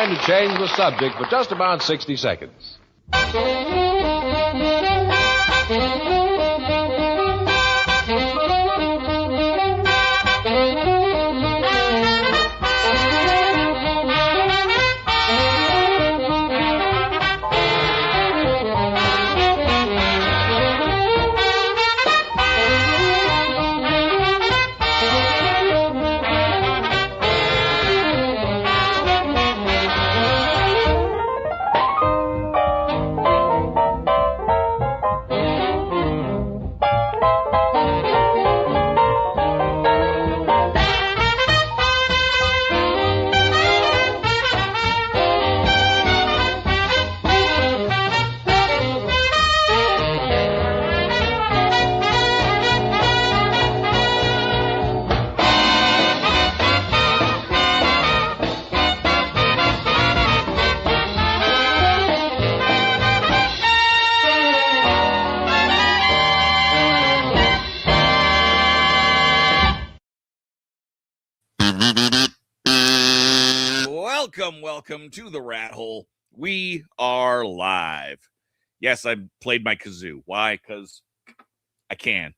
to change the subject for just about 60 seconds. Welcome to the Rat Hole. We are live. Yes, I played my kazoo. Why? Because I can.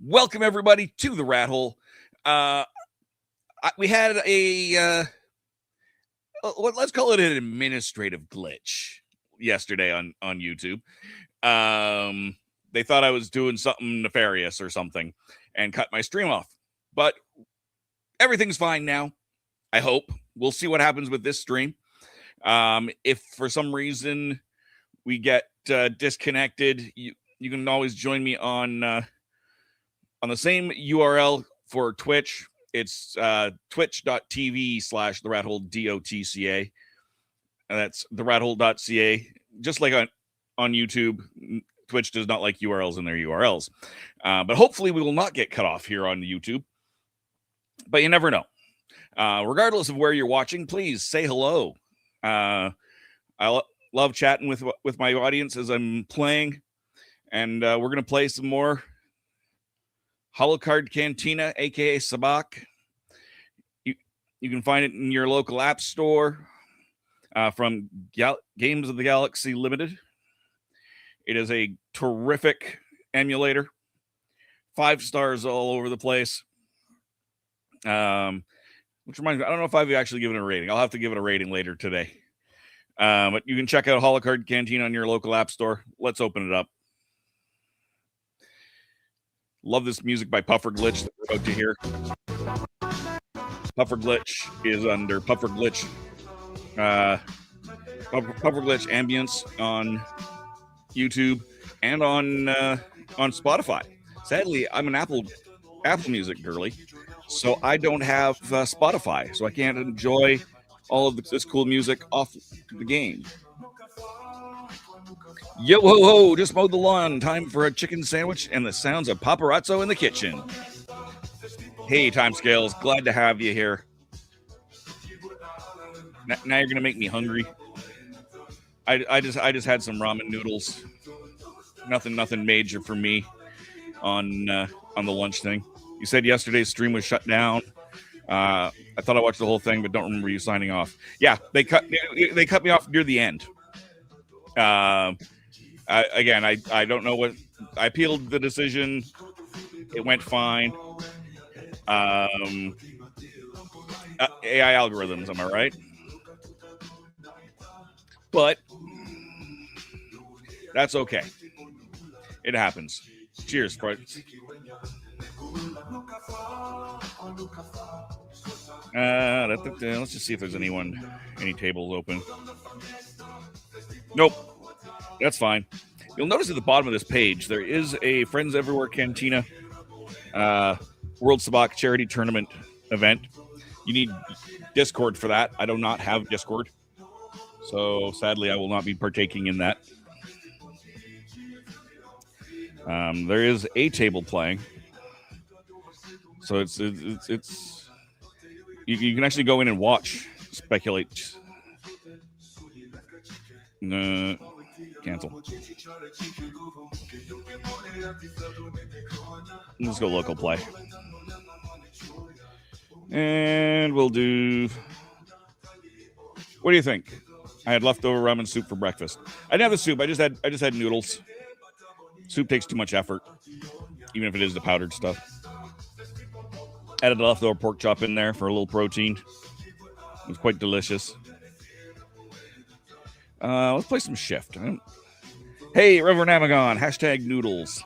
Welcome, everybody, to the Rat Hole. We had let's call it an administrative glitch yesterday on YouTube. They thought I was doing something nefarious or something and cut my stream off. But everything's fine now, I hope. We'll see what happens with this stream. If for some reason we get disconnected, you can always join me on the same URL for Twitch. It's twitch.tv/therathole, DOTCA. That's therathole.ca. Just like on YouTube, Twitch does not like URLs in their URLs. But hopefully we will not get cut off here on YouTube. But you never know. Regardless of where you're watching, please say hello. I love chatting with my audience as I'm playing, and we're going to play some more Holocard Cantina, aka Sabacc. You can find it in your local app store from Games of the Galaxy Limited. It is a terrific emulator. 5 stars all over the place. Which reminds me, I don't know if I've actually given it a rating. I'll have to give it a rating later today. But you can check out Holocard Cantina on your local app store. Let's open it up. Love this music by Puffer Glitch that we're about to hear. Puffer Glitch is under Puffer Glitch Ambience on YouTube and on Spotify. Sadly, I'm an Apple Music girly. So I don't have Spotify, so I can't enjoy all of this cool music off the game. Yo ho ho, just mowed the lawn. Time for a chicken sandwich and the sounds of paparazzo in the kitchen. Hey, Timescales, glad to have you here. Now you're gonna make me hungry. I just had some ramen noodles. Nothing major for me on the lunch thing. You said yesterday's stream was shut down. I thought I watched the whole thing, but don't remember you signing off. Yeah, they cut me off near the end. I don't know what. I appealed the decision. It went fine. AI algorithms, am I right? But that's okay. It happens. Cheers, friends. Let's just see if there's any tables open. Nope, that's fine. You'll notice at the bottom of this page there is a Friends Everywhere Cantina World Sabacc charity tournament event. You need Discord for that. I do not have Discord, so sadly I will not be partaking in that. There is a table playing. So it's you can actually go in and watch, speculate. Cancel. Let's go local play. And we'll do What do you think? I had leftover ramen soup for breakfast. I didn't have the soup. I just had noodles. Soup takes too much effort, even if it is the powdered stuff. Added a leftover pork chop in there for a little protein. It was quite delicious. Let's play some Shift. Hey, Reverend Amagon, hashtag noodles.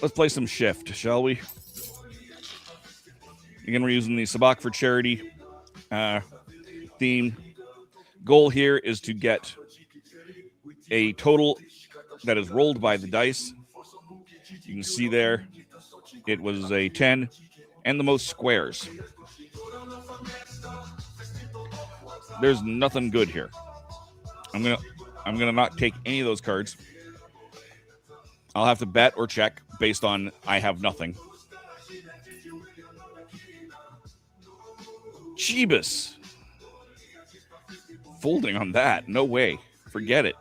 Let's play some Shift, shall we? Again, we're using the Sabacc for charity theme. Goal here is to get a total that is rolled by the dice. You can see there it was a 10 and the most squares. There's nothing good here. I'm gonna not take any of those cards. I'll have to bet or check based on I have nothing. Jeebus. Folding on that. No way. Forget it.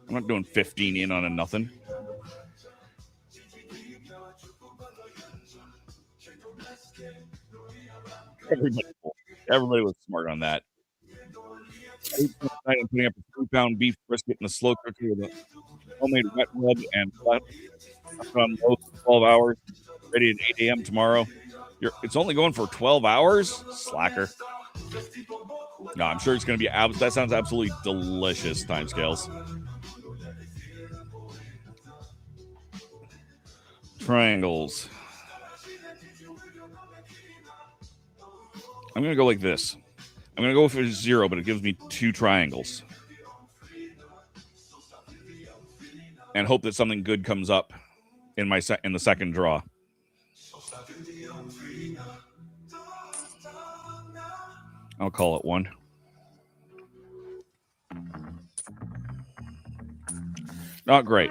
I'm not doing 15 in on a nothing. Everybody was smart on that. I'm putting up a 3-pound beef brisket in a slow cooker with a homemade wet rub and flat on low for 12 hours. Ready at 8 a.m. tomorrow. It's only going for 12 hours? Slacker. No, I'm sure it's going to be... That sounds absolutely delicious, timescales. Triangles. I'm going to go like this. I'm going to go for 0, but it gives me 2 triangles. And hope that something good comes up in the second draw. I'll call it 1. Not great.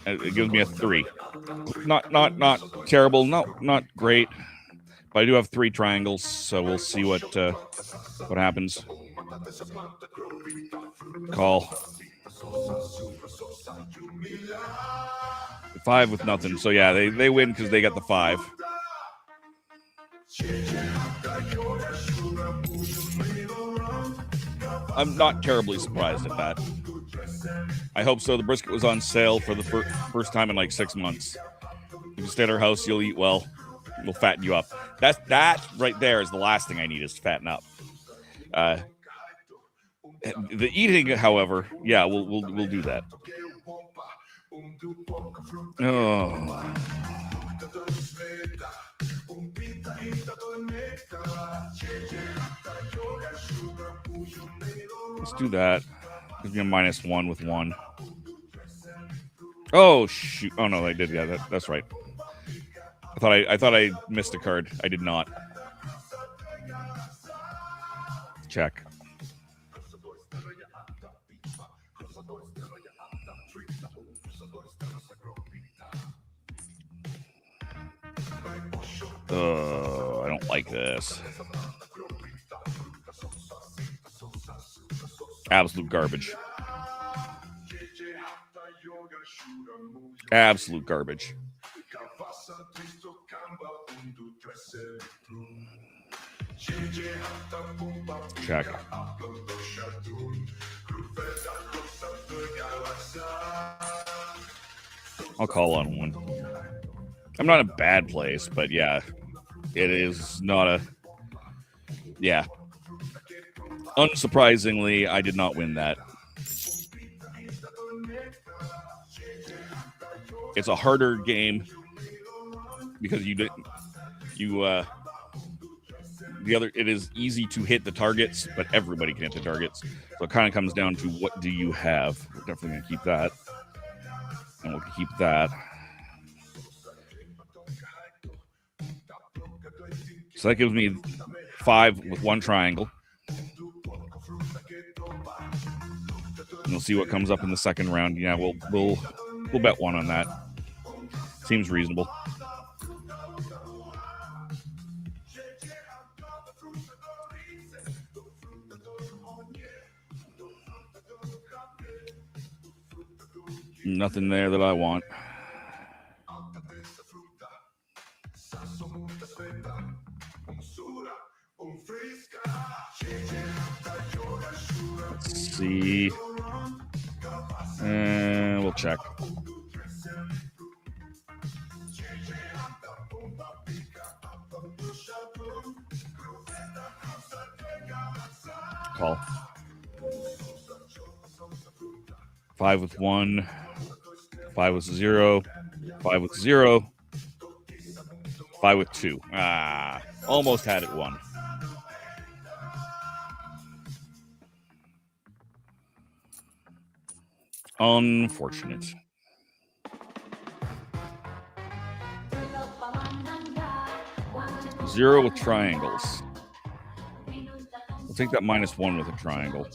It gives me a 3. Not terrible. Not great. But I do have 3 triangles, so we'll see what happens. Call. 5 with nothing. So yeah, they win because they got the 5. I'm not terribly surprised at that. I hope so. The brisket was on sale for the first time in like 6 months. If you stay at our house, you'll eat well. We'll fatten you up. That right there is the last thing I need is to fatten up. The eating, however, yeah, we'll do that. Oh. Let's do that. Gives me a -1 with 1. Oh shoot! Oh no, I did. Yeah, that's right. I thought I missed a card. I did not. Check. I don't like this. Absolute garbage. Absolute garbage. Check. I'll call on 1. I'm not in a bad place, but yeah, it is not a... Yeah. Unsurprisingly, I did not win that. It's a harder game because it is easy to hit the targets, but everybody can hit the targets. So it kind of comes down to what do you have. We're definitely going to keep that. And we'll keep that. So that gives me 5 with 1 triangle. And we'll see what comes up in the second round. Yeah, we'll bet 1 on that. Seems reasonable. Nothing there that I want. see. We'll check. Call. 5 with 1. 5 with 0. 5 with 0. 5 with 2. Almost had it 1. Unfortunate. Zero with triangles. We'll take that -1 with a triangle.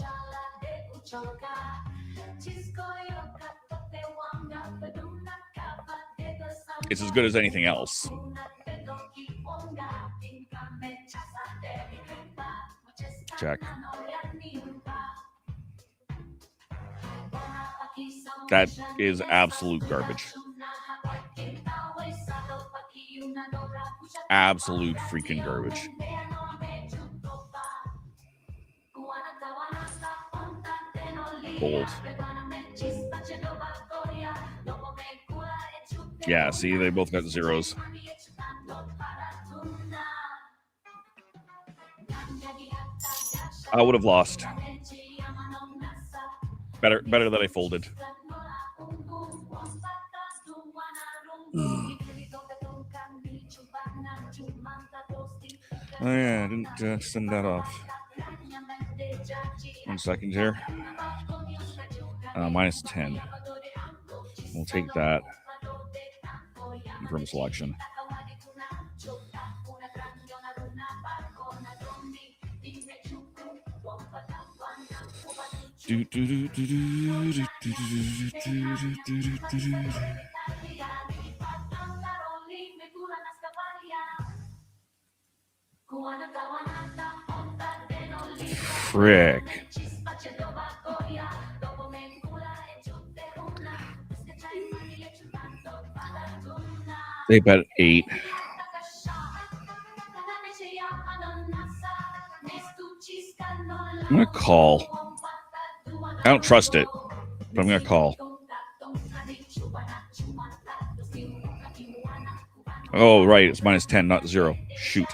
It's as good as anything else. Check. That is absolute garbage. Absolute freaking garbage. Bold. Yeah, see, they both got zeros. I would have lost. Better that I folded. Oh yeah, I didn't send that off. 1 second here. -10. We'll take that. Confirm selection. Frick. They bet 8. I'm going to call. I don't trust it, but I'm going to call. Oh, right. It's -10, not 0. Shoot.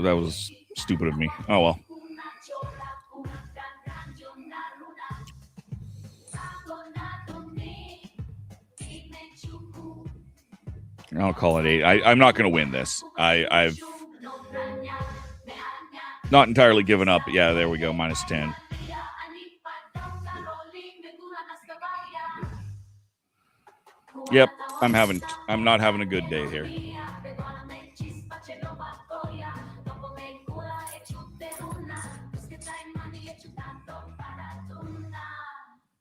That was stupid of me. Oh, well. I'll call it 8. I'm not going to win this. I've not entirely given up. But yeah, there we go. -10. Yep, I'm not having a good day here.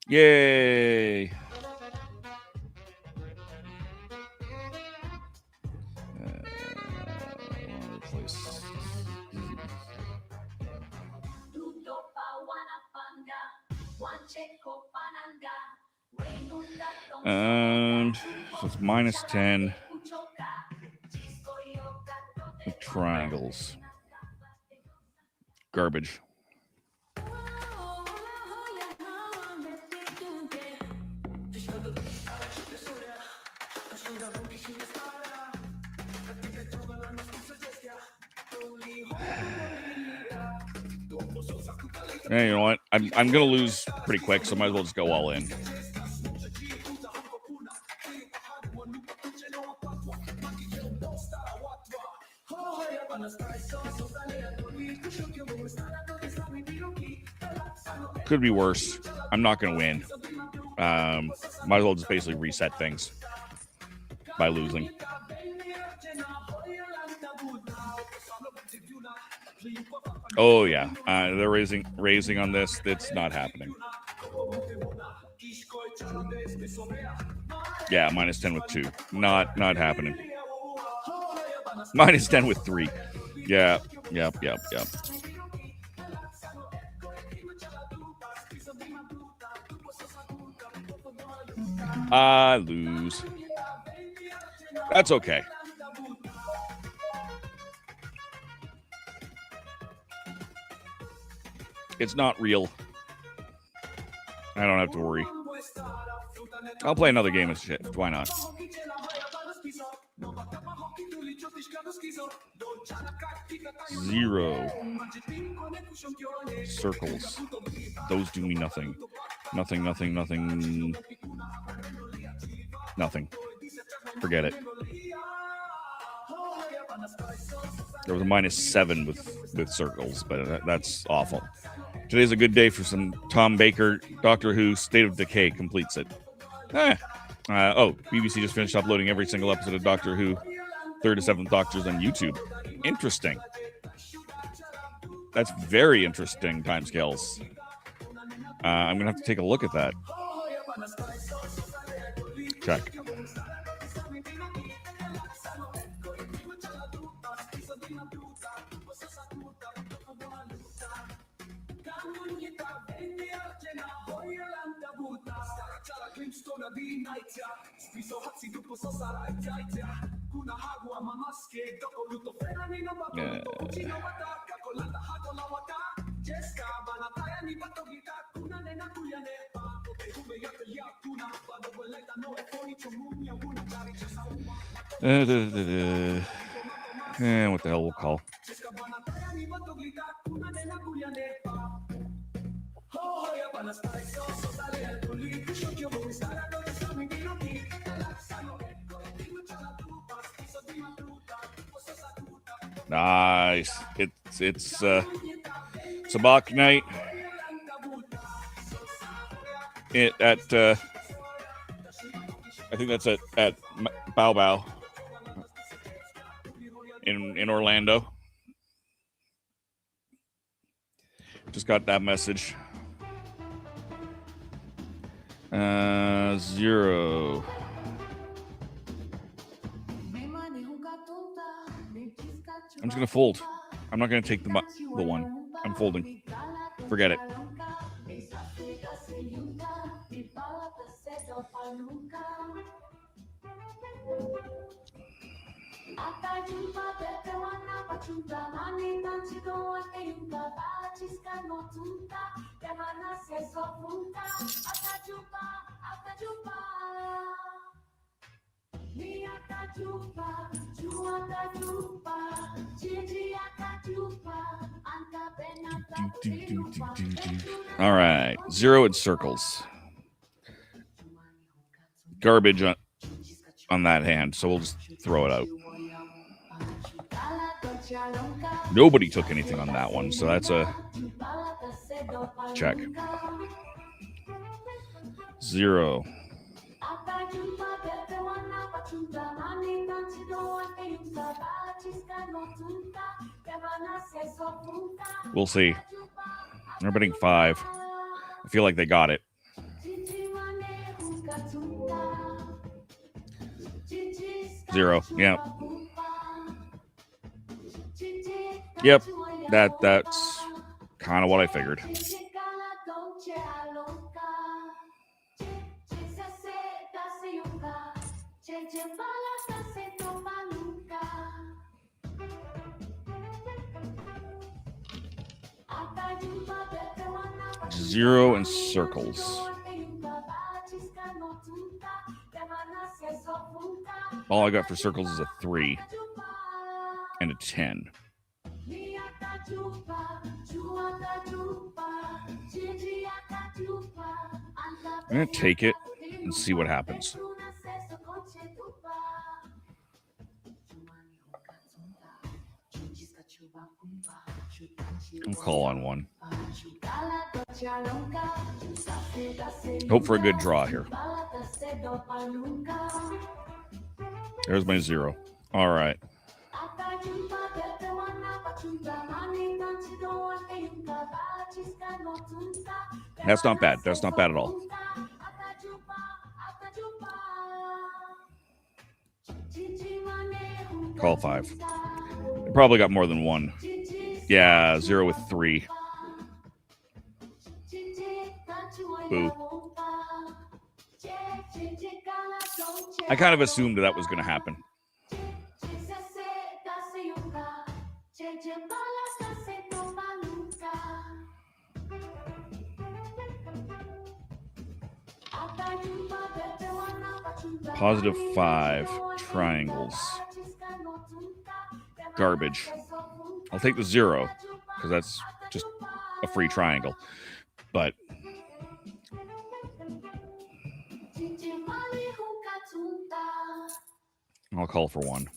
Yay! So it's -10 with triangles. Garbage. Hey, you know what? I'm gonna lose pretty quick, so I might as well just go all in. Could be worse. I'm not gonna win. Might as well just basically reset things by losing. Oh yeah, they're raising on this. That's not happening. Yeah, -10 with 2. Not happening. -10 with 3. Yeah, yep. I lose. That's okay. It's not real. I don't have to worry. I'll play another game of shit. Why not? 0 circles. Those do me nothing. Nothing. Forget it. There was a -7 with circles, but that's awful. Today's a good day for some Tom Baker. Doctor Who State of Decay completes it. BBC just finished uploading every single episode of Doctor Who 3rd to 7th Doctors on YouTube. Interesting. That's very interesting timescales. I'm going to have to take a look at that. Check. What the hell we'll call? Nice. It's Sabacc night. I think that's at Bow Bow in Orlando. Just got that message. 0. I'm just going to fold. I'm not going to take the one. I'm folding. Forget it. All right, 0 in circles. Garbage on that hand, so we'll just throw it out. Nobody took anything on that one, so that's a check. 0. We'll see. They're betting 5. I feel like they got it. Zero. Yeah. Yep. That's kind of what I figured. Zero in circles. All I got for circles is a 3 and a 10. I'm going to take it and see what happens. I'll call on one. Hope for a good draw here. There's my 0. All right. That's not bad. That's not bad at all. Call 5. I probably got more than one. Yeah, 0 with 3. Boo. I kind of assumed that was going to happen. +5 triangles. Garbage. I'll take the 0 because that's just a free triangle. But I'll call for 1.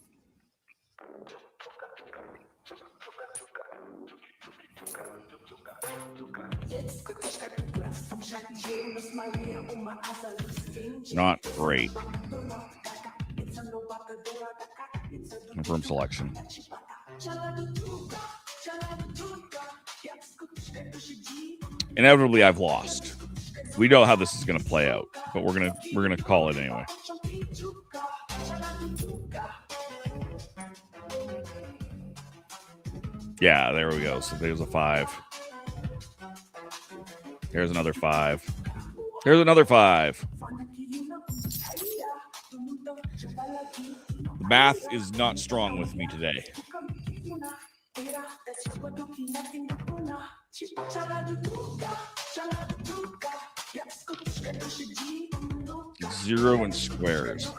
Not great. Confirm selection. Inevitably, I've lost. We know how this is going to play out, but we're gonna call it anyway. Yeah, there we go. So there's a 5. There's another 5. There's another 5. The math is not strong with me today. 0 in squares.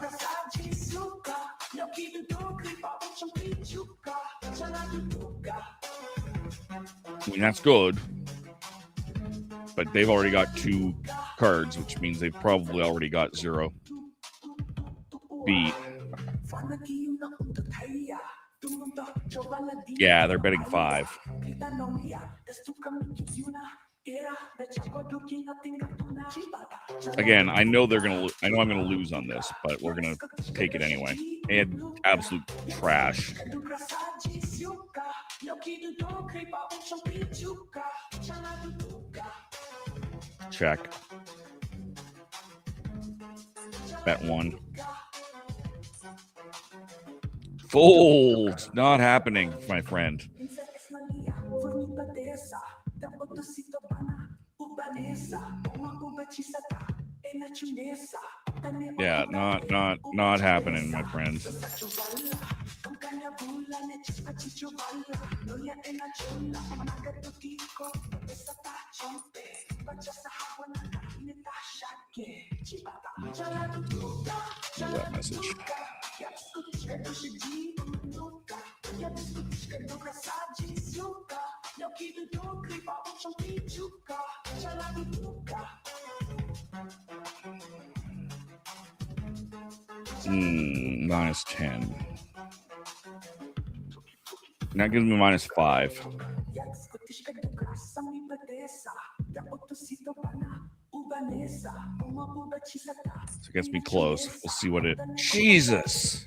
I mean, that's good. But they've already got 2 cards, which means they've probably already got 0 beat. Yeah, they're betting 5. Again, I know they're gonna. I know I'm gonna lose on this, but we're gonna take it anyway. And absolute trash. Check. Bet 1. Fold. Not happening, my friend. Yeah, not happening, my friend. That message. -10. That gives me -5. So it gets me close. We'll see what it. Jesus!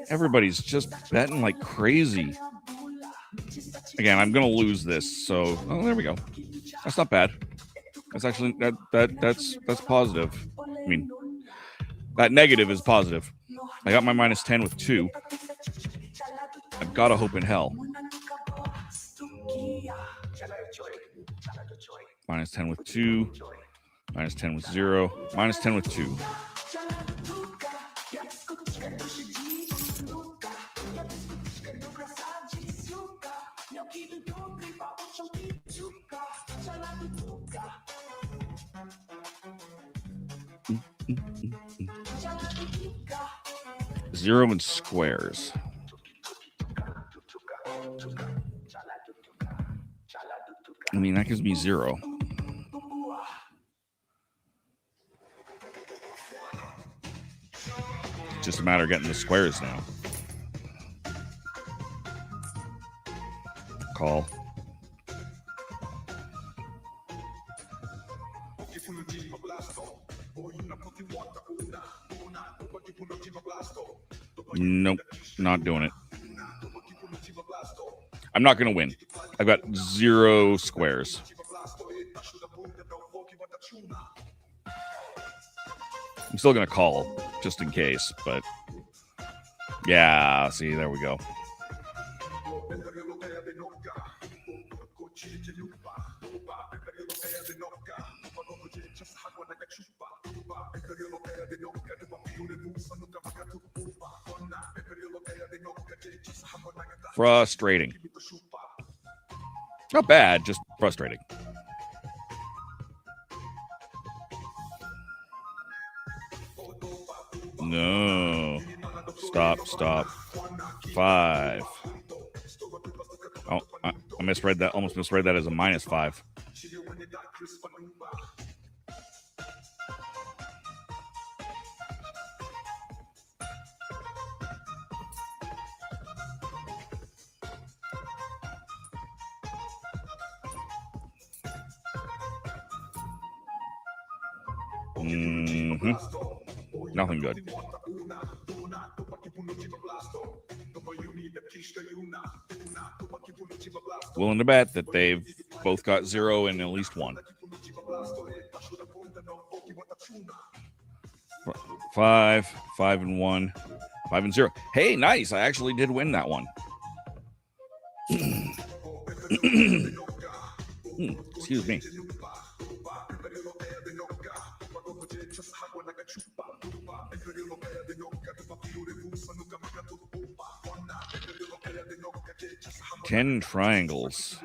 Everybody's just betting like crazy. Again, I'm gonna lose this. So, oh, there we go. That's not bad. That's actually that's positive. I mean, that negative is positive. I got my -10 with 2. I've got a hope in hell. -10 with 2. -10 with 0. -10 with 2. Zero in squares. I mean, that gives me 0. It's just a matter of getting the squares now. Call. Nope, not doing it. I'm not going to win. I've got 0 squares. I'm still going to call just in case, but yeah, see, there we go. Frustrating. Not bad, just frustrating. No. Stop. 5. Oh, I misread that. Almost misread that as a -5. Nothing good. Willing to bet that they've both got 0 and at least 1. 5 and 1, 5 and 0. Hey, nice! I actually did win that one. Excuse me. Ten triangles.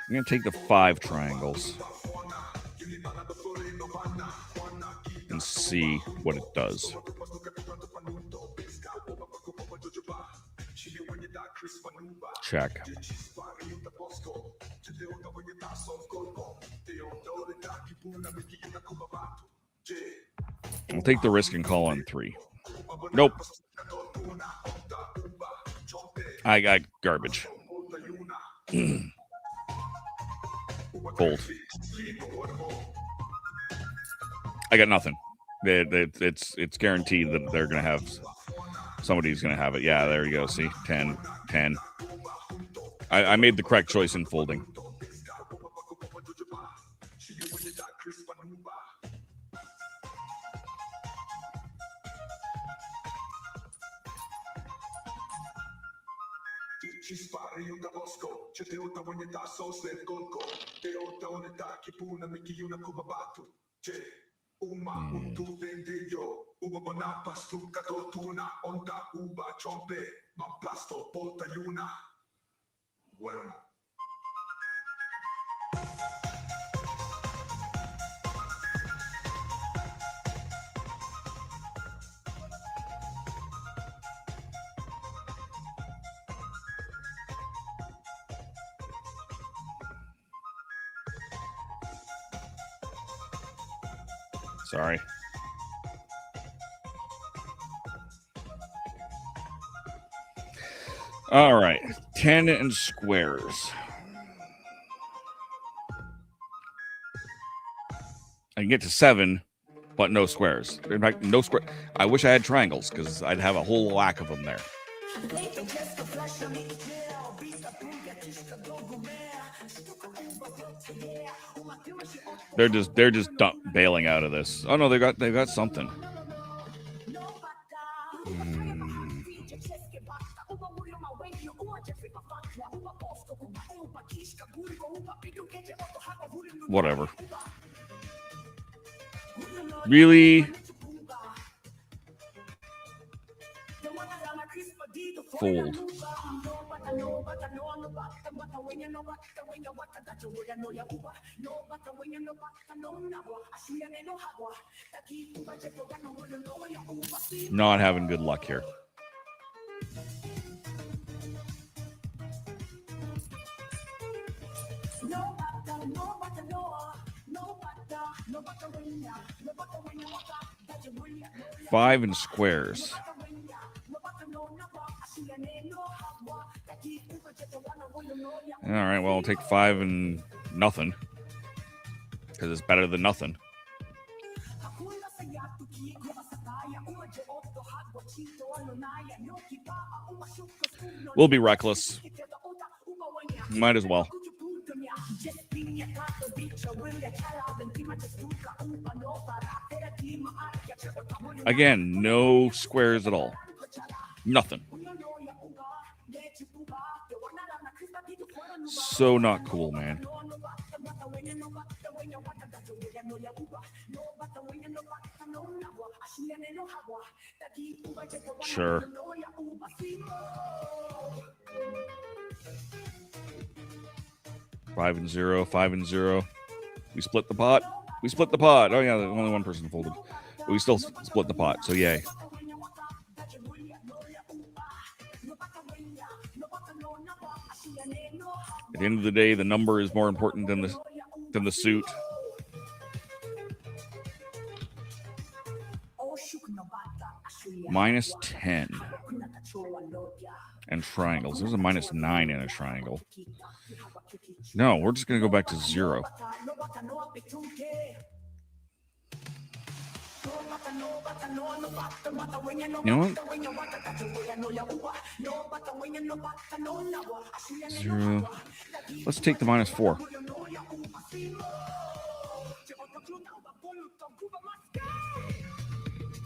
I'm going to take the 5 triangles and see what it does. Check. I'll take the risk and call on 3. Nope. I got garbage. Fold. I got nothing. It's guaranteed that they're going to have... Somebody's going to have it. Yeah, there you go. See? 10. I made the correct choice in folding. Sorry. All right. 10 and squares. I can get to 7, but no squares. In fact, no square. I wish I had triangles because I'd have a whole lack of them there. They're just bailing out of this. Oh no, they got something. Whatever. Really? Fold. Not having good luck here. Five and squares. All right, well, I'll take 5 and nothing because it's better than nothing. We'll be reckless. Might as well. Again, no squares at all. Nothing. So not cool, man. Sure. 5 and 0, 5 and 0. We split the pot. We split the pot. Oh, yeah, only one person folded. But we still split the pot, so yay. At the end of the day, the number is more important than the suit. -10. And triangles. There's a -9 in a triangle. No, we're just going to go back to 0. You know what? 0. Let's take the -4.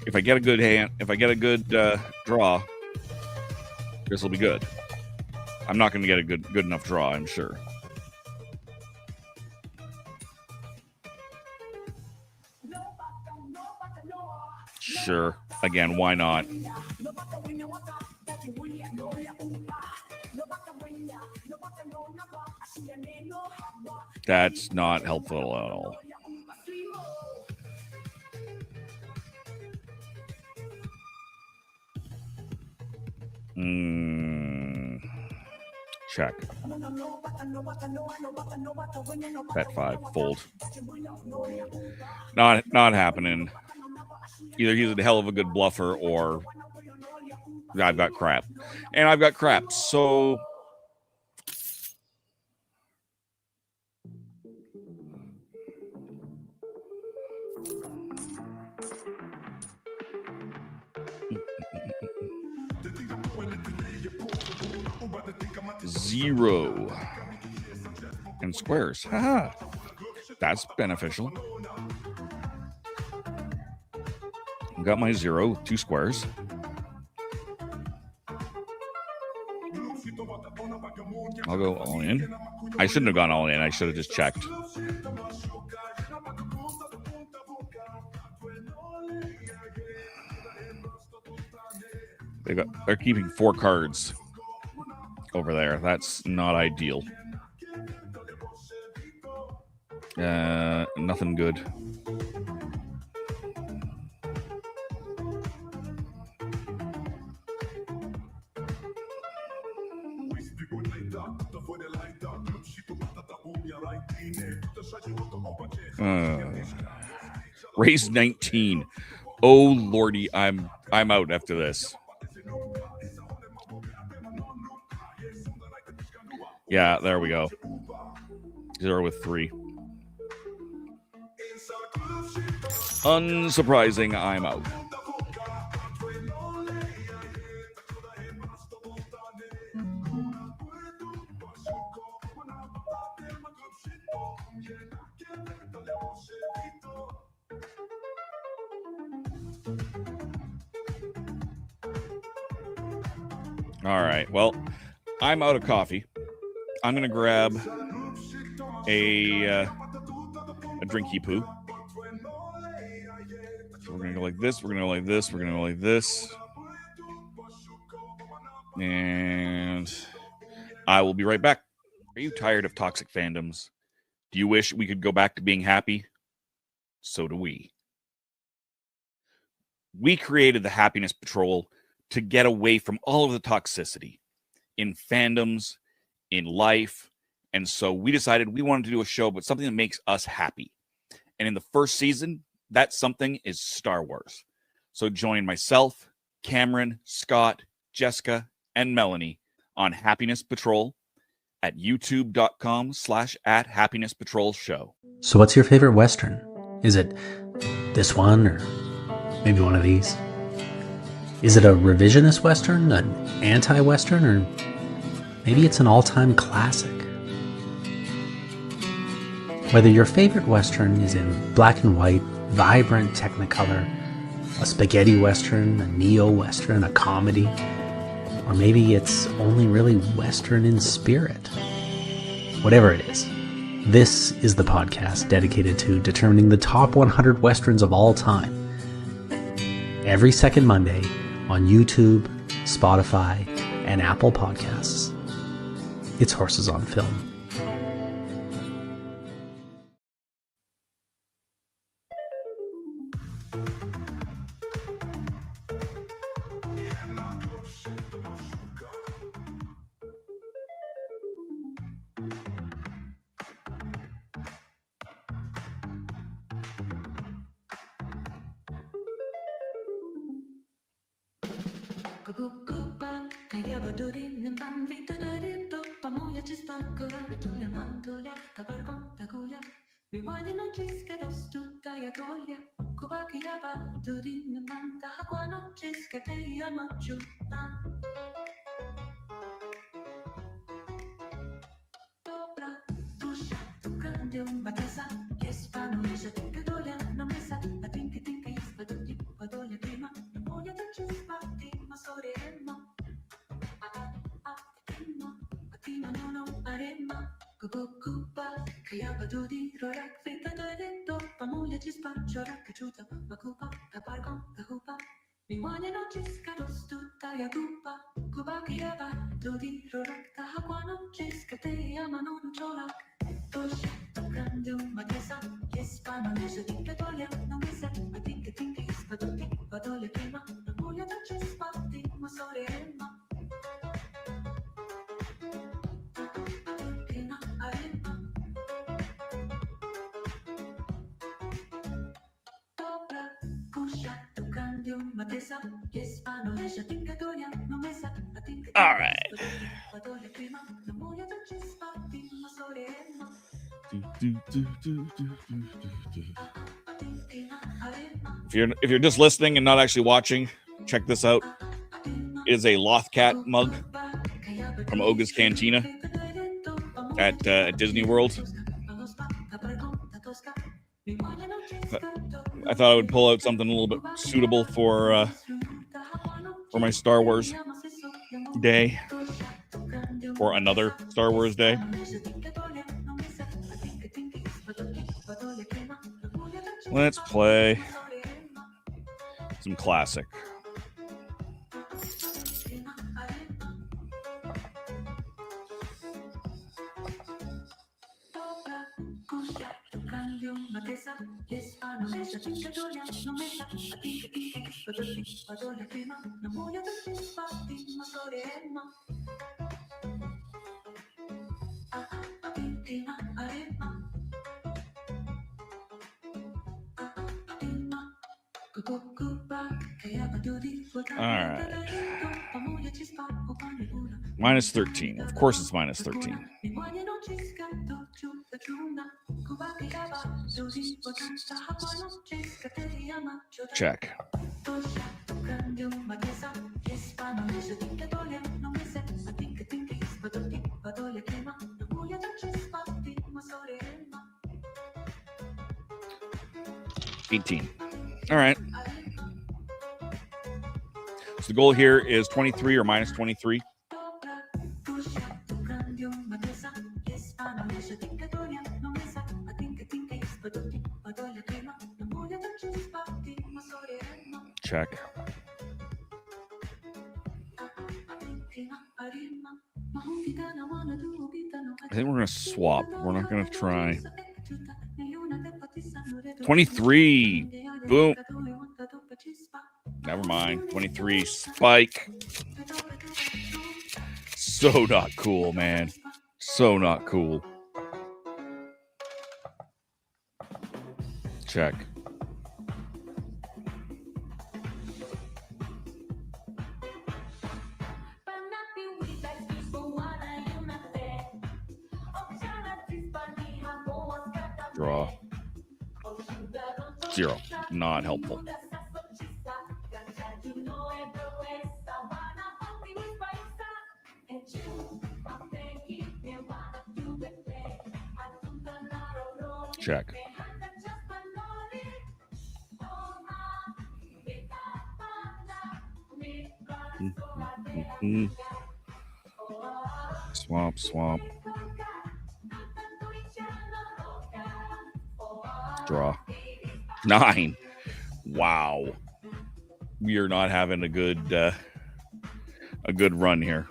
If I get a good hand, if I get a good draw, this will be good. I'm not going to get a good enough draw, I'm sure. Sure. Again, why not? That's not helpful at all. Check. Bet 5. Fold. Not happening. Either he's a hell of a good bluffer or I've got crap. And I've got crap. So zero and squares. Haha. That's beneficial. Got my 0, 2 squares. I'll go all in. I shouldn't have gone all in. I should have just checked. They're keeping 4 cards over there. That's not ideal. Nothing good. Raise 19. Oh lordy, I'm out after this. Yeah, there we go. 0 with 3. Unsurprising, I'm out. All right, well, I'm out of coffee. I'm going to grab a drinky poo. So we're going to go like this, we're going to go like this, we're going to go like this. And I will be right back. Are you tired of toxic fandoms? Do you wish we could go back to being happy? So do we. We created the Happiness Patrol to get away from all of the toxicity in fandoms, in life. And so we decided we wanted to do a show, but something that makes us happy. And in the first season, that something is Star Wars. So join myself, Cameron, Scott, Jessica, and Melanie on Happiness Patrol at youtube.com/@happinesspatrolshow. So what's your favorite Western? Is it this one or maybe one of these? Is it a revisionist Western, an anti-Western, or maybe it's an all-time classic? Whether your favorite Western is in black and white, vibrant Technicolor, a spaghetti Western, a neo-Western, a comedy, or maybe it's only really Western in spirit. Whatever it is, this is the podcast dedicated to determining the top 100 Westerns of all time. Every second Monday on YouTube, Spotify, and Apple Podcasts. It's Horses on Film. All right. If you're just listening and not actually watching, check this out. It is a Lothcat mug from Holocard Cantina at Disney World. I thought I would pull out something a little bit suitable for my Star Wars day, or another Star Wars day. Let's play some classic. All right. Minus 13. Of course it's minus 13. Check. $18. All right. So the goal here is 23 or minus 23. Check. I think we're going to swap. We're not going to try. 23. Boom. Never mind. 23. Spike. So not cool, man. So not cool. Check. Draw. 0. Not helpful. Check. Swap, swap. Draw. 9. Wow. We are not having a good run here.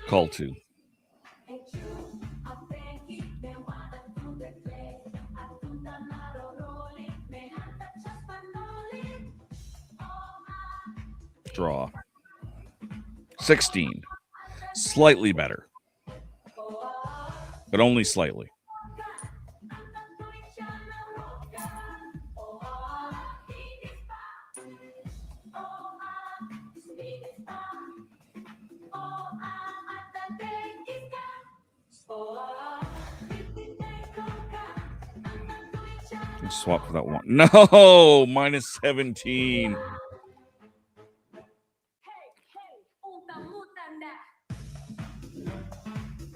Call 2. Draw. 16. Slightly better. But only slightly. Swap for that one. No, minus 17.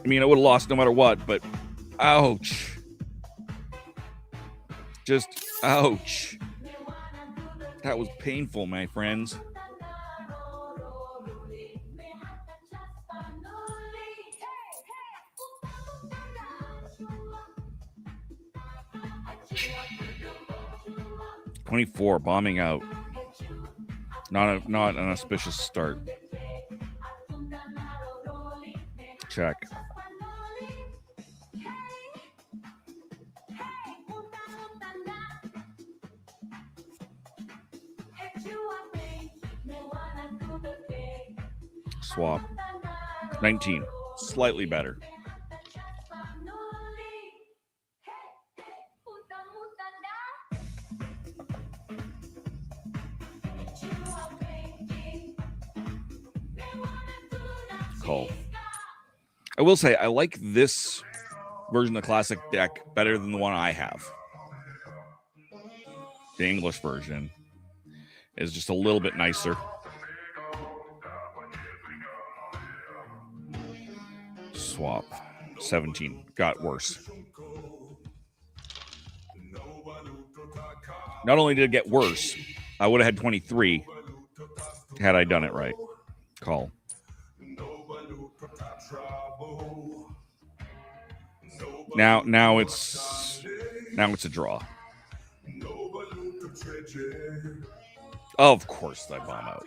I mean, I would have lost no matter what, but ouch. Just ouch. That was painful, my friends. $24, bombing out. Not an auspicious start. Check. Swap. 19. Slightly better. Call. I will say I like this version of the classic deck better than the one I have. The English version is just a little bit nicer. Swap. 17. Got worse. Not only did it get worse, I would have had 23 had I done it right. Call. Now it's a draw. Oh, of course I bomb out.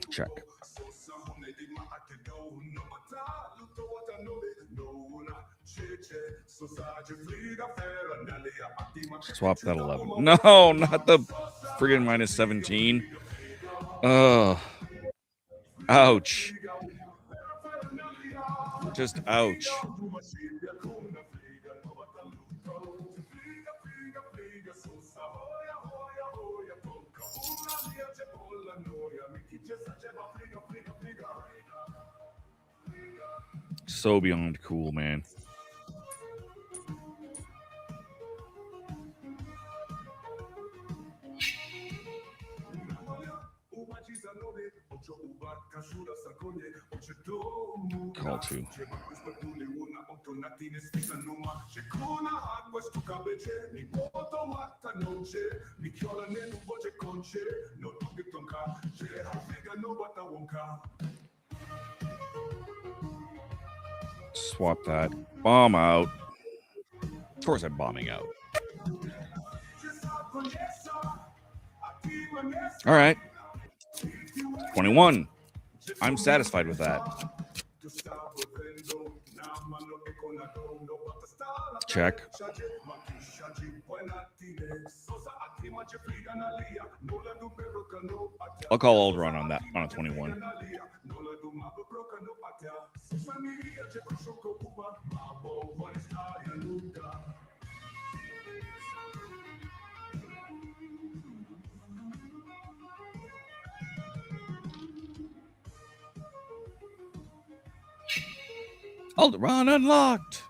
Check. Swap that 11. No, not the friggin' minus 17. Ouch. Just ouch. So beyond cool, man. Call 2. Swap that. Bomb out. Of course I'm bombing out. All right. 21. I'm satisfied with that. Check. I'll call Alderon on that, on a 21. Alderon unlocked.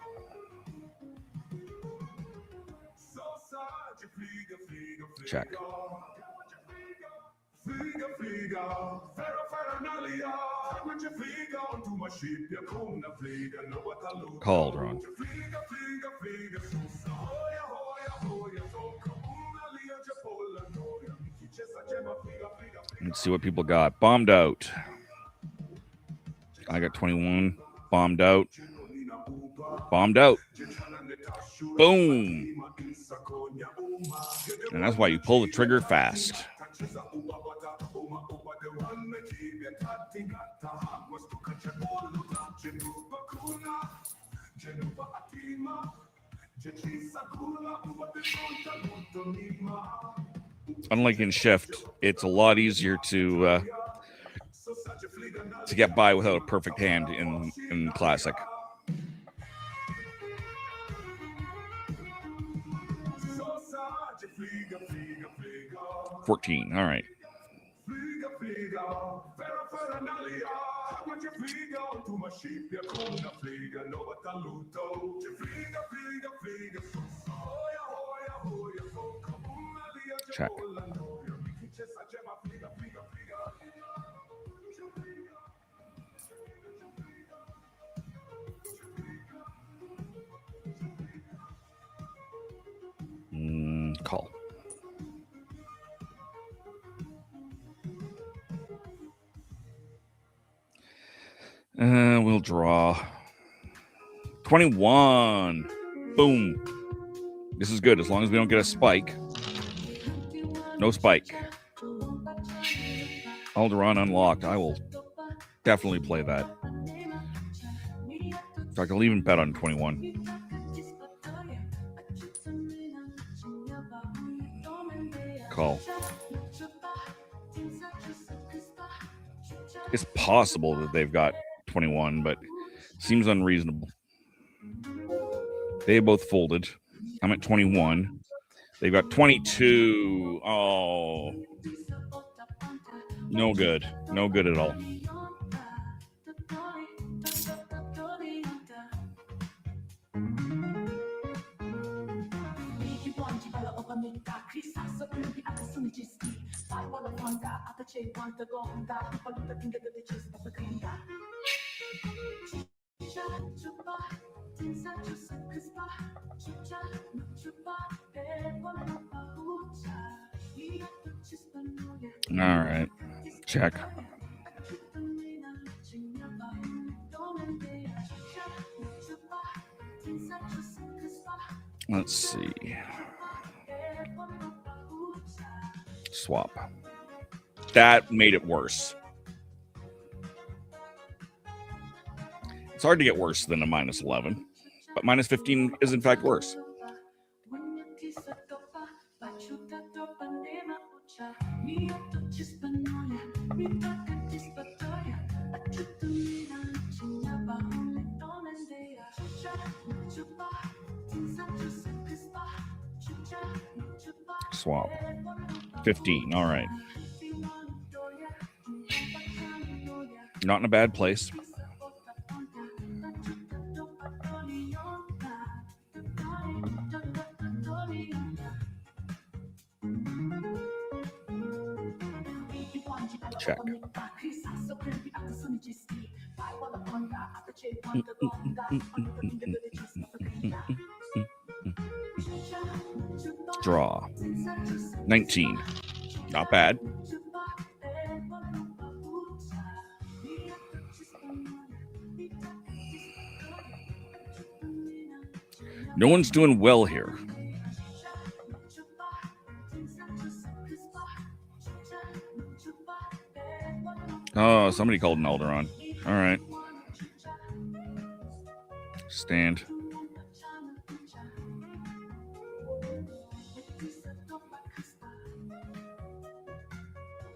Check. Call Alderon. Let's see what people got. Bombed out. I got 21. Bombed out. Bombed out. Boom. And that's why you pull the trigger fast. Unlike in Shift, it's a lot easier to get by without a perfect hand in Classic. 14. All right. Check. Call. We'll draw. 21. Boom. This is good as long as we don't get a spike. No spike. Alderaan unlocked. I will definitely play that. In fact, I'll even bet on 21. Call. It's possible that they've got 21, but seems unreasonable. They both folded. I'm at 21. They've got 22. Oh. No good. No good at all. All right. Check. Let's see. Swap. That made it worse. It's hard to get worse than a minus 11, but minus 15 is in fact worse. Swap. 15. All right. Not in a bad place. Check. Draw. 19. Not bad. No one's doing well here. Oh, somebody called an Alderaan. All right. Stand.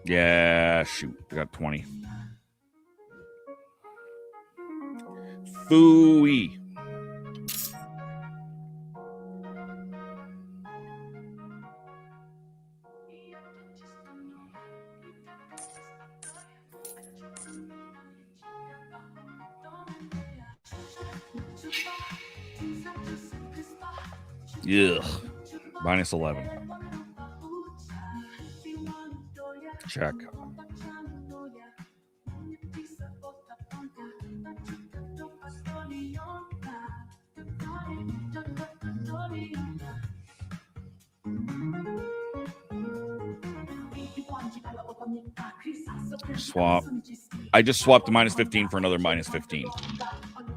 Yeah, shoot. I got 20. Phooey. Ugh. Minus 11. Check. Swap. I just swapped the minus 15 for another minus 15.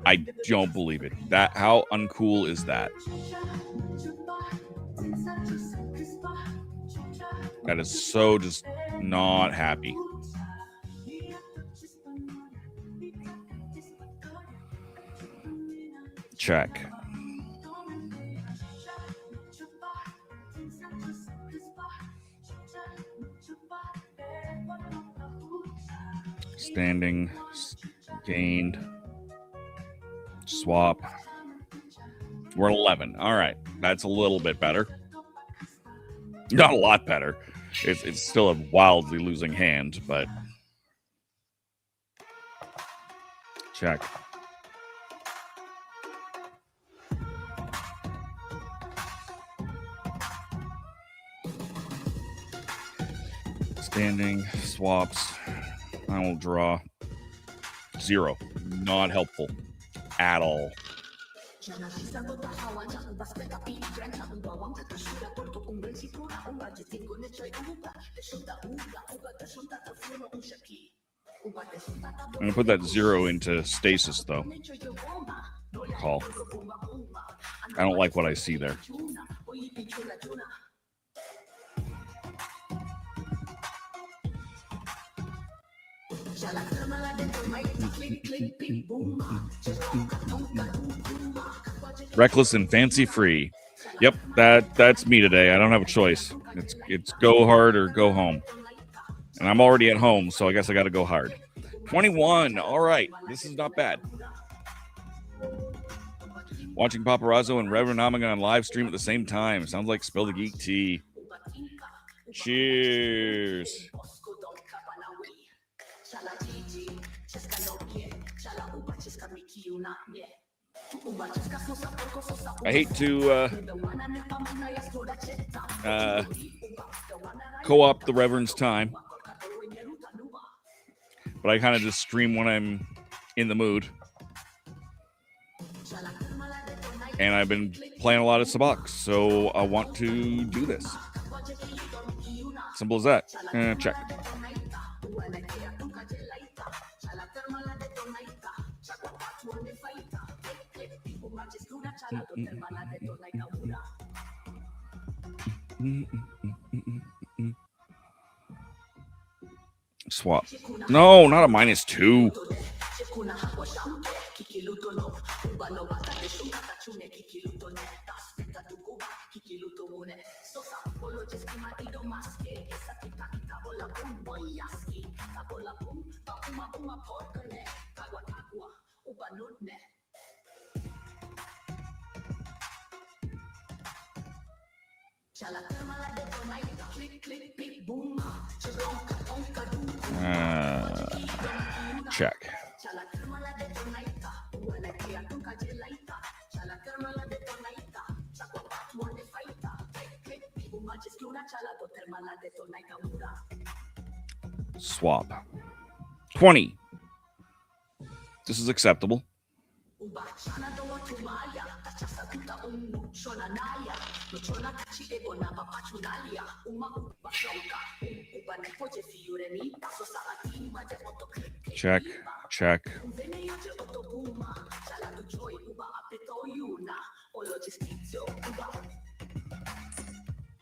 I don't believe it. That, how uncool is that? That is so just not happy. Check. Standing, gained, swap. We're at 11. All right. That's a little bit better. Not a lot better. It's still a wildly losing hand, but check. Standing, swaps. I will draw 0. Not helpful at all. I'm going to put that 0 into stasis, though. Call. I don't like what I see there. Reckless and fancy free. Yep, that's me today. I don't have a choice. It's go hard or go home. And I'm already at home, so I guess I got to go hard. 21. All right. This is not bad. Watching Paparazzo and Reverend Omega on live stream at the same time. Sounds like Spill the Geek tea. Cheers. I hate to co-opt the Reverend's time, but I kind of just stream when I'm in the mood. And I've been playing a lot of Sabacc, so I want to do this. Simple as that. Check. Swap. No, not a -2. Check. Swap. 20. This is acceptable. Check, check.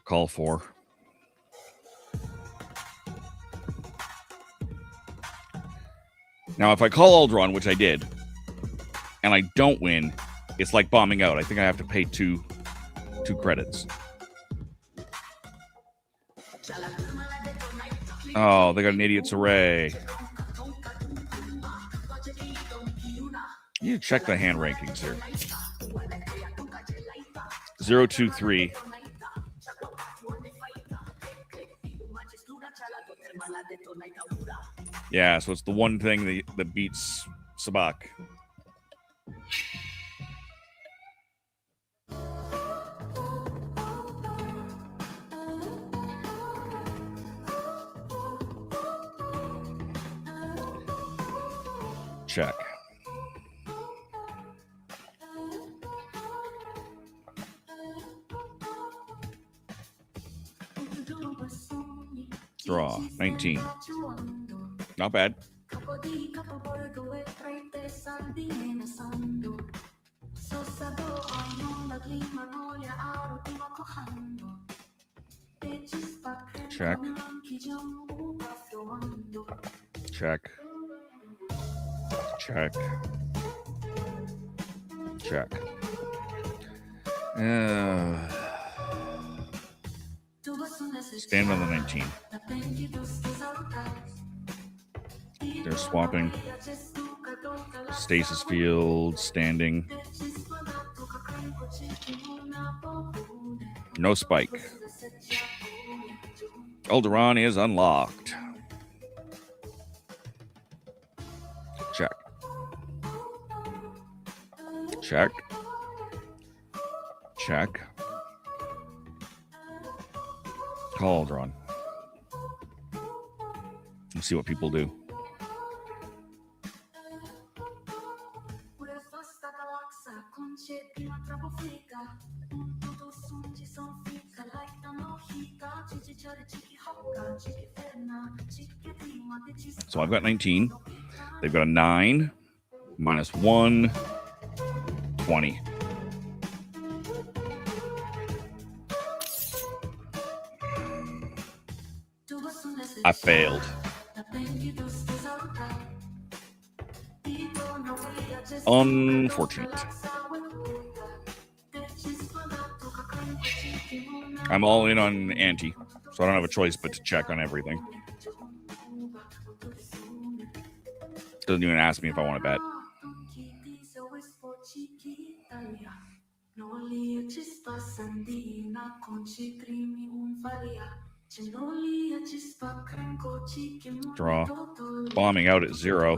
Call 4. Now, if I call Aldron, which I did, and I don't win, it's like bombing out. I think I have to pay two credits. Oh, they got an idiot's array. You need to check the hand rankings here. 0, 2, 3. Yeah, so it's the one thing that beats Sabacc. Check. Draw. 19. Not bad. Check. Check. Check. Check. Stand on the 19. They're swapping. Stasis field, standing. No spike. Alderaan is unlocked. Check. Check. Check. Call Alderaan. Let's see what people do. So I've got 19. They've got a 9. Minus 1. 20. I failed. Unfortunate. I'm all in on ante, so I don't have a choice but to check on everything. Doesn't even ask me if I want to bet. Draw. Bombing out at 0.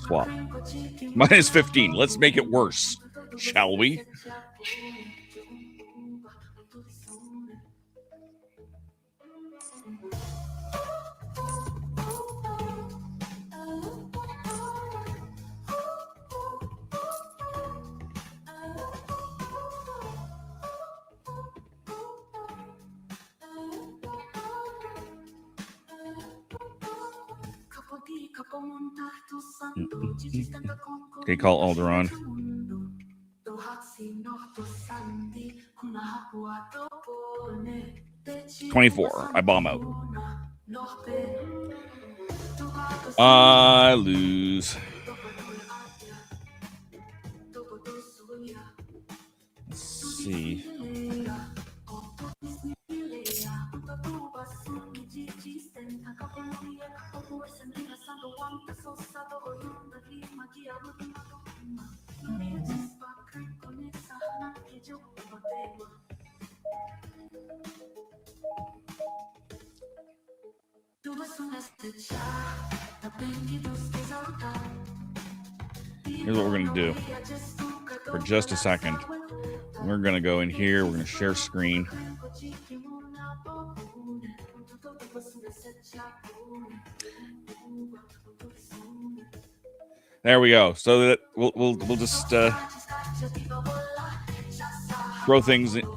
Swap. Minus 15. Let's make it worse, shall we? Okay, call Alderaan. 24. I bomb out. I lose. Let's see. Here's what we're going to do. For just a second, we're going to go in here. We're going to share screen. There we go. So that we'll just throw things in.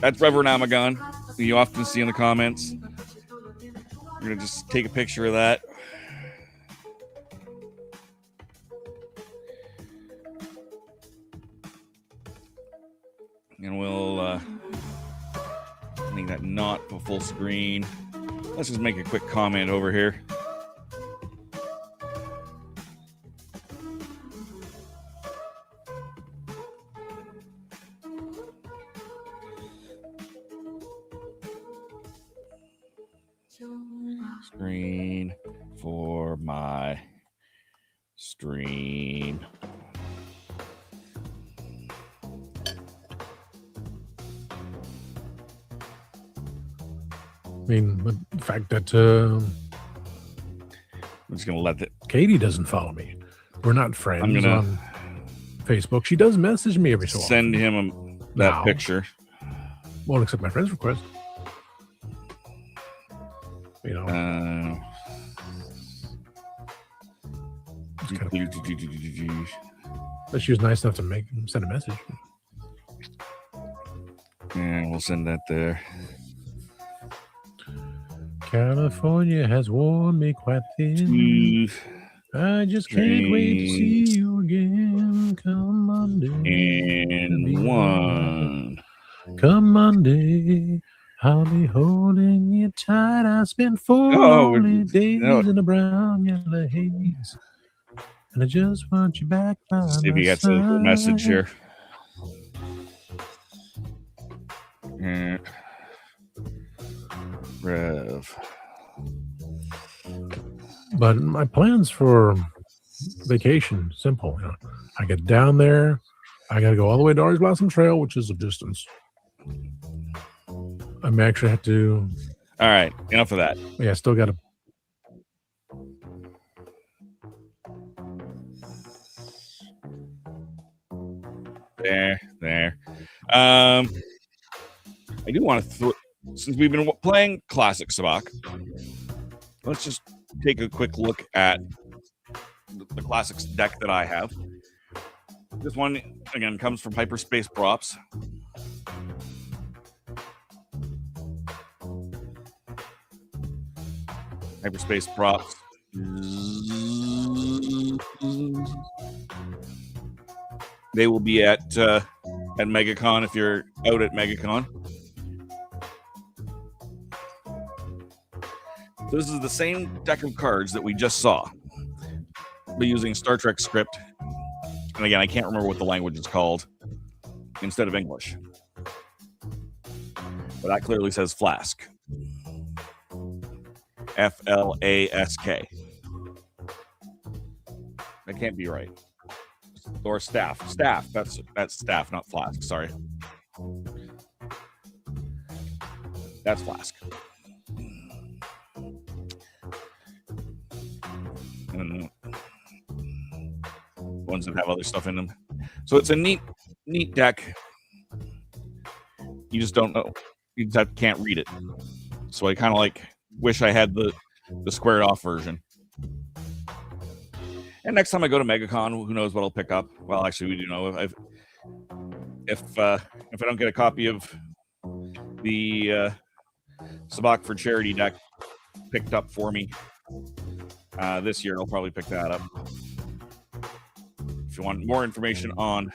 That's Reverend Amagon, who you often see in the comments. We're going to just take a picture of that. And we'll make that not a full screen. Let's just make a quick comment over here. Screen for my stream. I mean, but the fact that I'm just gonna let it. Katie doesn't follow me. We're not friends I'm gonna on Facebook. She does message me every so often. Send him that picture. Won't accept my friend's request. You know. But she was nice enough to send a message. Yeah, we'll send that there. California has worn me quite thin. I just can't wait to see you again. Come Monday. And 1. Come Monday. I'll be holding you tight. I spent 4 lonely days in a brown yellow haze, and I just want you back by See if my he gets a side. message here. Rev. But my plans for vacation, simple. You know, I get down there, I got to go all the way to Orange Blossom Trail, which is a distance. I may actually have to. All right, enough of that. Yeah, I still got to. There. I do want to since we've been playing classic Sabacc, let's just take a quick look at the classics deck that I have. This one again comes from Hyperspace Props. Hyperspace Props. They will be at MegaCon if you're out at MegaCon. So this is the same deck of cards that we just saw, but using Star Trek script. And again, I can't remember what the language is called instead of English. But that clearly says Flask. Flask. That can't be right. Or staff. Staff. That's staff, not Flask. Sorry. That's Flask. And ones that have other stuff in them. So it's a neat deck. You just don't know. You just can't read it. So I kind of wish I had the squared off version. And next time I go to MegaCon, who knows what I'll pick up? Well, actually, we do know if I don't get a copy of the Sabacc for Charity deck picked up for me this year, I'll probably pick that up. If you want more information on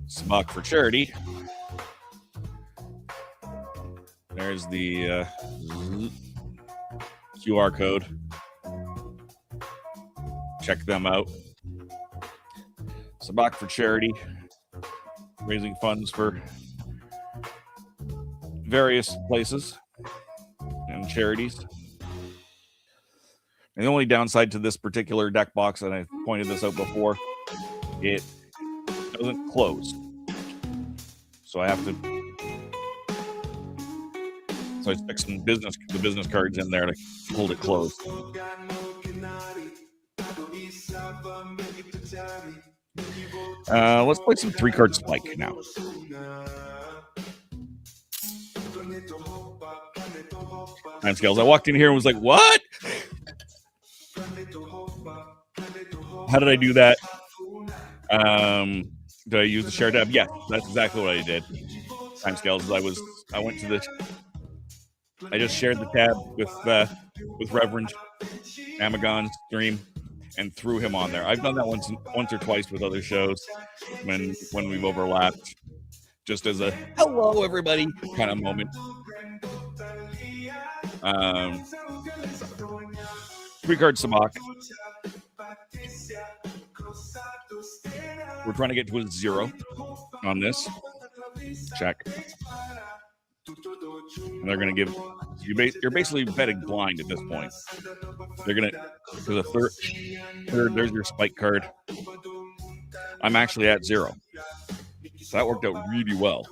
Sabacc for Charity, there's the QR code. Check them out. Sabacc for Charity, raising funds for various places and charities. And the only downside to this particular deck box, and I pointed this out before, it doesn't close. So I have to. So I stick some the business cards in there to hold it closed. Let's play some 3-card Spike now. Timescales. I walked in here and was like, what? How did I do that? Did I use the share tab? Yeah, that's exactly what I did. Timescales. I just shared the tab with Reverend Amagon's stream and threw him on there. I've done that once or twice with other shows when we've overlapped, just as a hello everybody kind of moment. 3-card Sabacc. We're trying to get to a 0 on this. Check. And they're going to give you're basically betting blind at this point. They're going to, for the third, there's your Spike card. I'm actually at 0. So that worked out really well.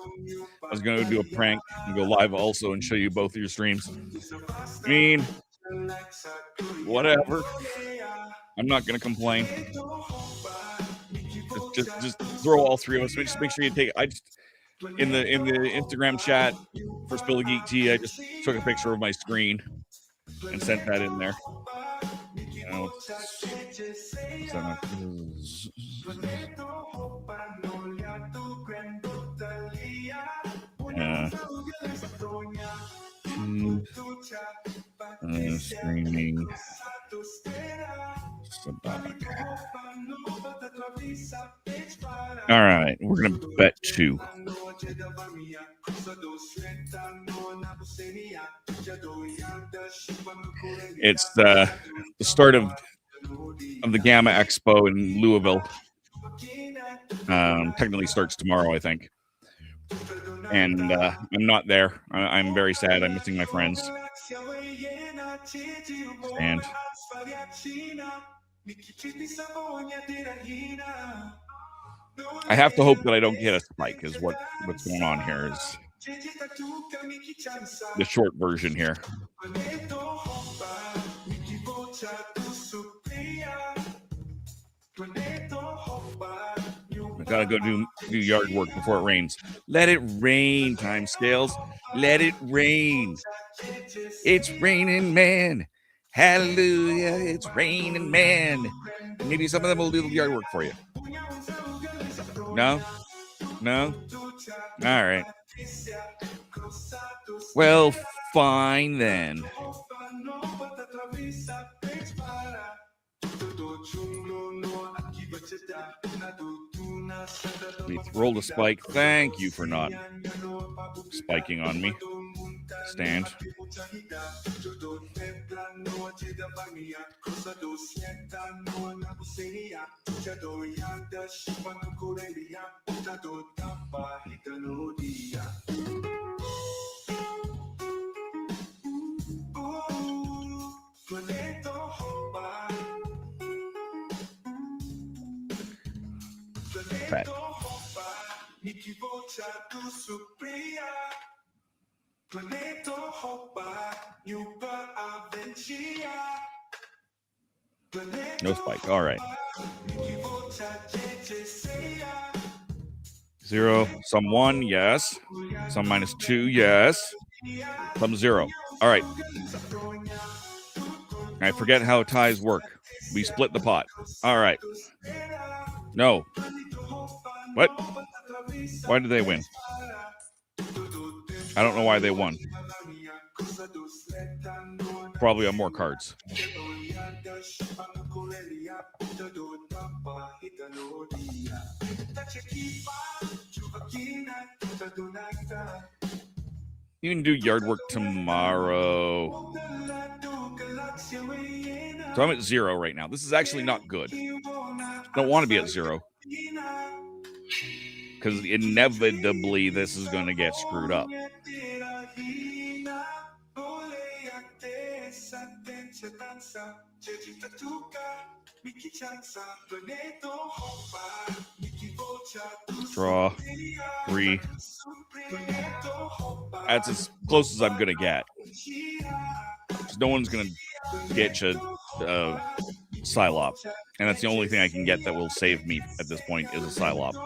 I was going to do a prank and go live also and show you both of your streams. I mean, whatever. I'm not going to complain. Just throw all three of us. Just make sure you take. I just in the Instagram chat for Spill the Geek Tea, I just took a picture of my screen and sent that in there. You know, streaming Sabacc. All right, we're gonna bet 2. It's the start of the Gamma Expo in Louisville. Technically starts tomorrow, I think. And I'm not there. I'm very sad. I'm missing my friends. And I have to hope that I don't get a spike is what's going on here is the short version here. I gotta go do yard work before it rains. Let it rain, time scales. Let it rain. It's raining, man. Hallelujah. It's raining, man. Maybe some of them will do the yard work for you. No? No? All right. Well, fine then. Let me roll the spike. Thank you for not spiking on me. Stand. Fat. 'No spike. All right. 0. Some 1, yes. Some -2, yes. Some 0. All right. I forget how ties work. We split the pot. All right. No. What? Why did they win? I don't know why they won. Probably on more cards. You can do yard work tomorrow. So I'm at 0 right now. This is actually not good. I don't want to be at 0. Because inevitably this is going to get screwed up. Draw 3. That's as close as I'm going to get. No one's going to get a Psylop. And that's the only thing I can get that will save me at this point is a Psylop.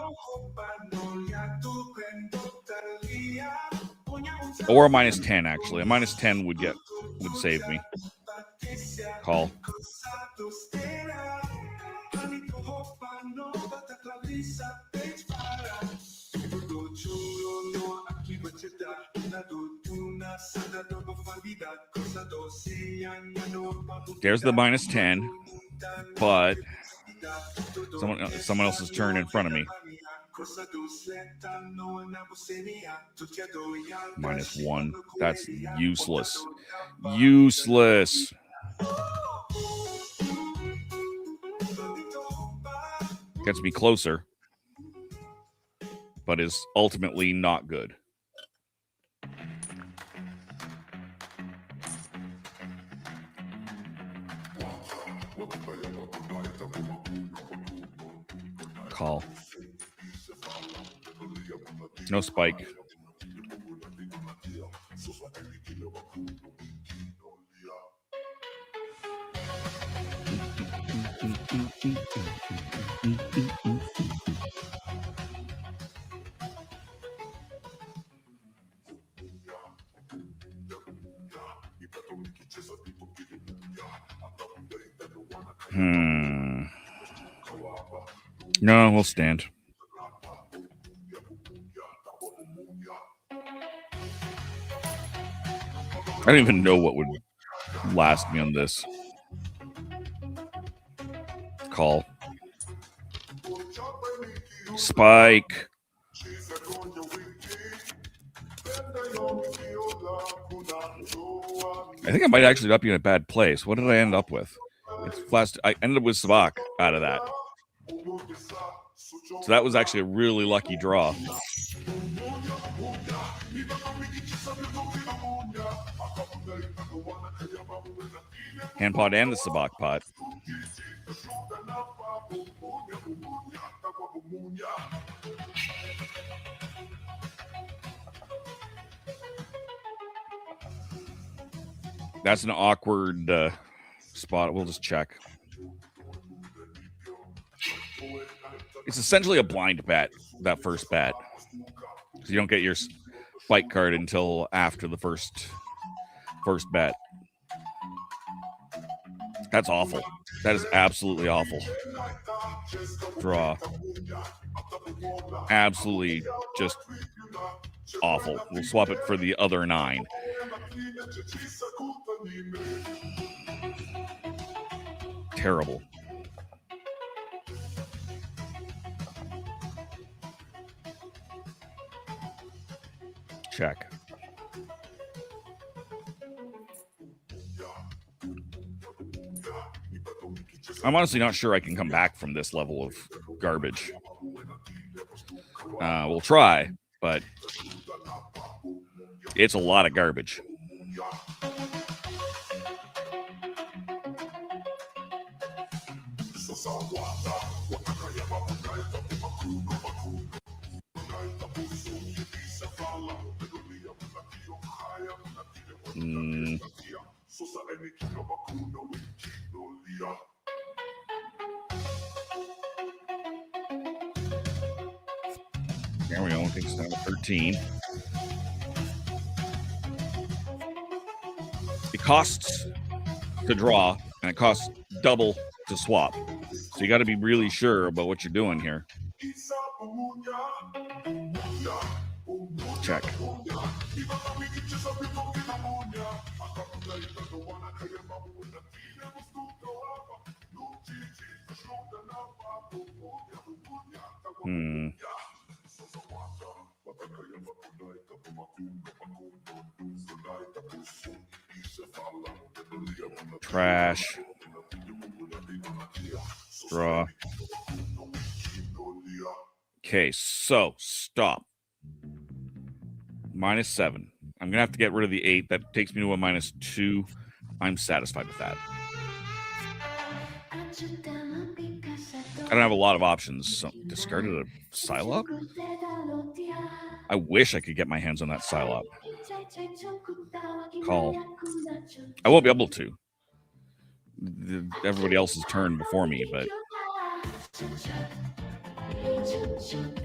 Or a -10, actually. A -10 would save me. Call. There's the -10, but someone else's turn in front of me. -1. That's useless. Useless. Gets me closer, but is ultimately not good. Call. No spike. No, we'll stand. I don't even know what would last me on this. Call. Spike. I think I might actually not be in a bad place. What did I end up with? It's flashed. I ended up with Sabacc out of that. So that was actually a really lucky draw. Hand pot and the Sabacc pot. That's an awkward spot. We'll just check. It's essentially a blind bet, that first bet. So you don't get your spike card until after the first bet. That's awful. That is absolutely awful. Draw. Absolutely just awful. We'll swap it for the other 9. Terrible. Check. I'm honestly not sure I can come back from this level of garbage. We'll try, but it's a lot of garbage. There we go. I think it's down to 13. It costs to draw, and it costs double to swap. So you got to be really sure about what you're doing here. Check. Trash. Draw. Okay, so stop. -7. I'm gonna have to get rid of the 8. That takes me to a -2. I'm satisfied with that. I don't have a lot of options. So discarded a Psylop? I wish I could get my hands on that Psylop. Call. I won't be able to. Everybody else's turn before me, but...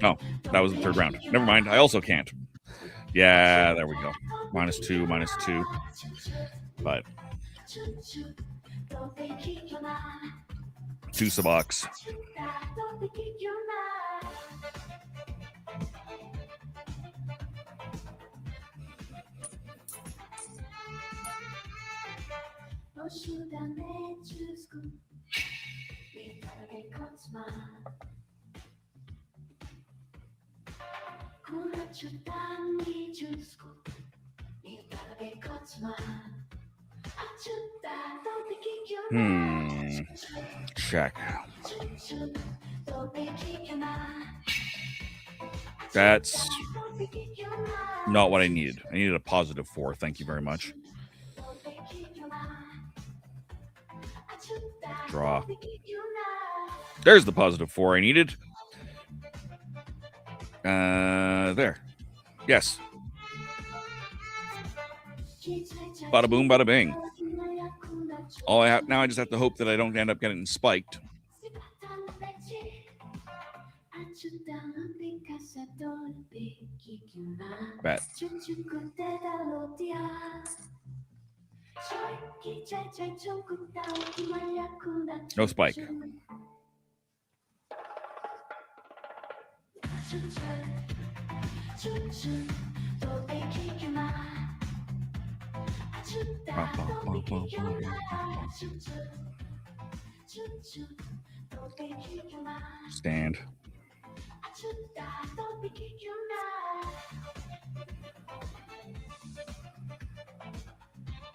Oh, that was the third round. Never mind. I also can't. Yeah, there we go. -2, -2. But... 2 Sabaccs. Check. That's not what I needed. I needed a +4. Thank you very much. Draw. There's the +4 I needed. There. Yes. Bada boom, bada bing. All I have now, I just have to hope that I don't end up getting spiked. Bet. No spike. Stand.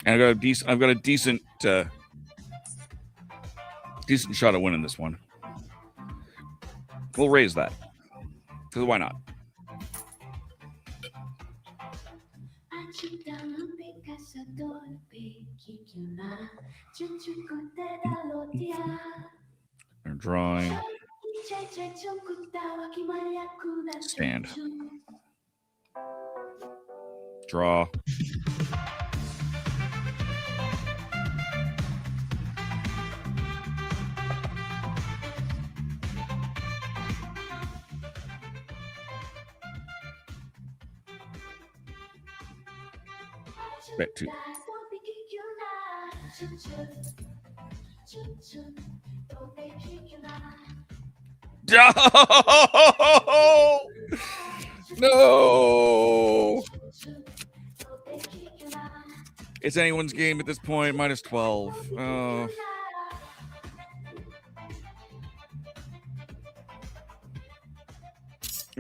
And I've got a decent shot of winning this one. We'll raise that. Because why not? They're drawing. Stand. Draw. Bet 2. No! It's anyone's game at this point. Minus 12. Oh.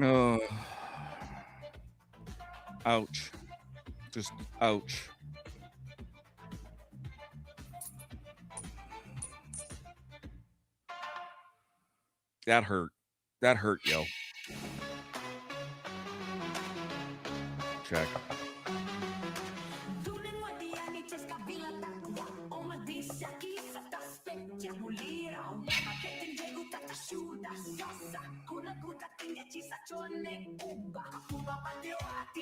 Oh. Ouch. Just ouch. That hurt. That hurt, yo. Check.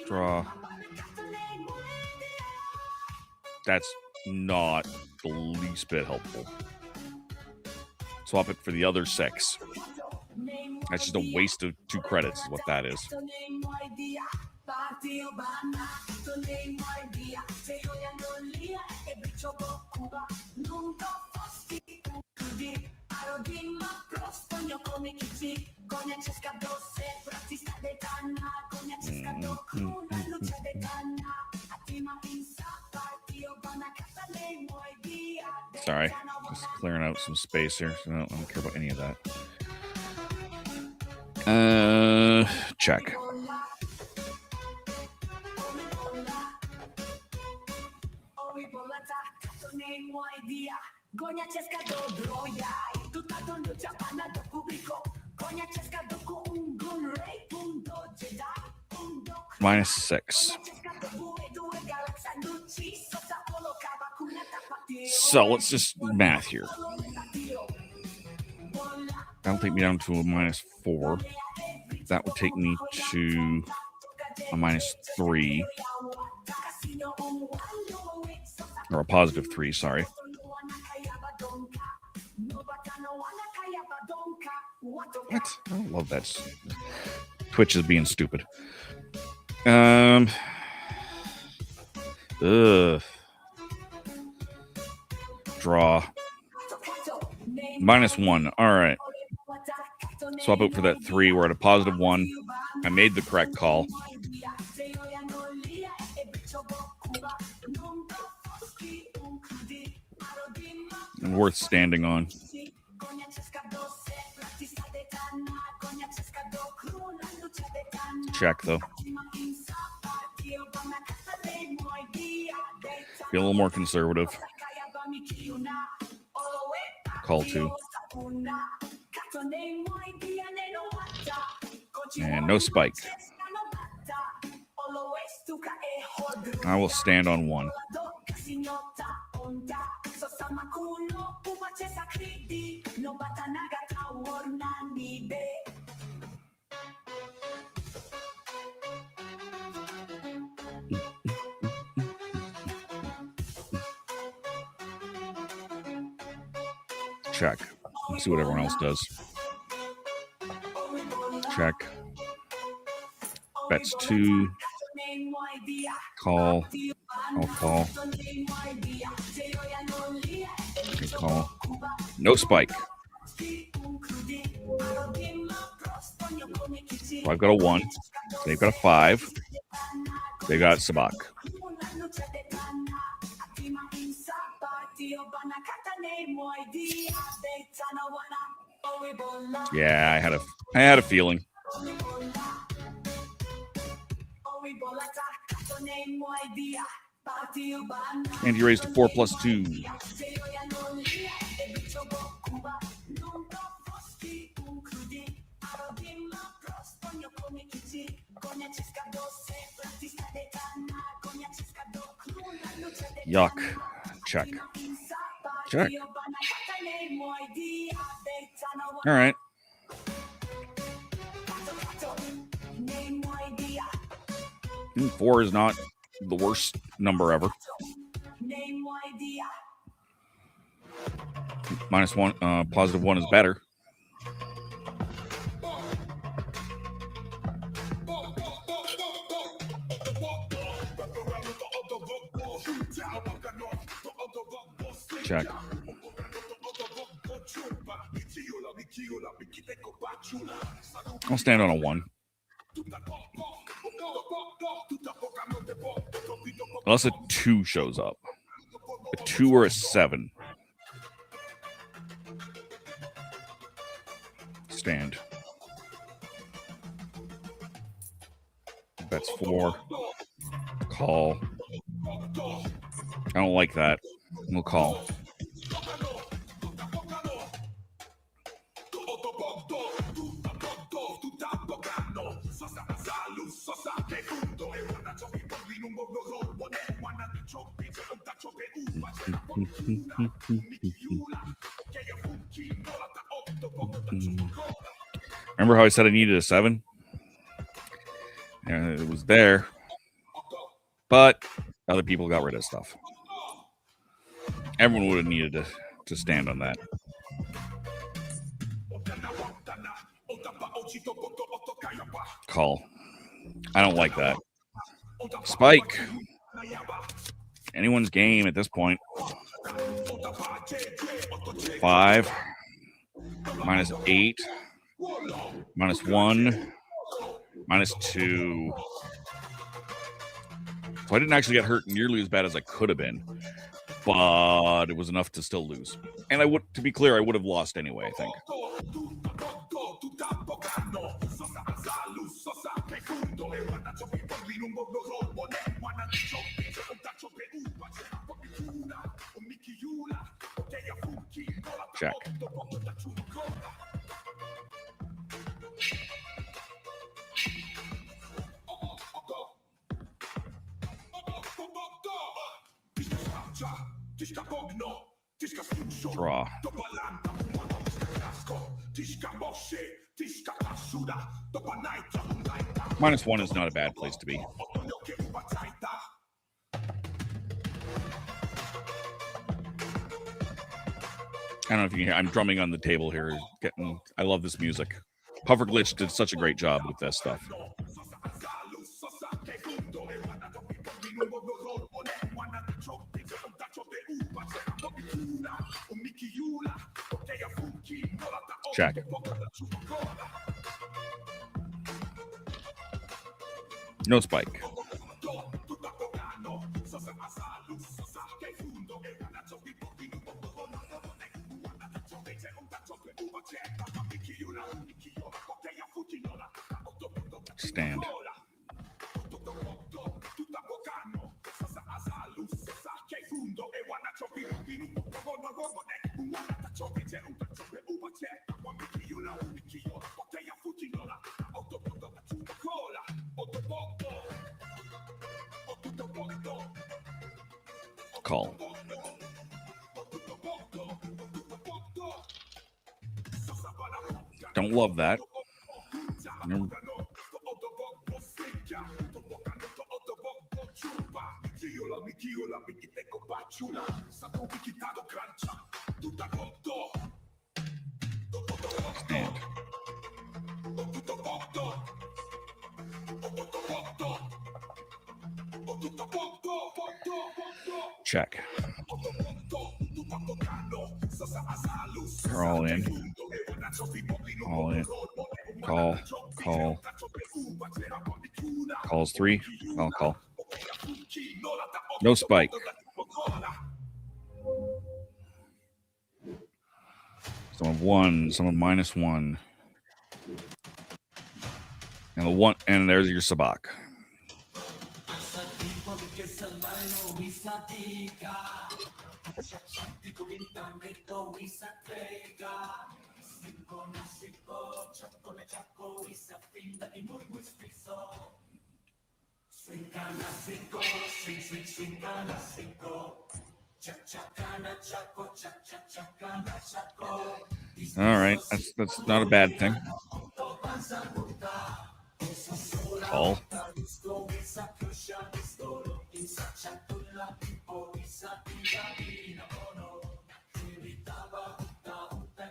Draw. That's not the least bit helpful. Swap it for the other 6. That's just a waste of 2 credits is what that is. Sorry, just clearing out some space here. So I don't care about any of that. Check. Minus 6. So let's just math here. That'll take me down to a minus 4. That would take me to a minus 3. Or a positive 3, sorry. What? I love that. Twitch is being stupid. Draw. Minus 1. All right. Swap out for that 3. We're at a positive 1. I made the correct call. And worth standing on. Check, though. Be a little more conservative. Call 2. And no spike. I will stand on 1. Check. Let's see what everyone else does. Check. Bets 2. Call. I'll call. Okay, call. No spike. So I've got a 1. They've got a 5. They got Sabacc. Yeah, I had a feeling. And you raised to 4+2. Yuck. Check. Check. All right. Four is not the worst number ever. -1, +1 is better. Check. I'll stand on a 1. Unless a 2 shows up. A 2 or a 7. Stand. That's 4. Call. I don't like that. We'll call. Remember how I said I needed a 7? And it was there, but other people got rid of stuff. Everyone would have needed to stand on that. Call. I don't like that. Spike. Anyone's game at this point. 5. -8. -1. -2. So I didn't actually get hurt nearly as bad as I could have been, but it was enough to still lose. And I would, to be clear, I would have lost anyway, I think. Check. Draw. -1 is not a bad place to be. I don't know if you can hear. I'm drumming on the table here. I love this music. Puffer Glitch did such a great job with this stuff. Check. No spike. Stand. Call. Don't love that. Stand. Check. They're all in. All in. Call. Call. Calls 3. I'll call. No spike. Some of 1, some of -1. And the 1, and there's your Sabacc. All right, that's not a bad thing. Call.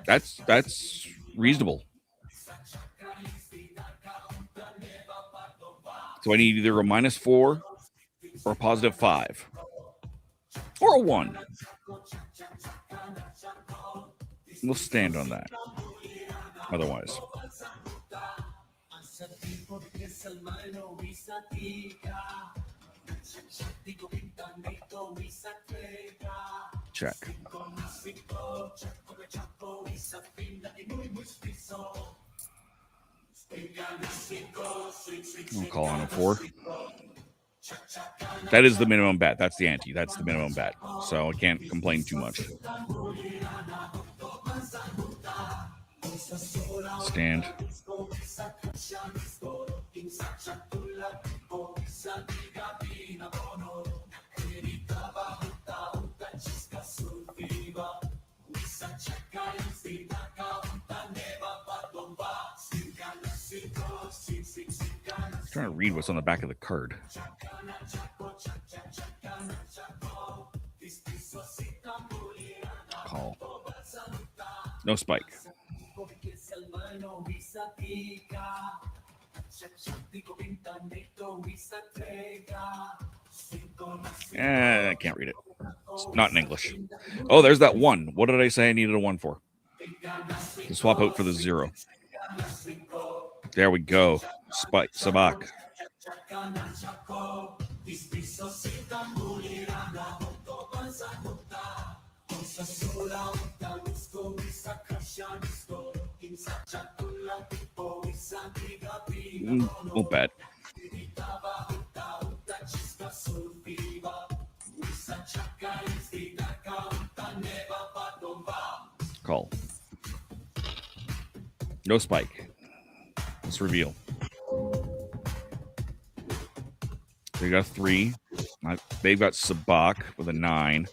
That's reasonable. So I need either a -4 or a +5 or a 1. We'll stand on that. Otherwise. Check. I'll call on a 4. That is the minimum bet. That's the ante. That's the minimum bet. So I can't complain too much. Stand. I'm trying to read what's on the back of the card. Call. No spike. I can't read it. It's not in English. Oh, there's that 1. What did I say I needed a 1 for? To swap out for the 0. There we go. Spike. Sabacc. We'll bet. Call. No spike. Let's reveal. They got a 3. They've got Sabacc with a 9.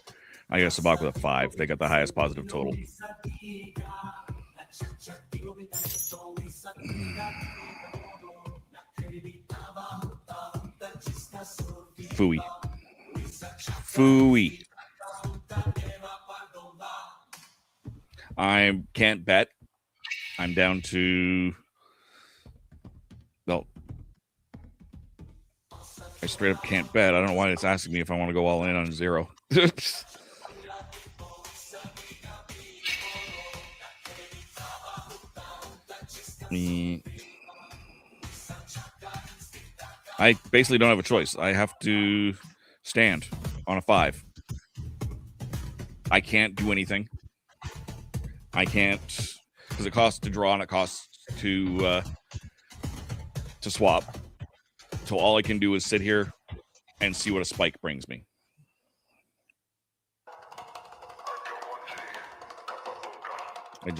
I got Sabacc with a 5. They got the highest positive total. Phooey. Phooey. I can't bet. I'm down to... Well, I straight up can't bet. I don't know why it's asking me if I want to go all in on 0. I basically don't have a choice. I have to stand on a 5. I can't do anything. I can't, because it costs to draw and it costs to swap. So all I can do is sit here and see what a spike brings me.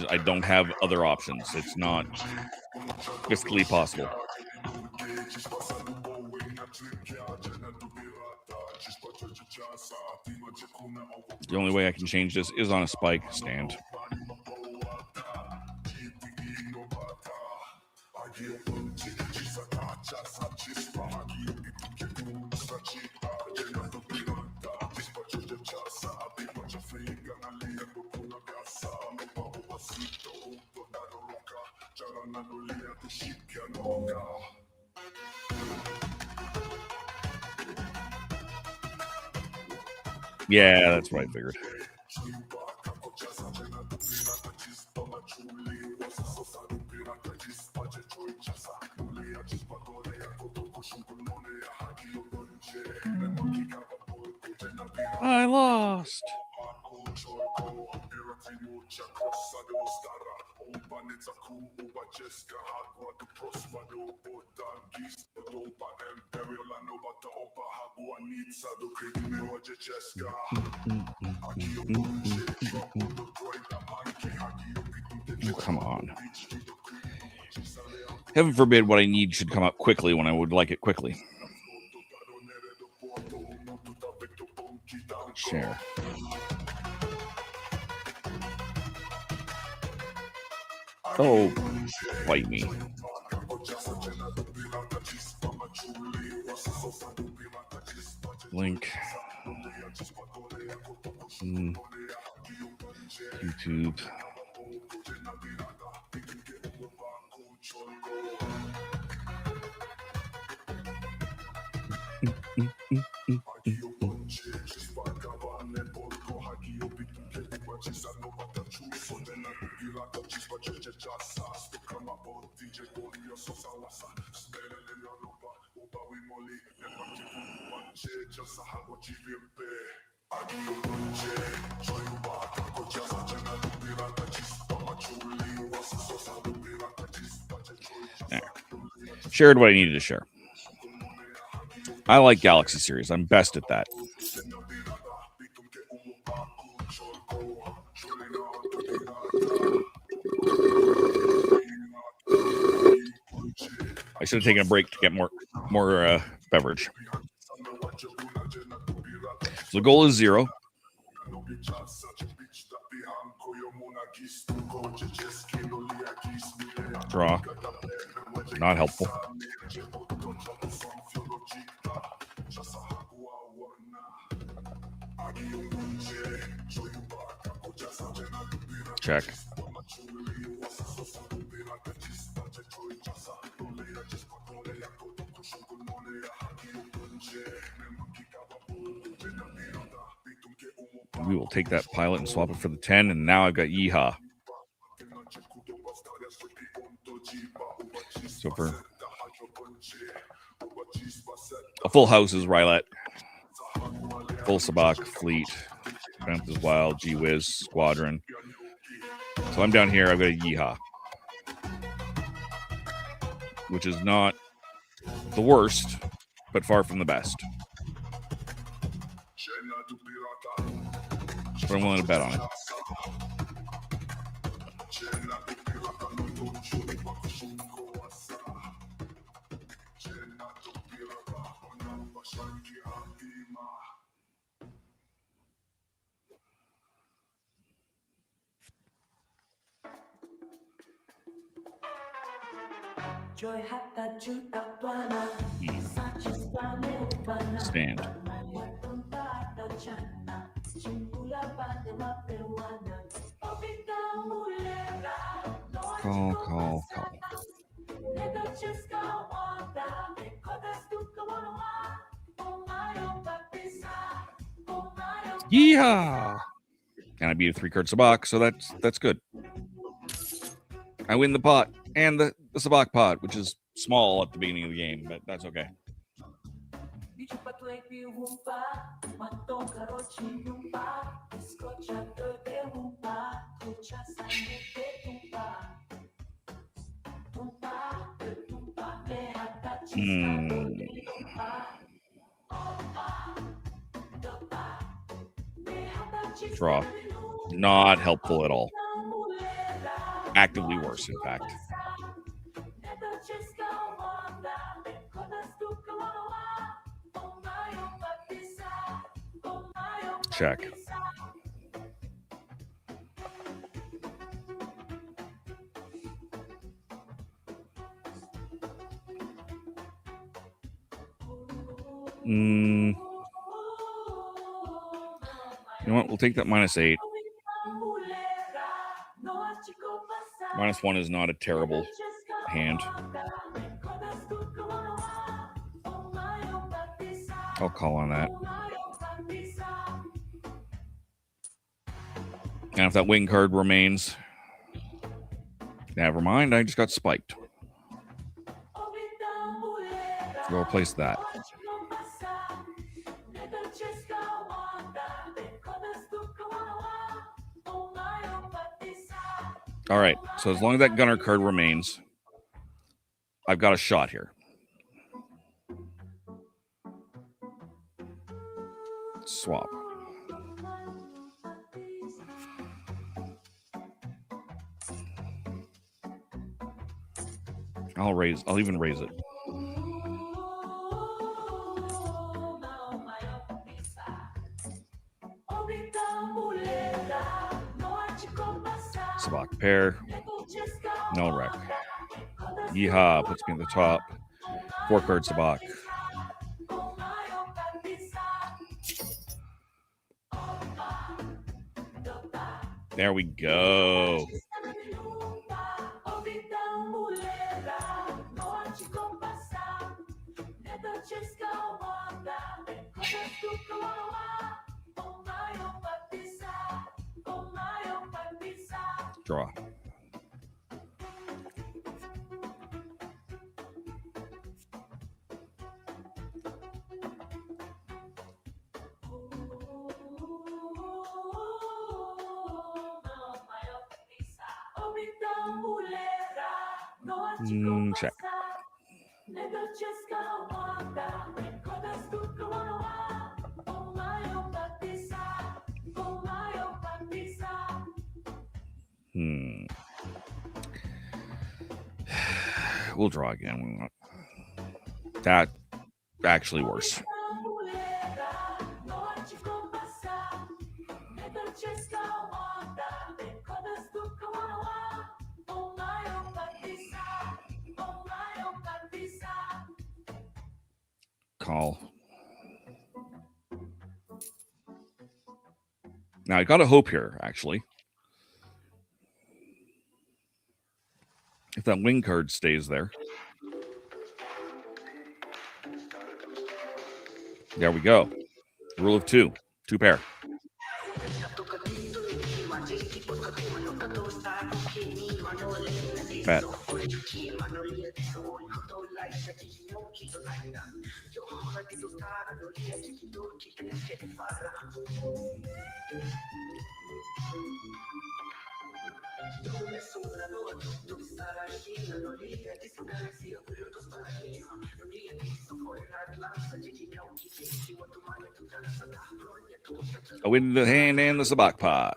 I don't have other options. It's not fiscally possible. The only way I can change this is on a spike stand. Yeah, that's what I figured. I lost. Oh, come on. Heaven forbid what I need should come up quickly when I would like it quickly. Share. Oh, bite me. Link. YouTube. There. Shared what I needed to share. I like Galaxy series. I'm best at that. I should have taken a break to get more beverage. So the goal is 0. Draw. Not helpful. Check. We will take that pilot and swap it for the 10, and now I've got Yeehaw. So for a full house is Rylette. Full Sabacc, Fleet, Panthers Wild, G-Wiz, Squadron. So I'm down here, I've got a Yeehaw. Which is not the worst, but far from the best. But I'm willing to bet on it. Stand. Call. Yeehaw! And I beat a 3-card Sabacc, so that's good. I win the pot and the Sabacc pot, which is small at the beginning of the game, but that's okay. Draw. Not helpful at all. Actively worse, in fact. Check. You know what? We'll take that -8. -1 is not a terrible hand. I'll call on that. And if that wing card remains, never mind, I just got spiked. We'll replace that. All right, so as long as that gunner card remains, I've got a shot here. Swap. I'll even raise it. Sabacc pair. No wreck. Yeehaw puts me at the top. 4-card Sabacc. There we go. Draw. Check. We'll draw again. That actually worse. Call. Now I got a hope here, actually. If that wing card stays there. There we go. Rule of 2. 2 pair. Bet. A win in the hand and the Sabacc pot.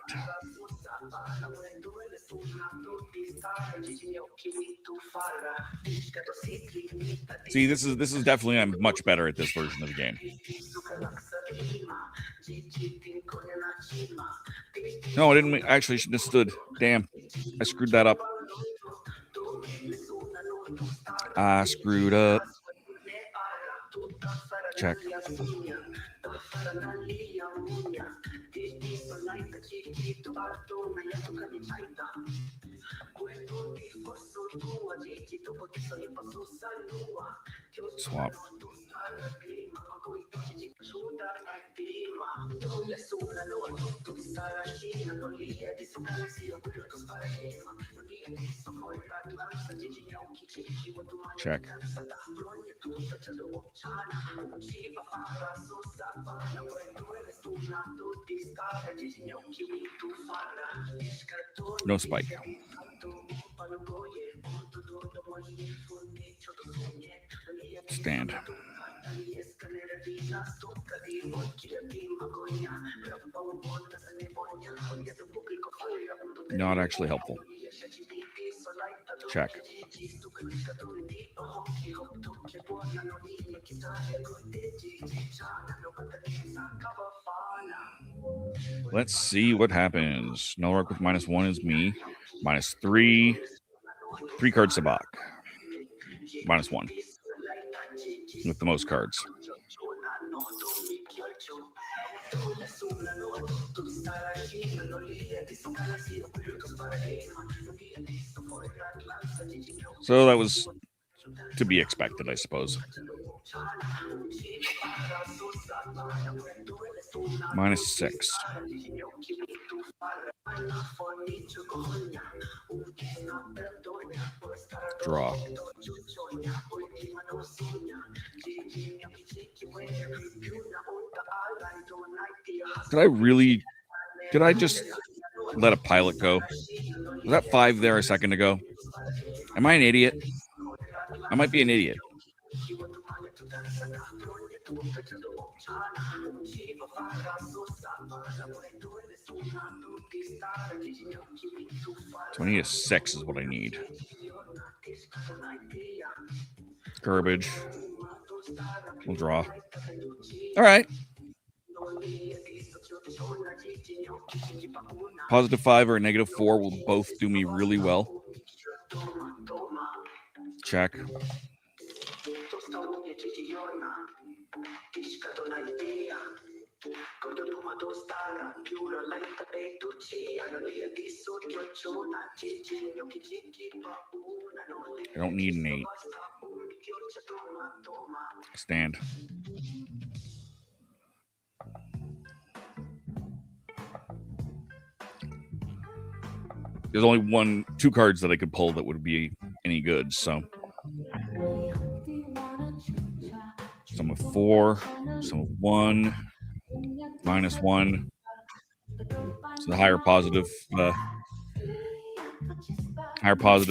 See, this is definitely, I'm much better at this version of the game. No, I didn't. Actually, shouldn't have stood. Damn, I screwed that up. I screwed up. Check. Swap. Check. No spike. Stand. Not actually helpful. Check. Let's see what happens. No work with -1 is me. -3. 3-card Sabacc. -1. With the most cards. So that was to be expected, I suppose. -6. Draw. Did I just let a pilot go? Was that 5 there a second ago? Am I an idiot? I might be an idiot. So I need a 6 is what I need. Garbage. We'll draw. All right. +5 or -4 will both do me really well. Check. I don't need an 8. Stand. There's only 2 cards that I could pull that would be any good, so. Some of 4, some of 1, -1. So the higher positive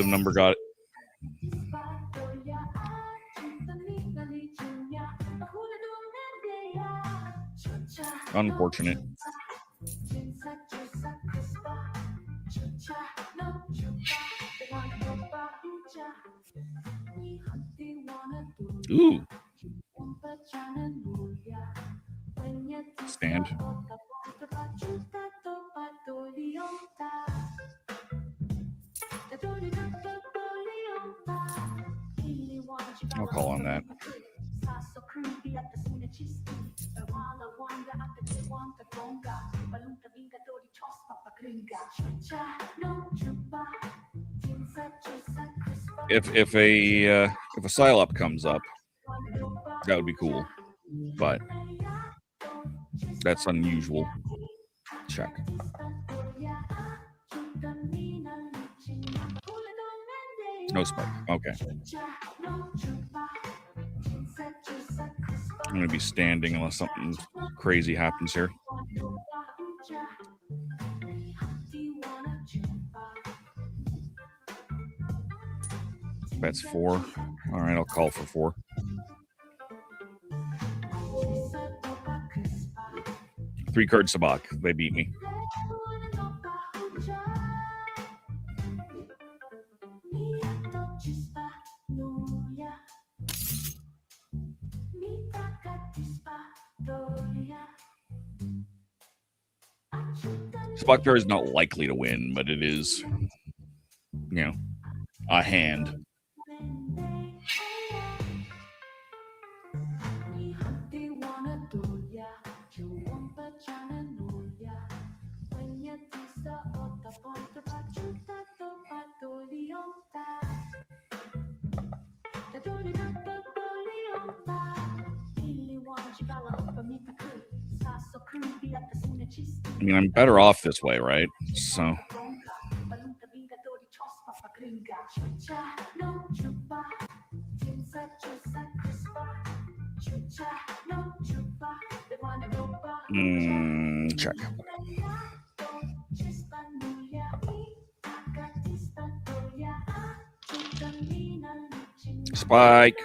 number got it. Unfortunate. Ooh. Stand. I'll call on that. If a Psylop comes up, that would be cool, but that's unusual. Check. No spike. Okay. I'm going to be standing unless something crazy happens here. That's 4. All right, I'll call for 4. Three-card Sabacc. They beat me. Sabacc pair is not likely to win, but it is, a hand. I mean, I'm better off this way, right? So. Check. Spike.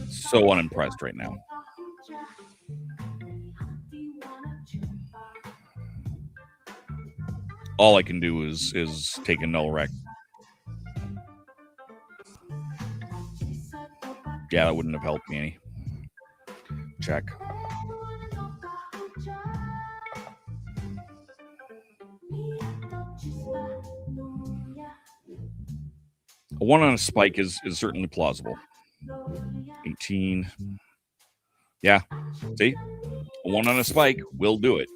So unimpressed right now. All I can do is take a null rec. Yeah, that wouldn't have helped me any. Check. A 1 on a spike is certainly plausible. 18. Yeah. See? A 1 on a spike will do it.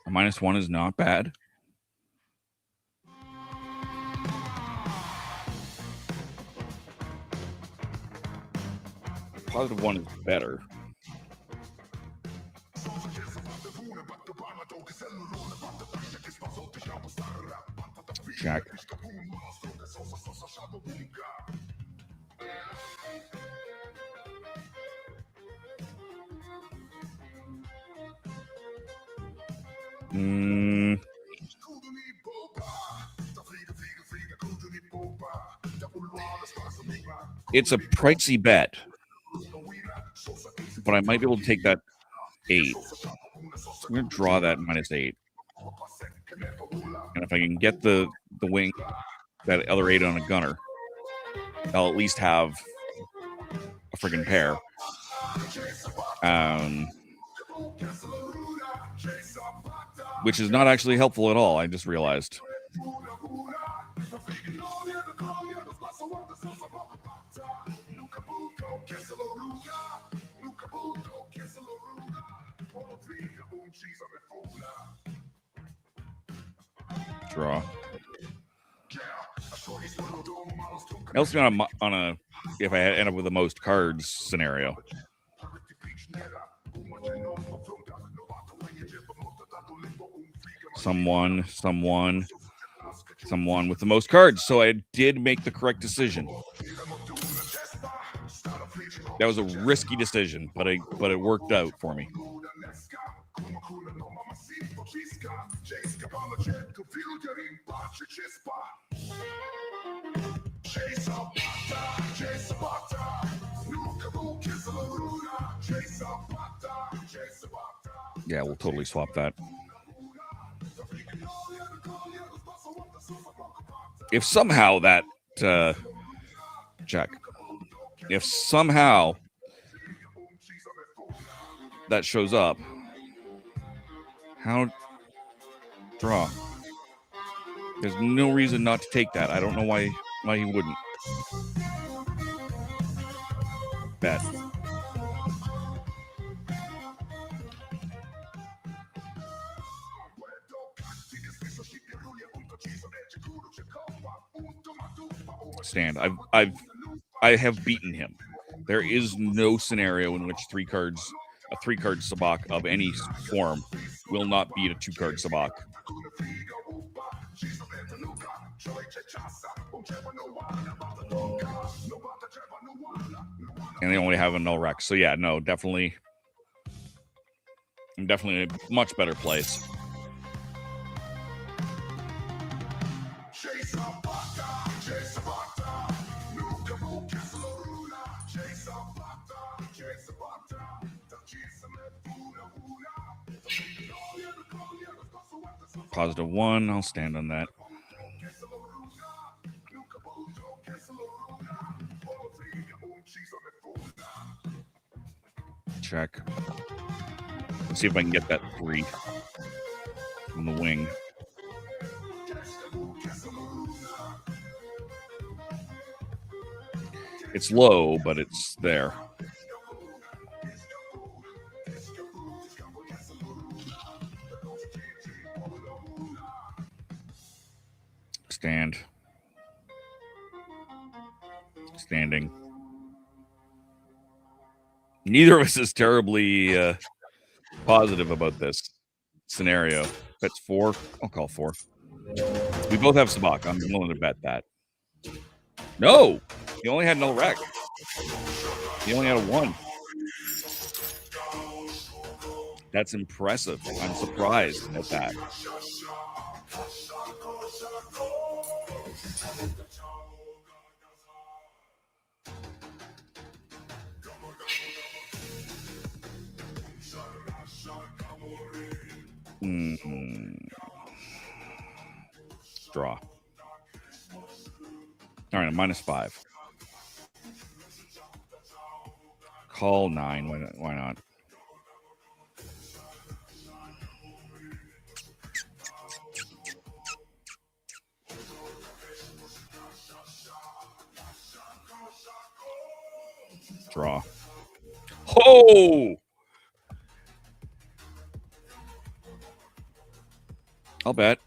A -1 is not bad. +1 is better. Check. It's a pricey bet, but I might be able to take that 8. So I'm going to draw that -8. And if I can get the wing, that other 8 on a gunner, I'll at least have a friggin' pair. Which is not actually helpful at all, I just realized. Draw. Helps me on a if I end up with the most cards scenario. Someone with the most cards. So I did make the correct decision. That was a risky decision, but it worked out for me. Yeah, we'll totally swap that. If somehow that check. If somehow that shows up, how draw? There's no reason not to take that. I don't know why he wouldn't. Bet. Stand. I have beaten him. There is no scenario in which a 3-card Sabacc of any form will not beat a 2-card Sabacc. And they only have a no rec. So yeah, no, definitely. I'm definitely in a much better place. +1, I'll stand on that. Check. Let's see if I can get that 3 on the wing. It's low, but it's there. Stand. Standing. Neither of us is terribly positive about this scenario. Bet's 4. I'll call 4. We both have Sabacc. I'm willing to bet that. No! He only had no rec. He only had a 1. That's impressive. I'm surprised at that. Draw. All right, a -5. Call 9. Why not? Draw. Oh! I'll bet.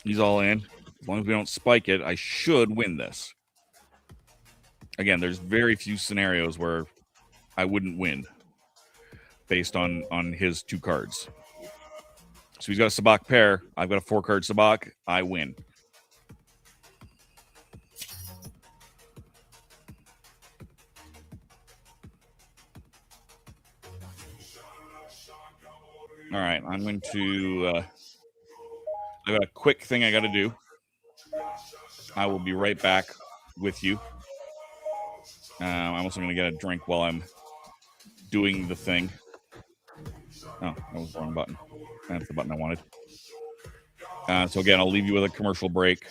He's all in. As long as we don't spike it, I should win this. Again, there's very few scenarios where I wouldn't win. based on his 2 cards. So he's got a Sabacc pair. I've got a 4-card Sabacc. I win. All right, I'm going to... I got a quick thing I got to do. I will be right back with you. I'm also going to get a drink while I'm doing the thing. Oh, that was the wrong button. That's the button I wanted. So again, I'll leave you with a commercial break.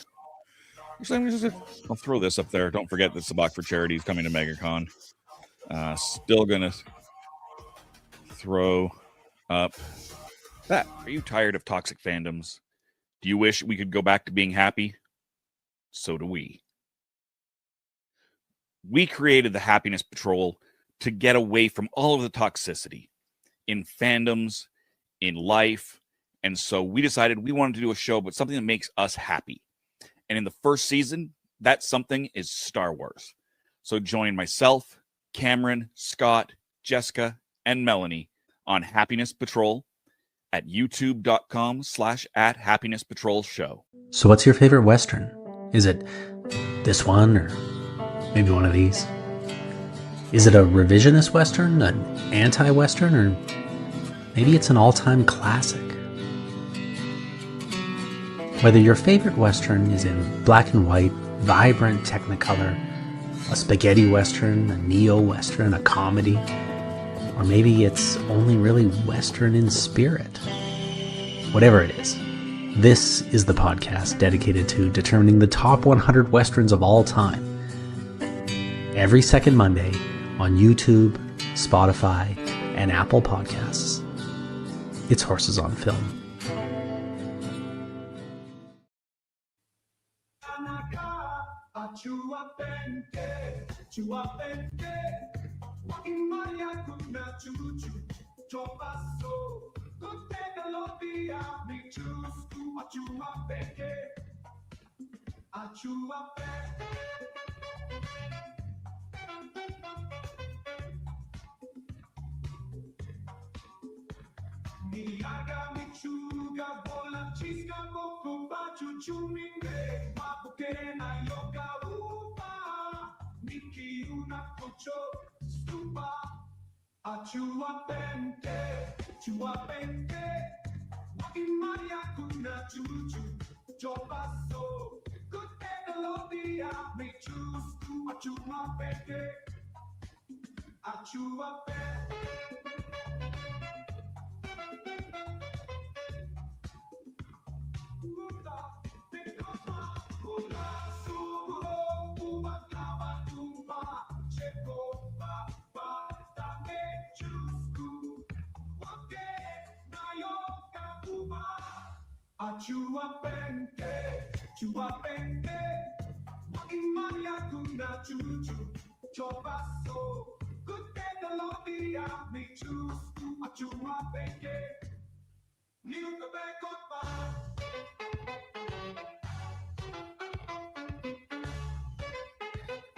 I'll throw this up there. Don't forget that Sabacc for Charity is coming to MegaCon. Still going to throw up that. Are you tired of toxic fandoms? Do you wish we could go back to being happy? So do we. We created the Happiness Patrol to get away from all of the toxicity in fandoms, in life. And so we decided we wanted to do a show, but something that makes us happy. And in the first season, that something is Star Wars. So join myself, Cameron, Scott, Jessica, and Melanie on Happiness Patrol at youtube.com/@happinesspatrolshow. So what's your favorite Western? Is it this one or maybe one of these? Is it a revisionist Western, an anti-Western, or maybe it's an all-time classic? Whether your favorite Western is in black and white, vibrant Technicolor, a spaghetti Western, a neo-Western, a comedy, or maybe it's only really Western in spirit. Whatever it is, this is the podcast dedicated to determining the top 100 Westerns of all time. Every second Monday on YouTube, Spotify, and Apple Podcasts. It's Horses on Film.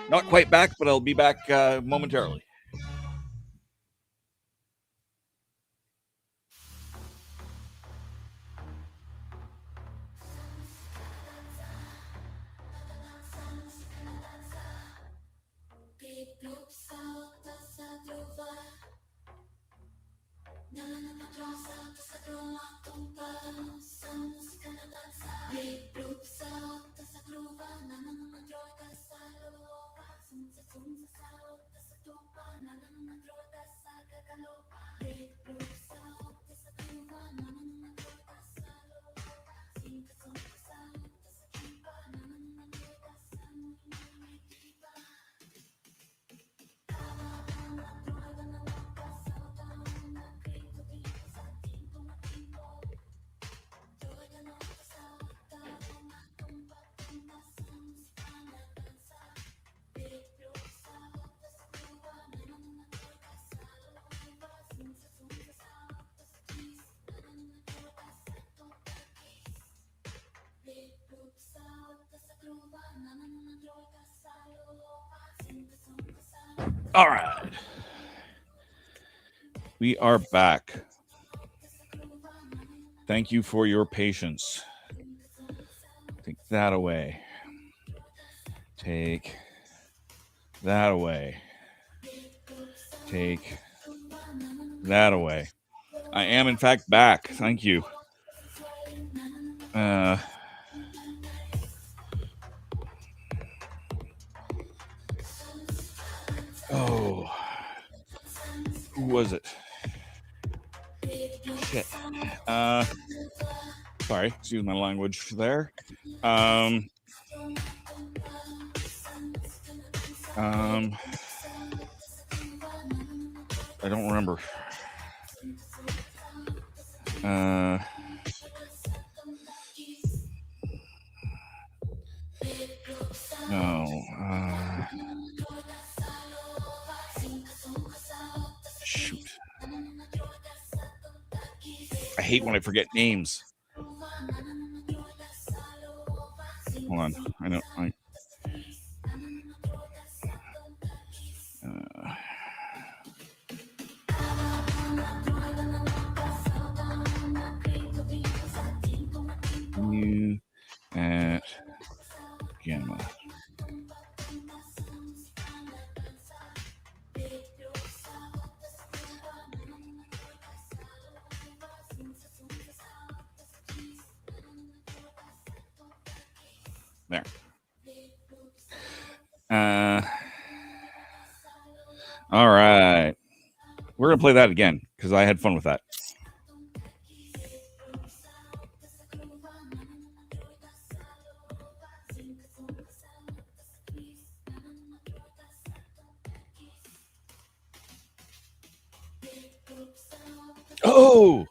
Not quite back, but I'll be back momentarily. All right. We are back. Thank you for your patience. Take that away. Take that away. Take that away. I am, in fact, back. Thank you. Oh. Who was it? Shit. Sorry, excuse my language there. I don't remember. No. Shoot. I hate when I forget names. Hold on. I know. New at Gamma. There. All right. We're going to play that again because I had fun with that. Oh!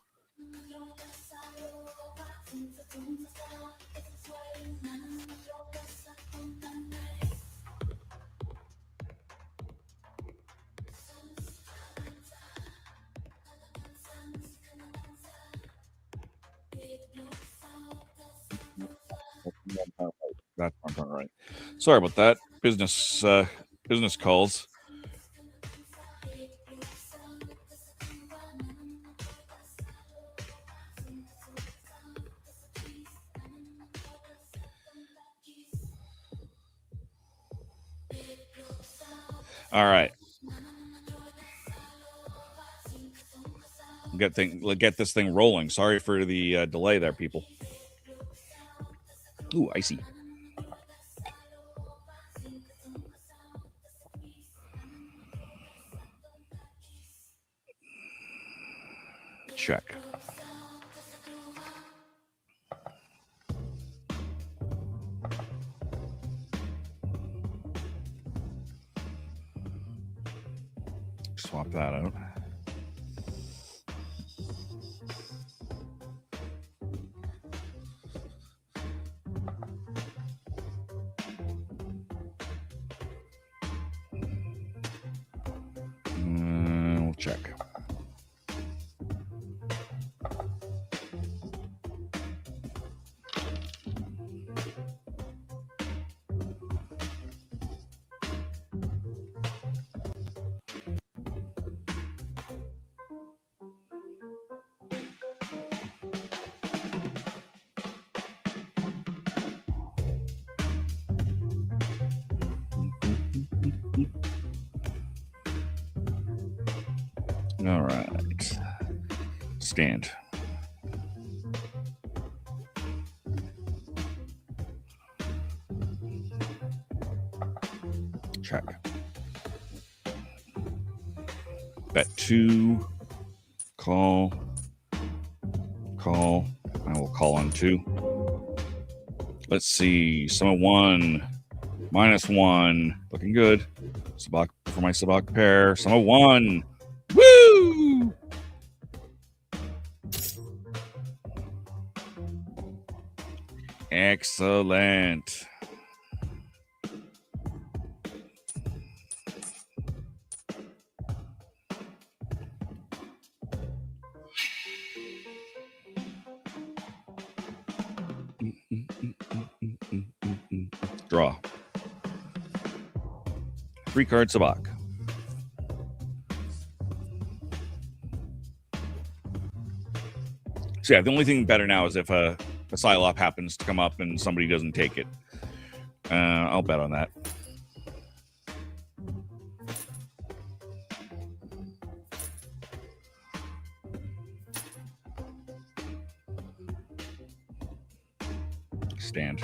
That's not right. Sorry about that. Business calls. All right. Get this thing rolling. Sorry for the delay there, people. Ooh, icy. Check. Swap that out. We'll check. All right. Stand. Check. Bet 2. Call. Call. I will call on 2. Let's see. Sum of 1. -1. Looking good. Sabacc for my Sabacc pair. Sum of 1. Woo! Excellent. Draw. 3 card Sabacc. So yeah, the only thing better now is if a Psylop happens to come up and somebody doesn't take it. I'll bet on that. Stand.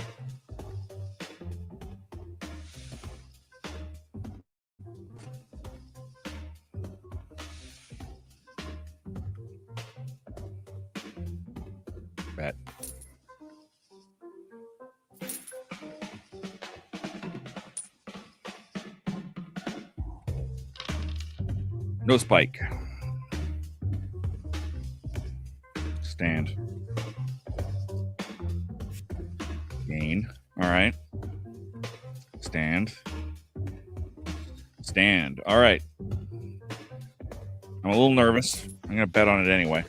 Bet. No spike. Stand. Gain. All right. Stand. Stand. All right. I'm a little nervous. I'm going to bet on it anyway.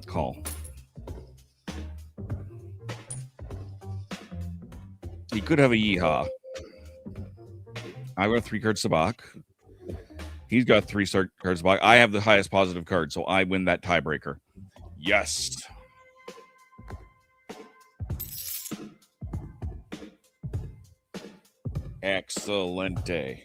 Call. He could have a yeehaw. I've got a 3-card Sabacc. He's got 3 cards Sabacc. I have the highest positive card, so I win that tiebreaker. Yes. Excelente.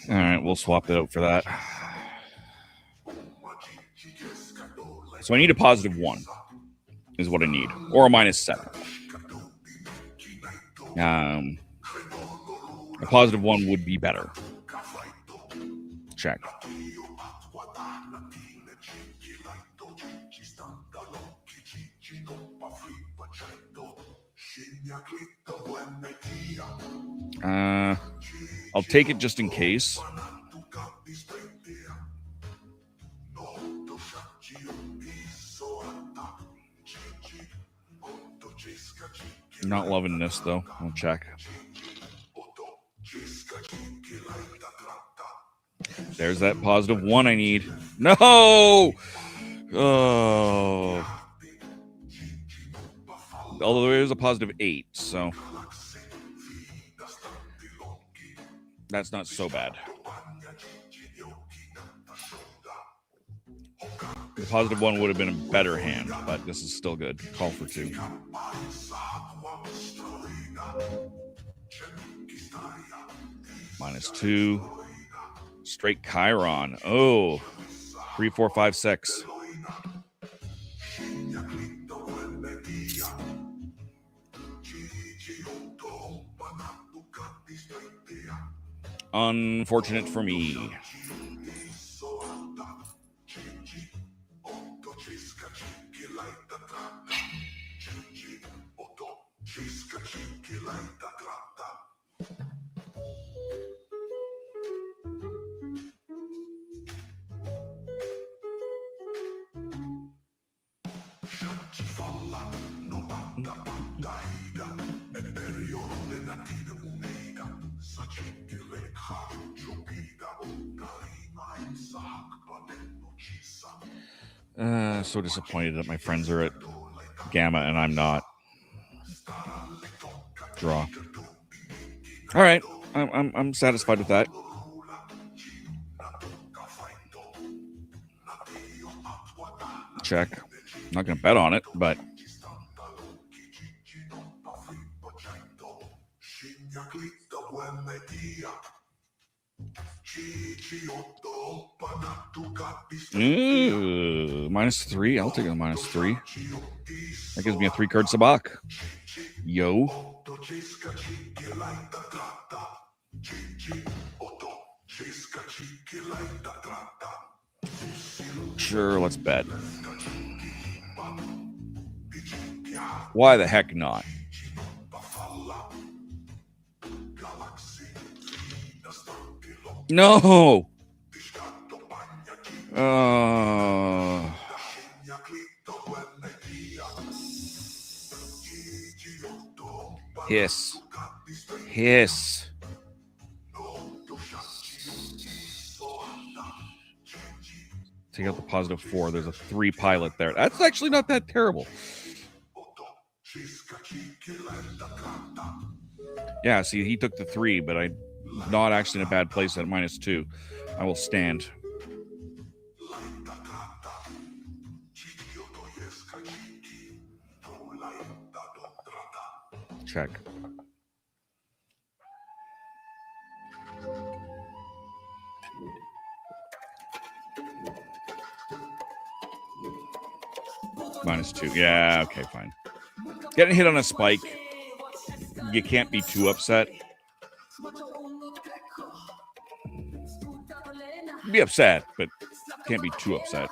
All right, we'll swap it out for that. So I need a +1 is what I need, or a -7. A +1 would be better. Check. I'll take it just in case. Not loving this though. I'll check. There's that +1 I need. No! Oh. Although there is a +8, so that's not so bad. The +1 would have been a better hand, but this is still good. Call for 2. -2. Straight Chiron. Oh. 3, 4, 5, 6. Unfortunate for me. So disappointed that my friends are at Gamma and I'm not. Draw. All right, I'm satisfied with that. Check. Not gonna bet on it, but -3. I'll take a -3. That gives me a 3-card Sabacc. Yo. Sure, let's bet. Why the heck not? No! Hiss. Hiss. Take out the +4. There's a 3 pilot there. That's actually not that terrible. Yeah, see, he took the 3, but I'm not actually in a bad place at -2. I will stand. Check. -2. Yeah, okay, fine. Getting hit on a spike, you can't be too upset. Be upset, but can't be too upset.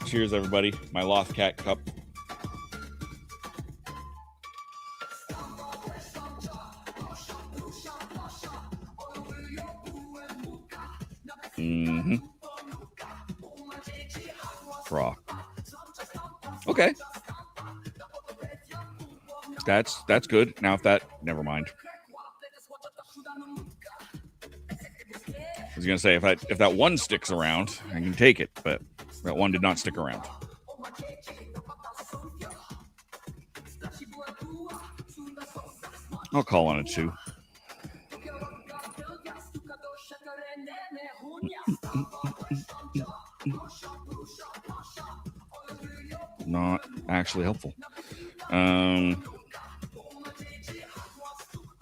Cheers, everybody. My Lost Cat cup. Draw. Okay. That's good. Now if that, never mind. I was gonna say if that 1 sticks around, I can take it, but that 1 did not stick around. I'll call on a 2. Not actually helpful.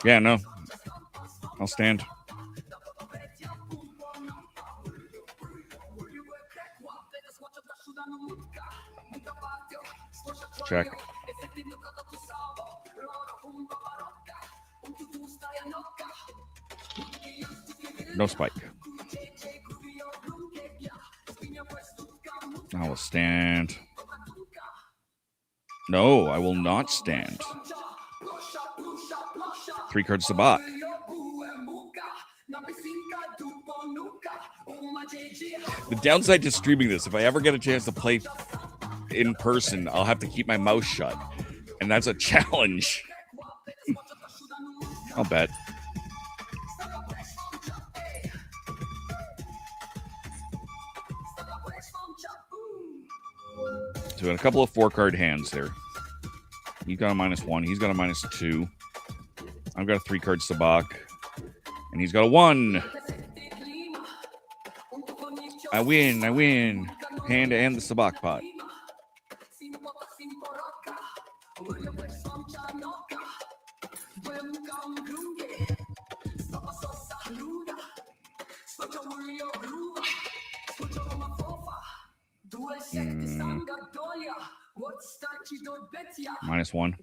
Yeah, no. I'll stand. Check. No spike. I will stand. No, I will not stand. 3 cards Sabacc. The downside to streaming this, if I ever get a chance to play in person, I'll have to keep my mouth shut. And that's a challenge. I'll bet. So a couple of 4-card hands there. He's got a -1. He's got a -2. I've got a 3-card Sabacc. And he's got a 1. I win. Hand to end the Sabacc pot. -1.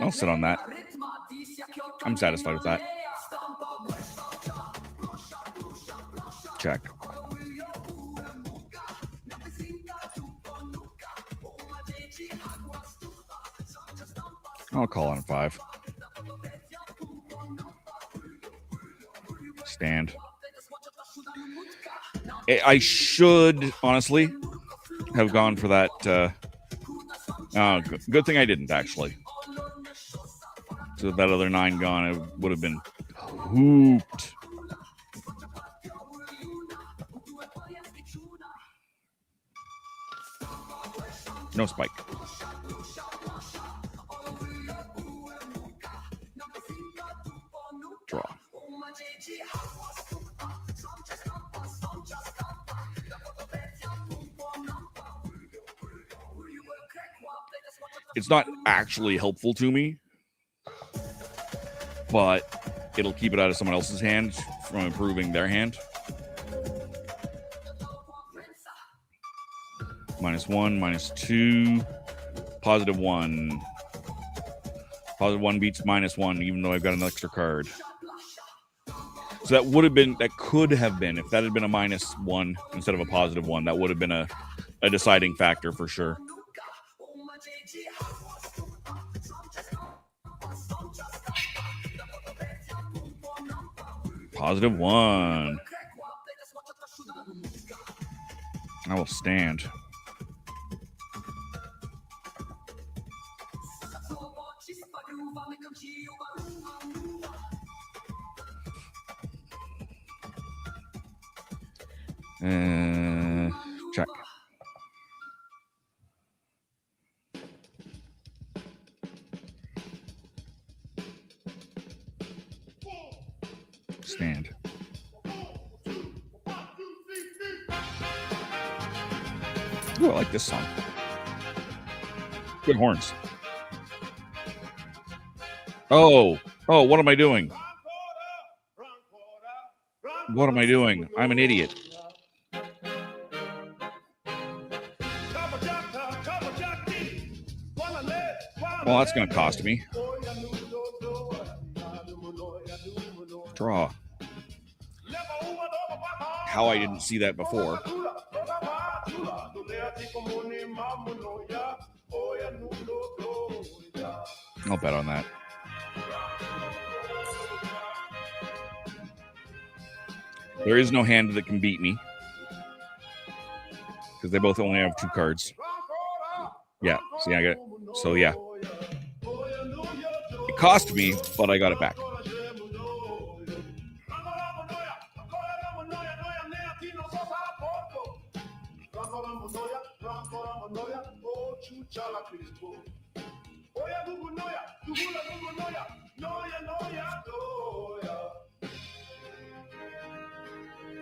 I'll sit on that. I'm satisfied with that. Check. I'll call on 5. Stand. I should honestly have gone for that. Good thing I didn't, actually. So that other 9 gone, it would have been hooped. No spike. Draw. It's not actually helpful to me, but it'll keep it out of someone else's hand from improving their hand. -1, -2, +1. +1 beats -1, even though I've got an extra card. So that could have been, if that had been a -1 instead of a +1, that would have been a deciding factor for sure. +1. I will stand. Check. Stand. Ooh, I like this song. Good horns. Oh, what am I doing? What am I doing? I'm an idiot. Well, that's going to cost me. Draw. How I didn't see that before. I'll bet on that. There is no hand that can beat me because they both only have 2 cards. Yeah, see, I got it. So, yeah. It cost me, but I got it back.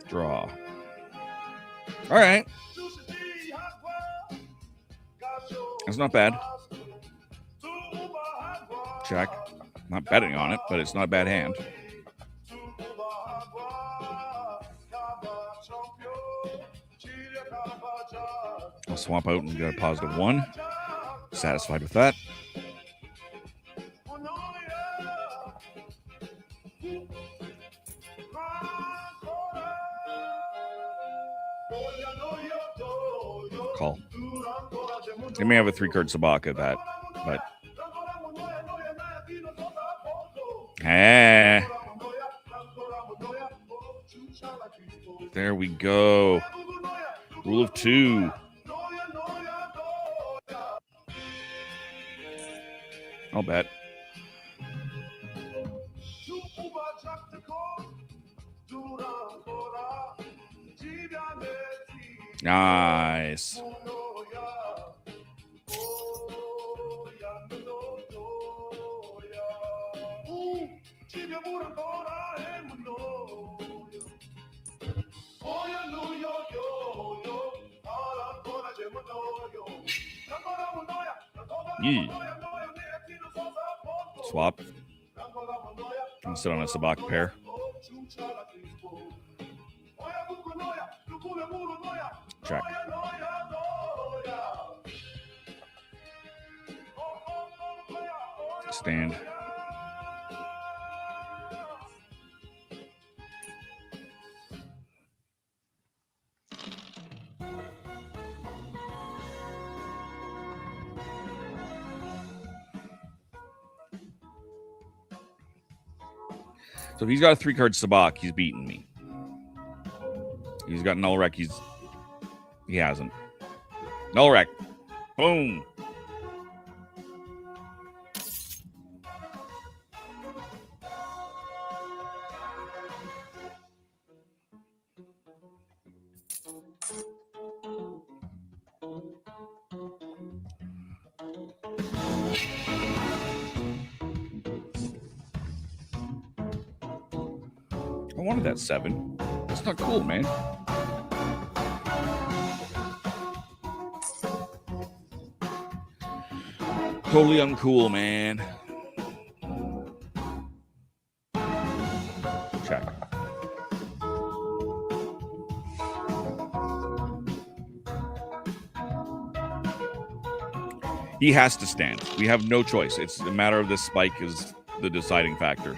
Draw. All right. That's not bad. Check. Not betting on it, but it's not a bad hand. I'll swap out and get a +1. Satisfied with that. Call. They may have a 3-card Sabacc at that, but there we go. Rule of 2. I'll bet. Nice. Yeah. Swap. Can sit on a Sabacc pair. Check. Stand. So if he's got a 3-card Sabacc, he's beaten me. He's got null rec. He hasn't. Null rec. Boom. I wanted that 7. That's not cool, man. Totally uncool, man. Check. He has to stand. We have no choice. It's a matter of this spike is the deciding factor.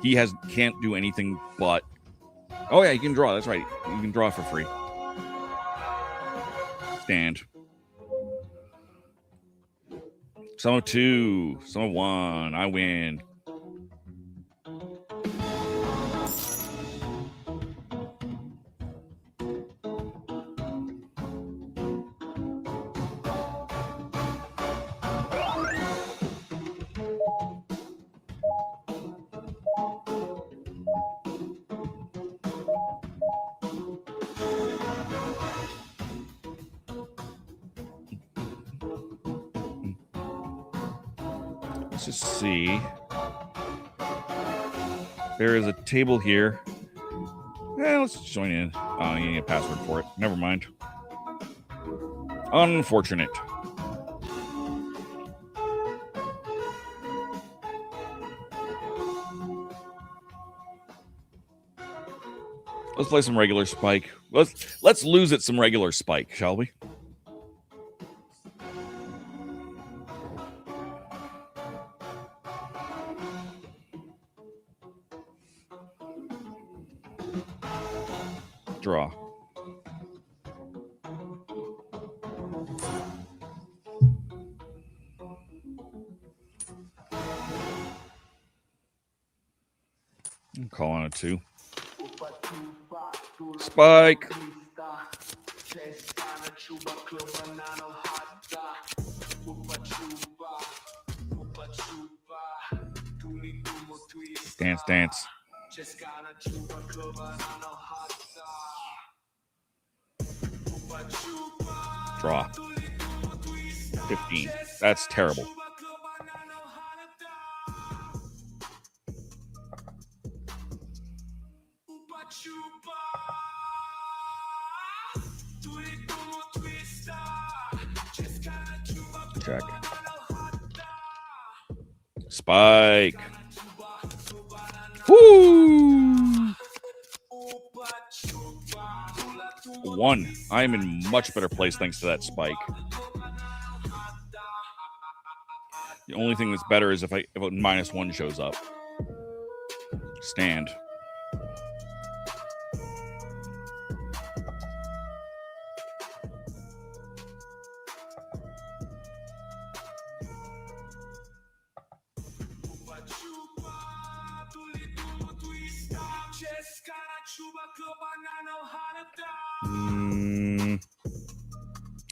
He can't do anything but... Oh, yeah, you can draw. That's right. You can draw for free. Stand. Sum of 2. Sum of 1. I win. Let's just see. There is a table here. Let's join in. Oh, you need a password for it. Never mind. Unfortunate. Let's play some regular Spike. Let's lose it some regular Spike, shall we? Draw. I'm calling it 2. Spike. Dance, dance. Draw. 15. That's terrible. Check. Spike. Woo! 1. I am in much better place thanks to that Spike. The only thing that's better is if a -1 shows up. Stand.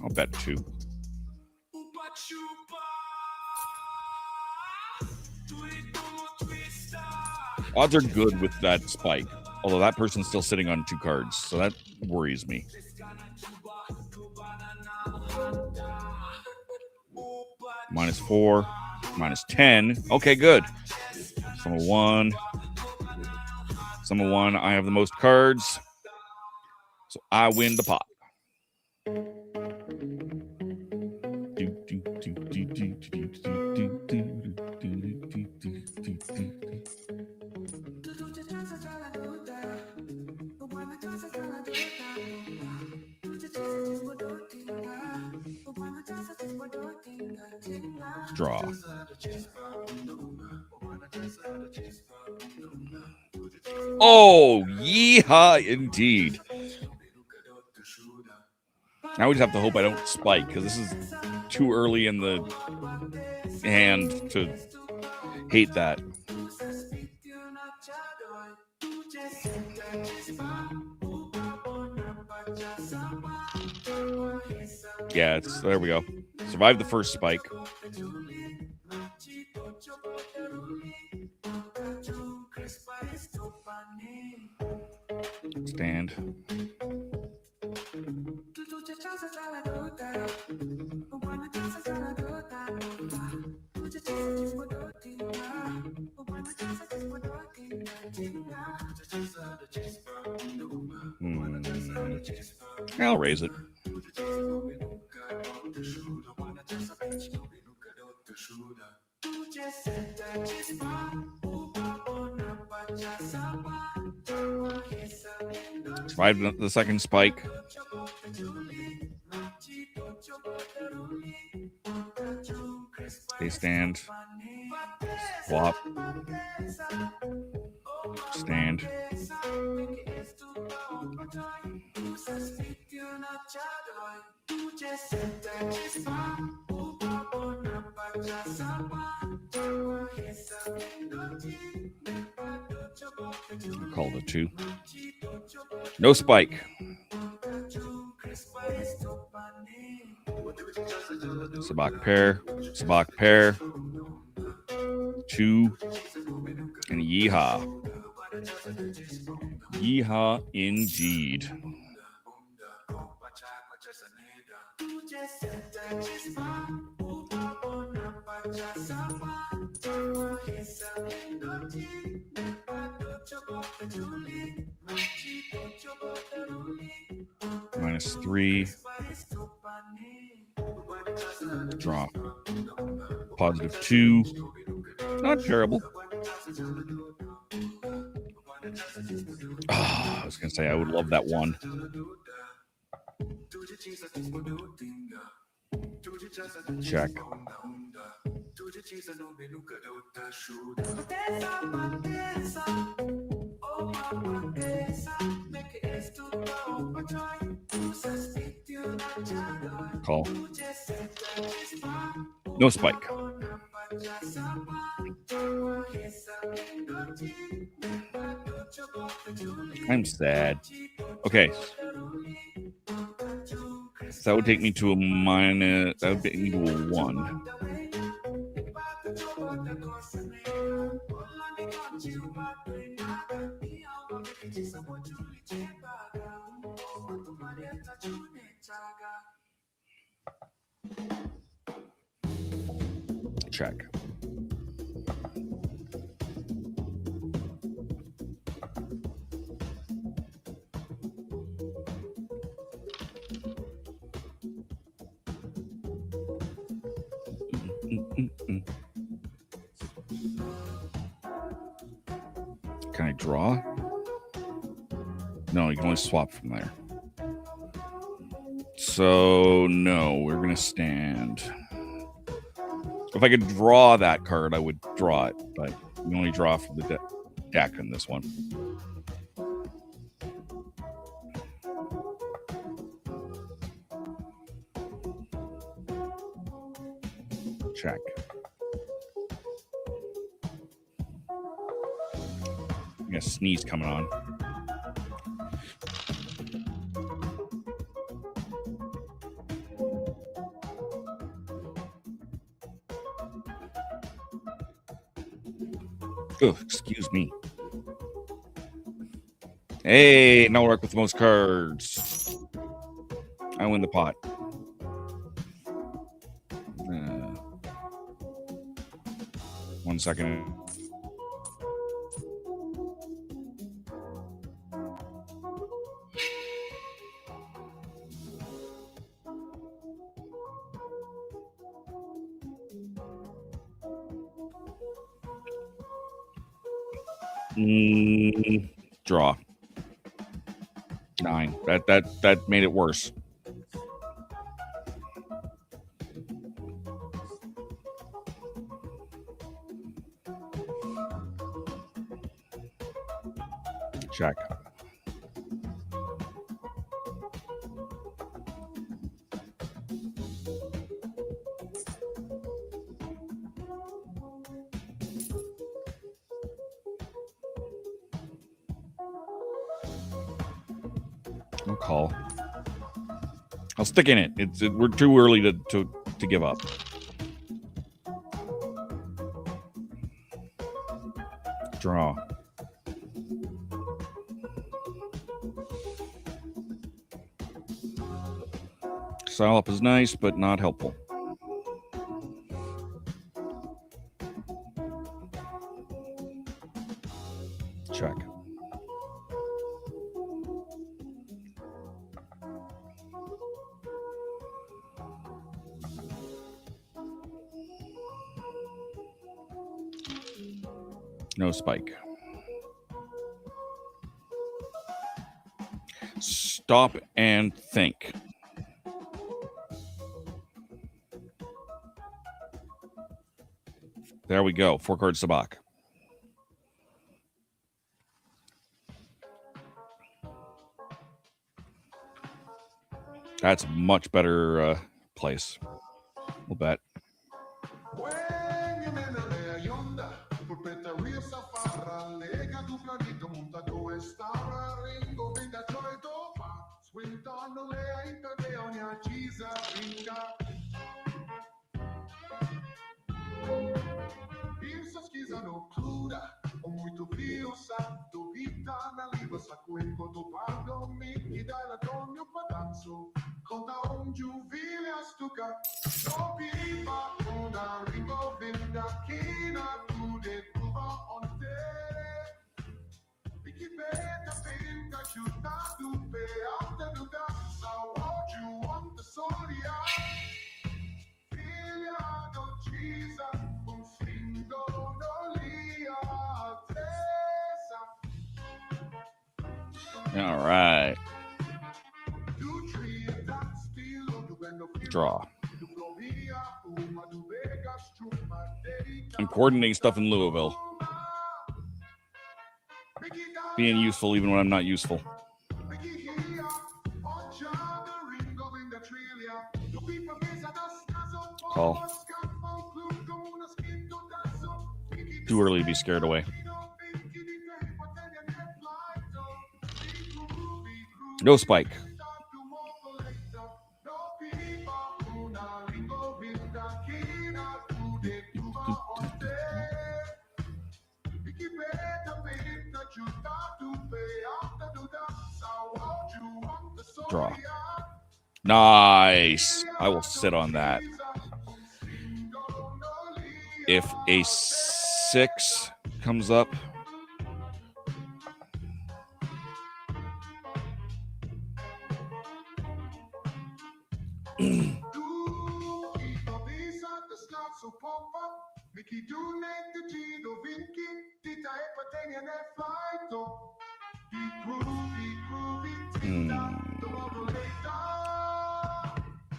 I'll bet 2. Odds are good with that Spike, although that person's still sitting on 2 cards, so that worries me. -4, -10. Okay, good. Sum of 1. Sum of 1. I have the most cards, so I win the pot. Draw. Oh, yeehaw indeed. Now we just have to hope I don't spike, because this is too early in the hand to hate that. Yeah, there we go. Survived the first spike. Stand. I'll raise it. Survived the second spike. They stand. Flop. Stand. Called a 2. No spike. Sabacc pair. Sabacc pair. 2. And yeehaw. Yeehaw indeed. -3. Draw. +2. Not terrible. I was going to say, I would love that one. Check. Call. No spike. I'm sad. Okay. So that would take me to a minus. That would take me to a 1. Check. Can I draw? No, you can only swap from there. So, no, we're going to stand. If I could draw that card, I would draw it, but you only draw from the deck in this one. Check. I got a sneeze coming on. Oh, excuse me. Hey, now work with the most cards. I win the pot. One second. Draw. 9. That made it worse. Check. I'll call. I'll stick in it. We're too early to give up. Draw. Style up is nice, but not helpful. Check. No spike. Stop and think. There we go. 4-card Sabacc. That's a much better place. We'll bet. All right. Draw. I'm coordinating stuff in Louisville. Being useful even when I'm not useful. Call. Too early to be scared away. No spike. Draw. Nice. I will sit on that. If a 6 comes up,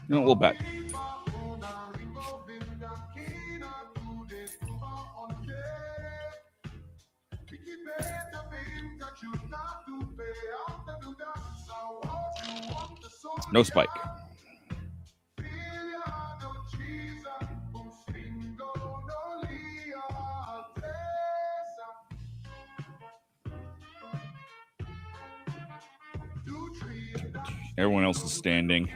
no, we'll bet. No spike. Everyone else is standing.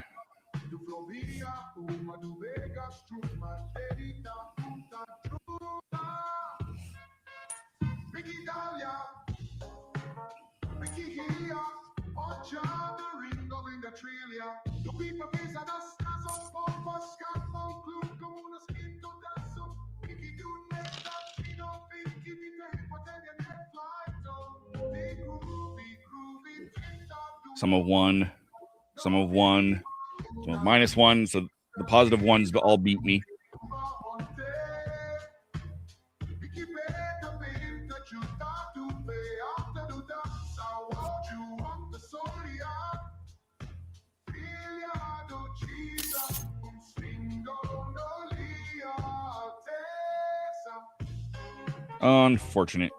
Some of one, some of -1. So the positive ones all beat me. Unfortunate.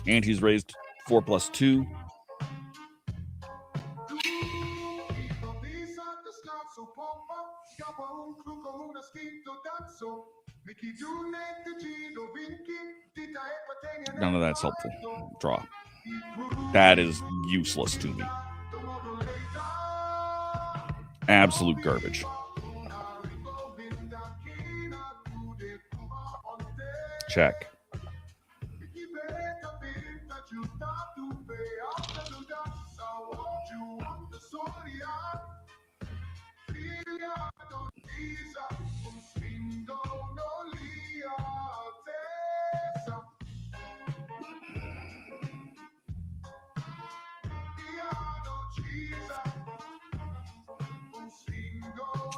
And he's raised 4 + 2. None of that's helpful. Draw. That is useless to me. Absolute garbage. Check.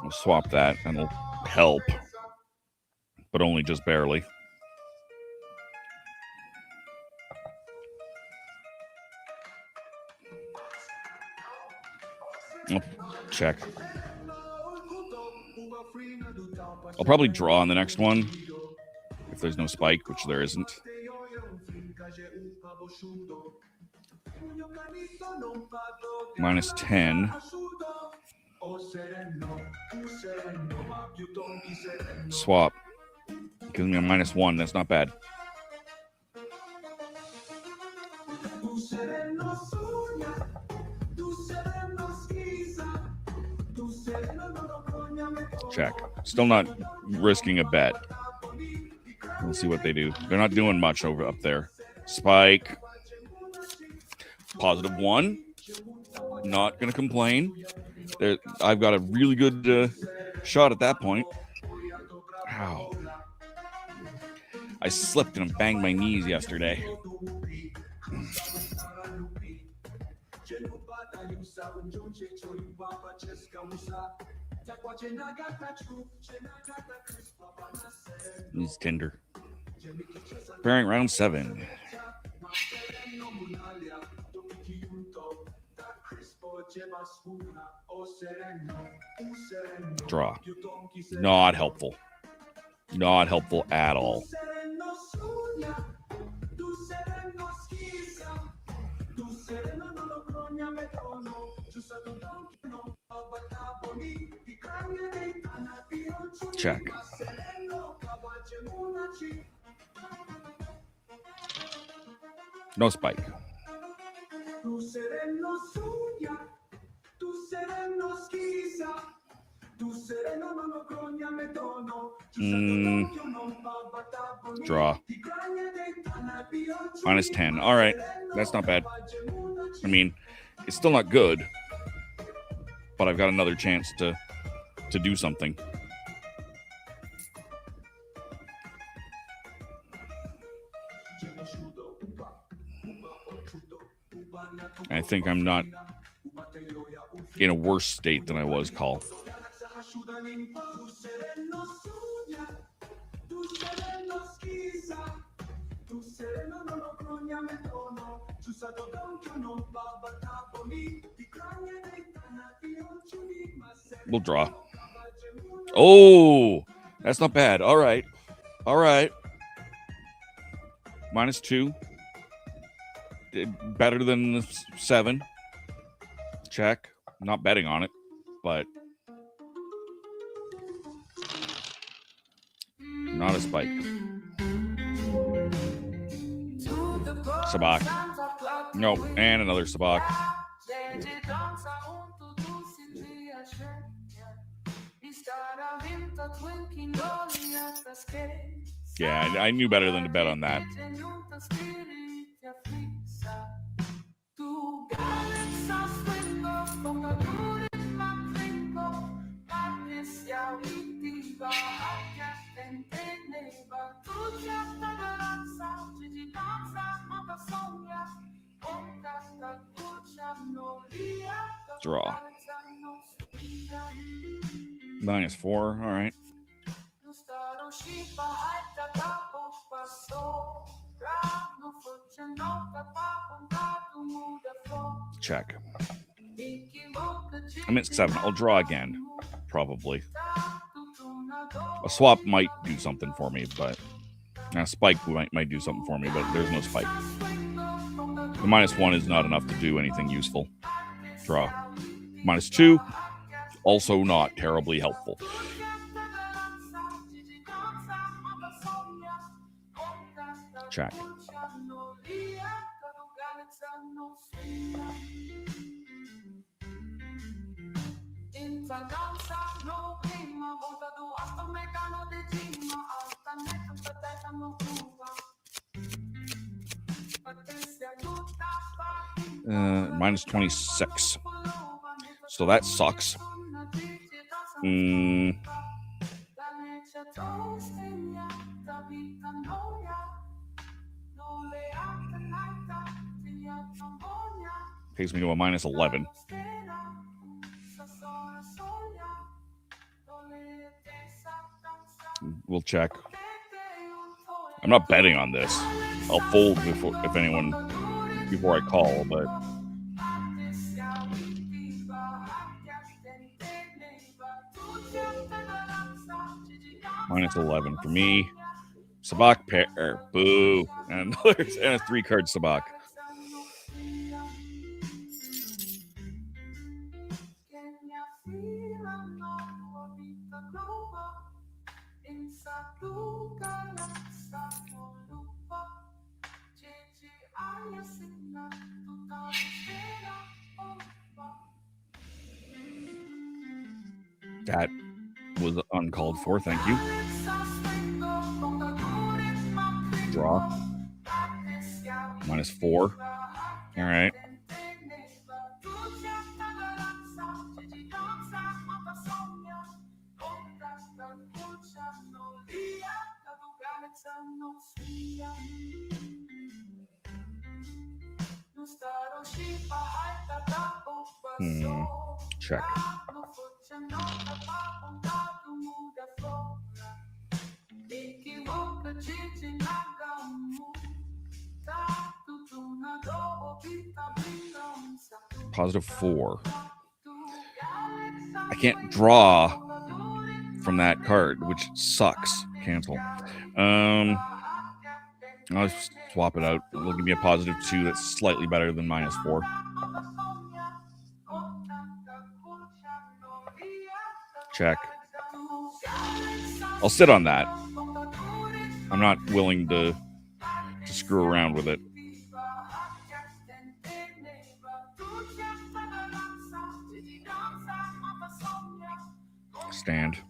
We'll swap that and it'll help, but only just barely. Oh, check. I'll probably draw on the next one if there's no spike, which there isn't. -10. Swap. Gives me a -1. That's not bad. Check. Still not risking a bet. We'll see what they do. They're not doing much over up there. Spike. +1. Not going to complain. I've got a really good shot at that point. Ow. I slipped and banged my knees yesterday. He's tender. Preparing round 7. Draw. Not helpful. Not helpful at all. Check. No spike. Draw. -10. All right. That's not bad. I mean, it's still not good, but I've got another chance to do something. I think I'm not in a worse state than I was, Call. We'll draw. Oh, that's not bad. All right. All right. -2. Better than the 7. Check. Not betting on it, but not a spike. Sabacc. Nope. And another Sabacc. Yeah, I knew better than to bet on that. Draw. -4. All right. Check. I'm at 7. I'll draw again, probably. A swap might do something for me, but a spike might do something for me, but there's no spike. The -1 is not enough to do anything useful. Draw. -2, also not terribly helpful. Check. -26. So that sucks. Takes me to a -11. We'll check. I'm not betting on this. I'll fold before I call, but -11 for me. Sabacc pair. Boo. And a 3-card Sabacc. That was uncalled for. Thank you. Draw. -4. All right. Check. +4. I can't draw from that card, which sucks. Cancel. I'll just swap it out. It'll give me a +2. That's slightly better than -4. Check. I'll sit on that. I'm not willing to screw around with it. Stand.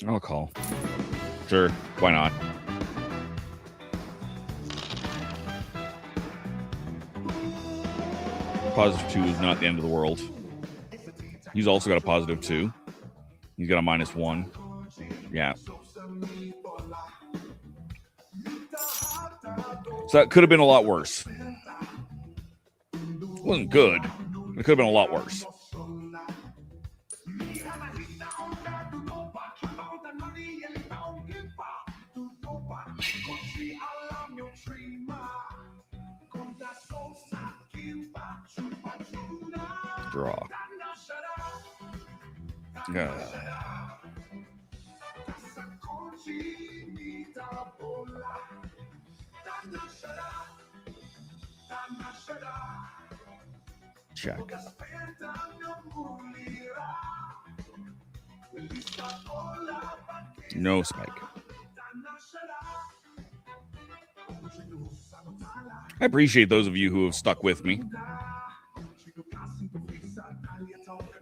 I'll call. Sure, why not? +2 is not the end of the world. He's also got a +2. He's got a -1. Yeah. So that could have been a lot worse. It wasn't good. It could have been a lot worse. Draw. Check. No spike. I appreciate those of you who have stuck with me.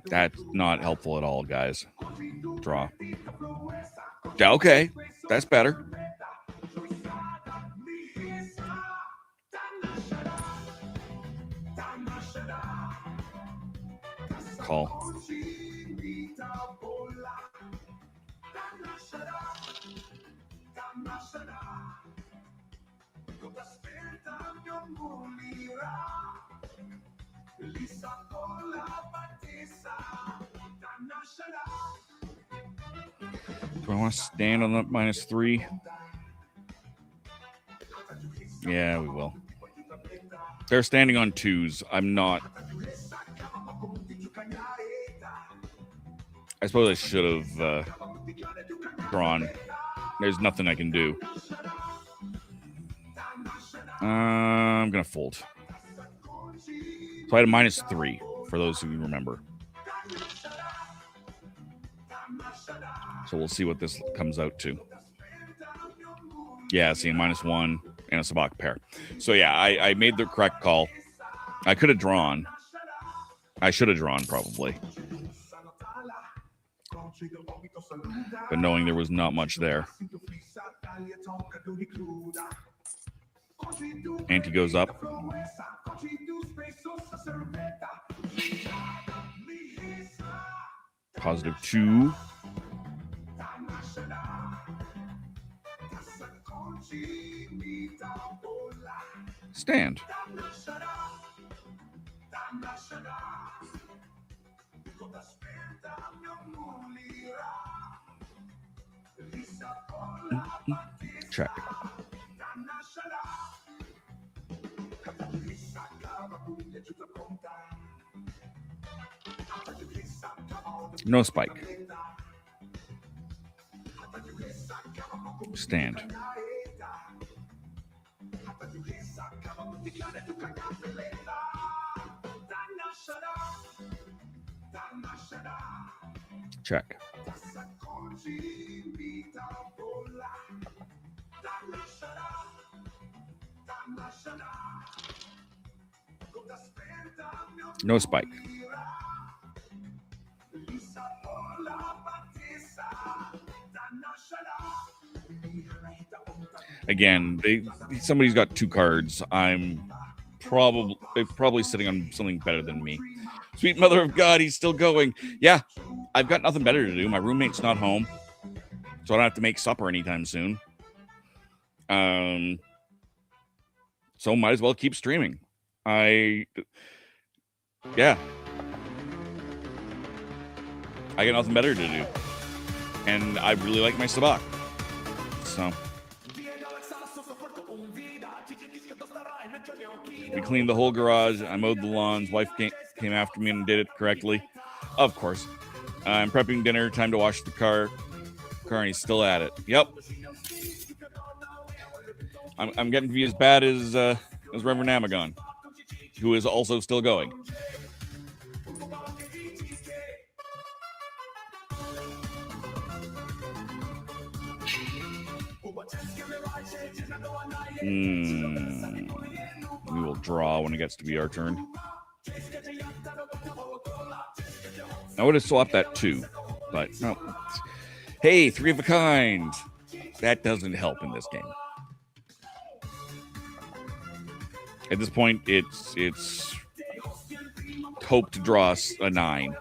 That's not helpful at all, guys. Draw. Okay, that's better. Call. Do I want to stand on the -3? Yeah, we will. They're standing on 2s. I'm not. I suppose I should have drawn. There's nothing I can do. I'm going to fold. So I had a -3, for those who remember. So we'll see what this comes out to. Yeah, see, -1 and a Sabacc pair. So yeah, I made the correct call. I could have drawn. I should have drawn, probably. But knowing there was not much there. Ante goes up. +2. Stand. Check. No spike. Stand. Check. No spike. Again, somebody's got 2 cards. I'm probably sitting on something better than me. Sweet mother of God, he's still going. Yeah, I've got nothing better to do. My roommate's not home, so I don't have to make supper anytime soon. So might as well keep streaming. Yeah. I got nothing better to do. And I really like my Sabacc. So we cleaned the whole garage. I mowed the lawns. Wife came after me and did it correctly. Of course. I'm prepping dinner. Time to wash the car. And he's still at it. Yep. I'm getting to be as bad as Reverend Amagon, who is also still going. We will draw when it gets to be our turn. I would have swapped that 2, but no. Hey, 3 of a kind. That doesn't help in this game. At this point, it's hope to draw a 9.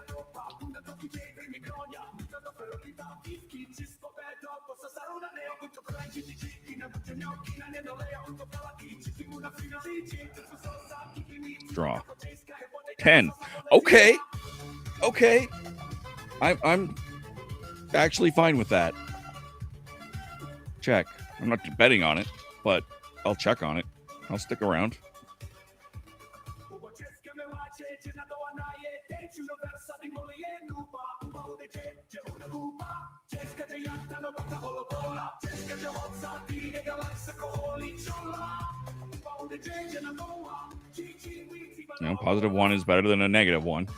Draw 10. Okay. I'm actually fine with that. Check. I'm not betting on it, but I'll check on it. I'll stick around. No, positive 1 is better than a negative 1.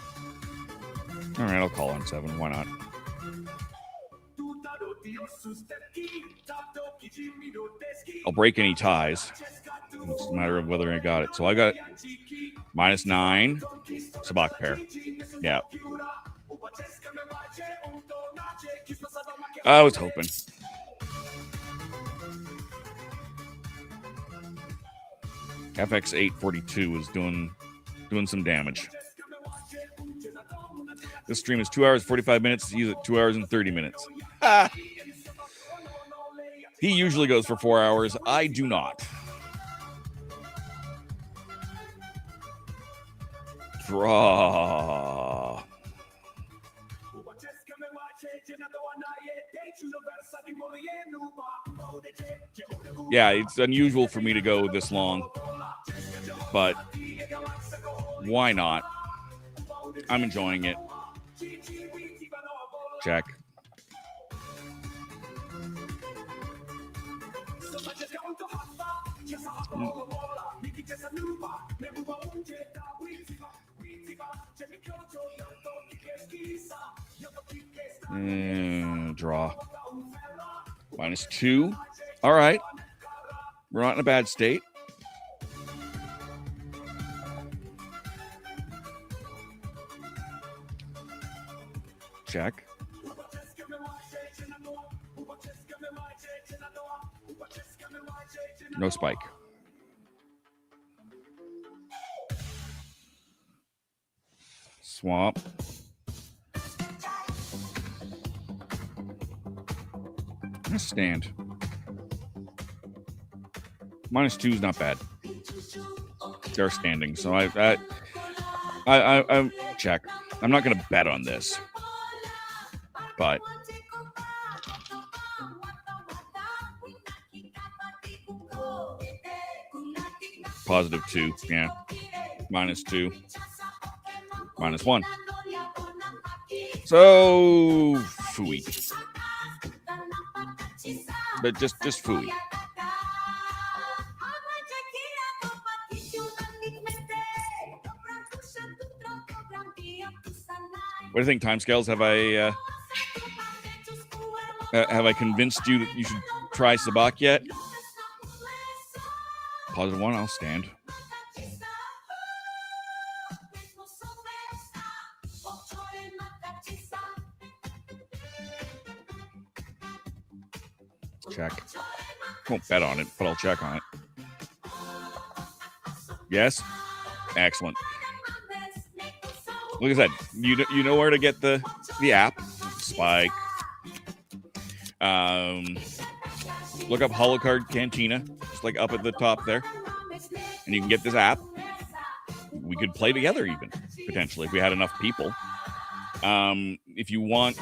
All right, I'll call on 7. Why not? I'll break any ties. It's a matter of whether I got it. So I got -9. Sabacc pair. Yeah. I was hoping. FX 842 is doing some damage. This stream is 2 hours 45 minutes. Use it 2 hours and 30 minutes. He usually goes for 4 hours. I do not. Draw. Yeah, it's unusual for me to go this long, but why not? I'm enjoying it. Check. Draw. -2. All right. We're not in a bad state. Check. No spike. Swamp. Stand. -2 is not bad. They're standing, so I check. I'm not going to bet on this, but +2, yeah. -2, -1. So phooey. But just phooey. What do you think, timescales? Have I convinced you that you should try Sabacc yet? +1, I'll stand. Check. Won't bet on it, but I'll check on it. Yes? Excellent. Like I said, you know where to get the app. Spike. Look up Holocard Cantina. Just like up at the top there. And you can get this app. We could play together even, potentially, if we had enough people. if you want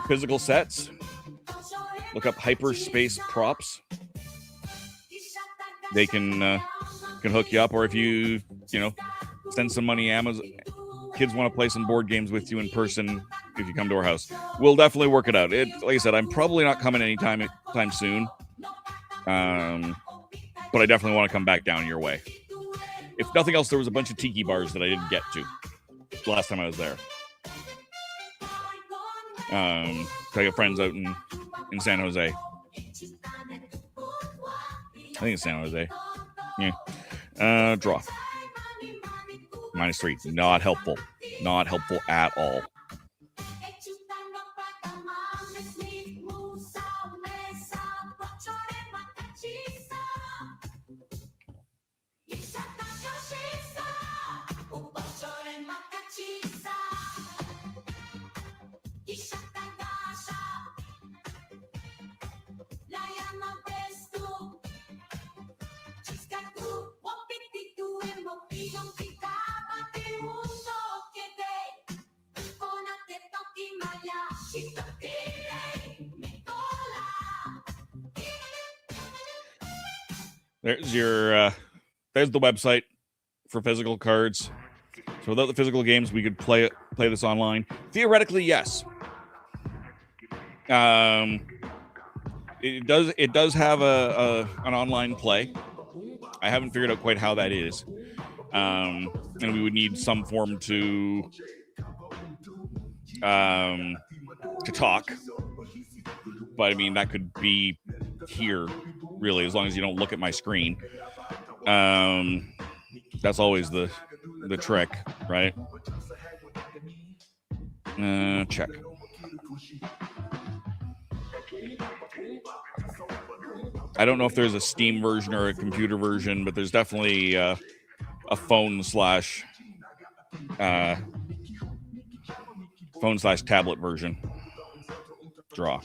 physical sets, look up Hyperspace Props. They can hook you up, or if you send some money Amazon. Kids want to play some board games with you in person if you come to our house. We'll definitely work it out. Like I said, I'm probably not coming anytime soon. But I definitely want to come back down your way. If nothing else, there was a bunch of tiki bars that I didn't get to the last time I was there. I got friends out in San Jose. I think it's San Jose. Yeah. Draw. -3. Not helpful. Not helpful at all. There's the website for physical cards. So without the physical games, we could play this online. Theoretically, yes. It does have an online play. I haven't figured out quite how that is. And we would need some form to talk. But I mean, that could be here, really, as long as you don't look at my screen. That's always the trick, right? Check. I don't know if there's a Steam version or a computer version, but there's definitely a phone slash tablet version. Draw.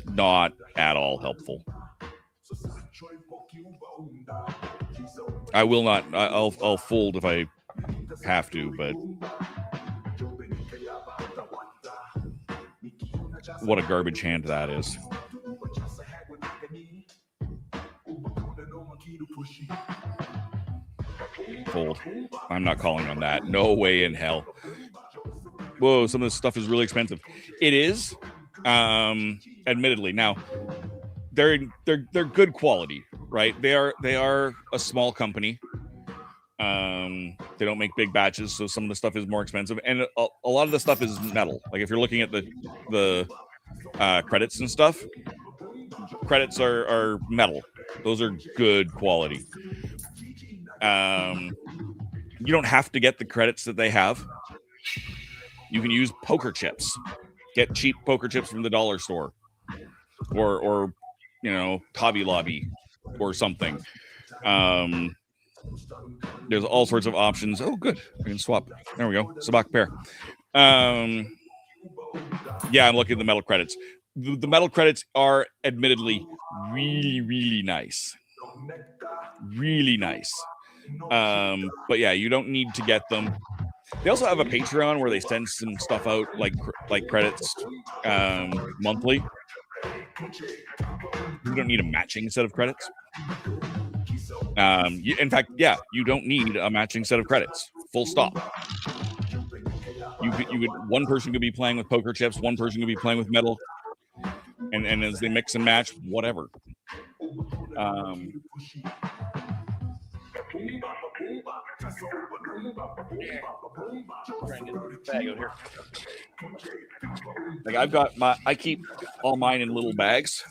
Not at all helpful. I will not. I'll fold if I have to, but what a garbage hand that is. Fold. I'm not calling on that. No way in hell. Whoa, some of this stuff is really expensive. It is, admittedly. Now, they're good quality, right? They are a small company. They don't make big batches, so some of the stuff is more expensive, and a lot of the stuff is metal. Like if you're looking at the credits and stuff, credits are metal. Those are good quality. You don't have to get the credits that they have. You can use poker chips. Get cheap poker chips from the dollar store, or Hobby Lobby or something. There's all sorts of options. Oh, good. I can swap. There we go. Sabacc pair. Yeah, I'm looking at the metal credits. The metal credits are admittedly really, really nice. Really nice. But yeah, you don't need to get them. They also have a Patreon where they send some stuff out like credits monthly. You don't need a matching set of credits. In fact, yeah, you don't need a matching set of credits. Full stop. You could one person could be playing with poker chips, one person could be playing with metal, and as they mix and match, whatever. Bag out here. Like I keep all mine in little bags.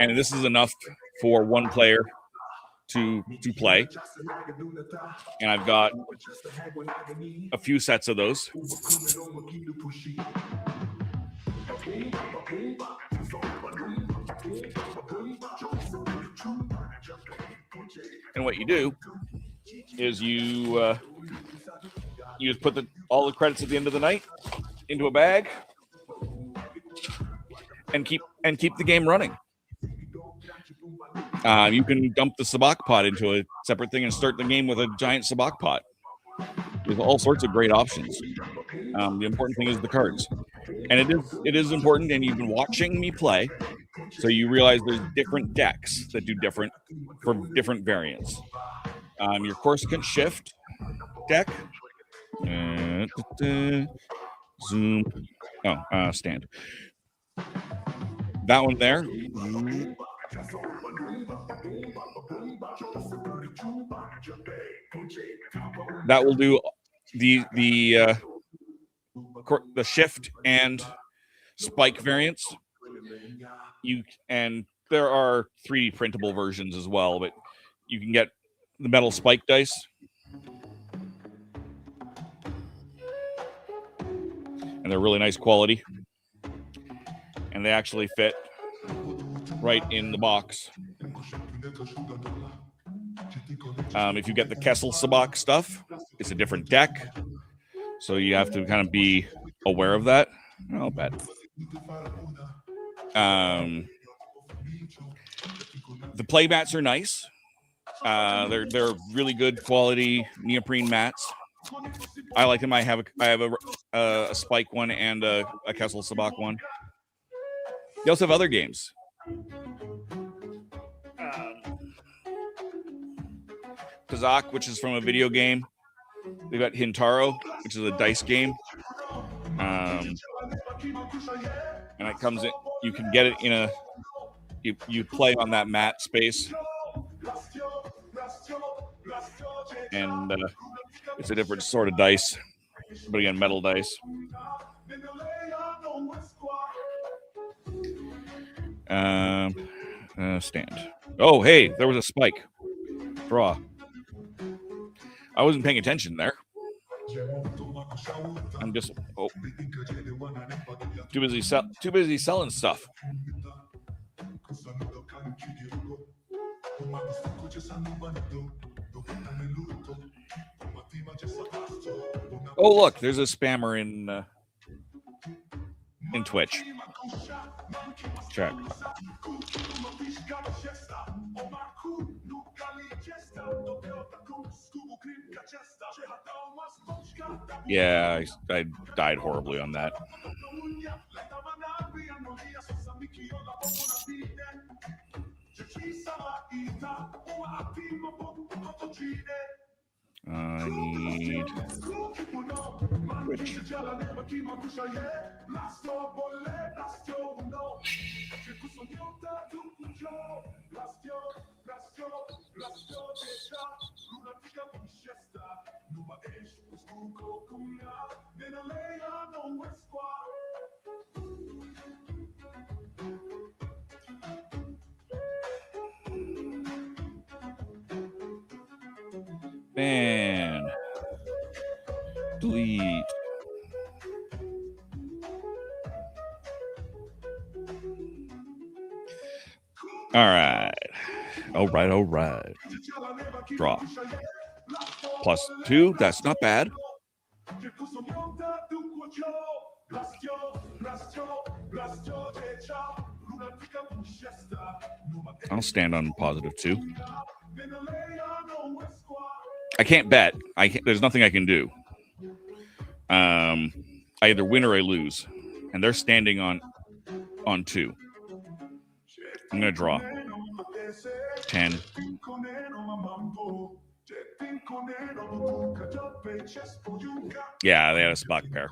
And this is enough for one player to play. And I've got a few sets of those. And what you do is you just put all the credits at the end of the night into a bag and keep the game running. You can dump the Sabacc pot into a separate thing and start the game with a giant Sabacc pot. with all sorts of great options. The important thing is the cards, and it is important. And you've been watching me play, so you realize there's different decks that do different variants. Your Corsican Shift deck. Zoom. Oh, stand. That one there. That will do the shift and spike variants. And there are 3D printable versions as well, but you can get the metal spike dice. And they're really nice quality. And they actually fit right in the box. If you get the Kessel Sabacc stuff, it's a different deck. So you have to kind of be aware of that. I'll bet. The play mats are nice. They're really good quality neoprene mats. I like them. I have a Spike one and a Kessel Sabacc one. They also have other games. Kazakh, which is from a video game. They've got Hintaro, which is a dice game. And it comes in. You can get it in a. You play on that mat space, and it's a different sort of dice, but again, metal dice. Stand. Oh, hey, there was a spike. Draw. I wasn't paying attention there. I'm just too busy selling stuff. Oh, look, there's a spammer in Twitch. Check. Yeah, I died horribly on that. I need Twitch. Man. Delete. All right. Draw. +2. That's not bad. I'll stand on +2. I can't bet. There's nothing I can do. I either win or I lose, and they're standing on 2. I'm gonna draw 10. Yeah, they had a Sabacc pair.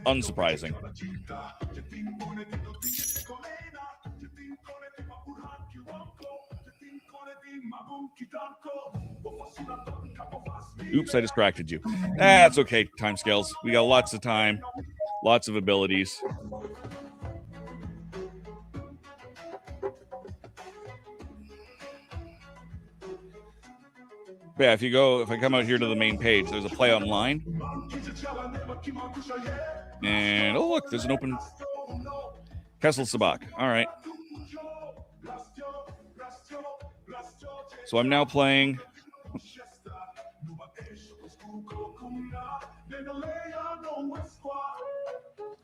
Unsurprising. Oops, I distracted you. That's okay, timescales. We got lots of time, lots of abilities. Yeah, if I come out here to the main page, there's a play online. And oh look, there's an open Kessel Sabacc. All right. So I'm now playing.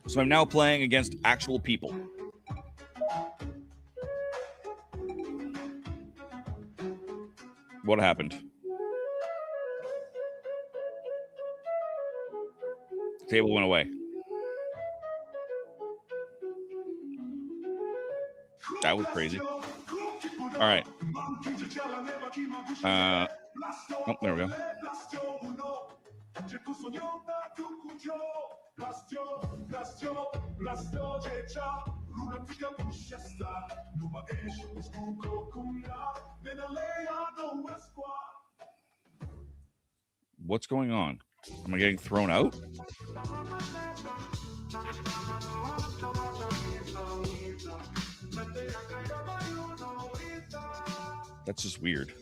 So I'm now playing against actual people. What happened? table went away. That was crazy. All right. Oh, there we go. What's going on? Am I getting thrown out? That's just weird.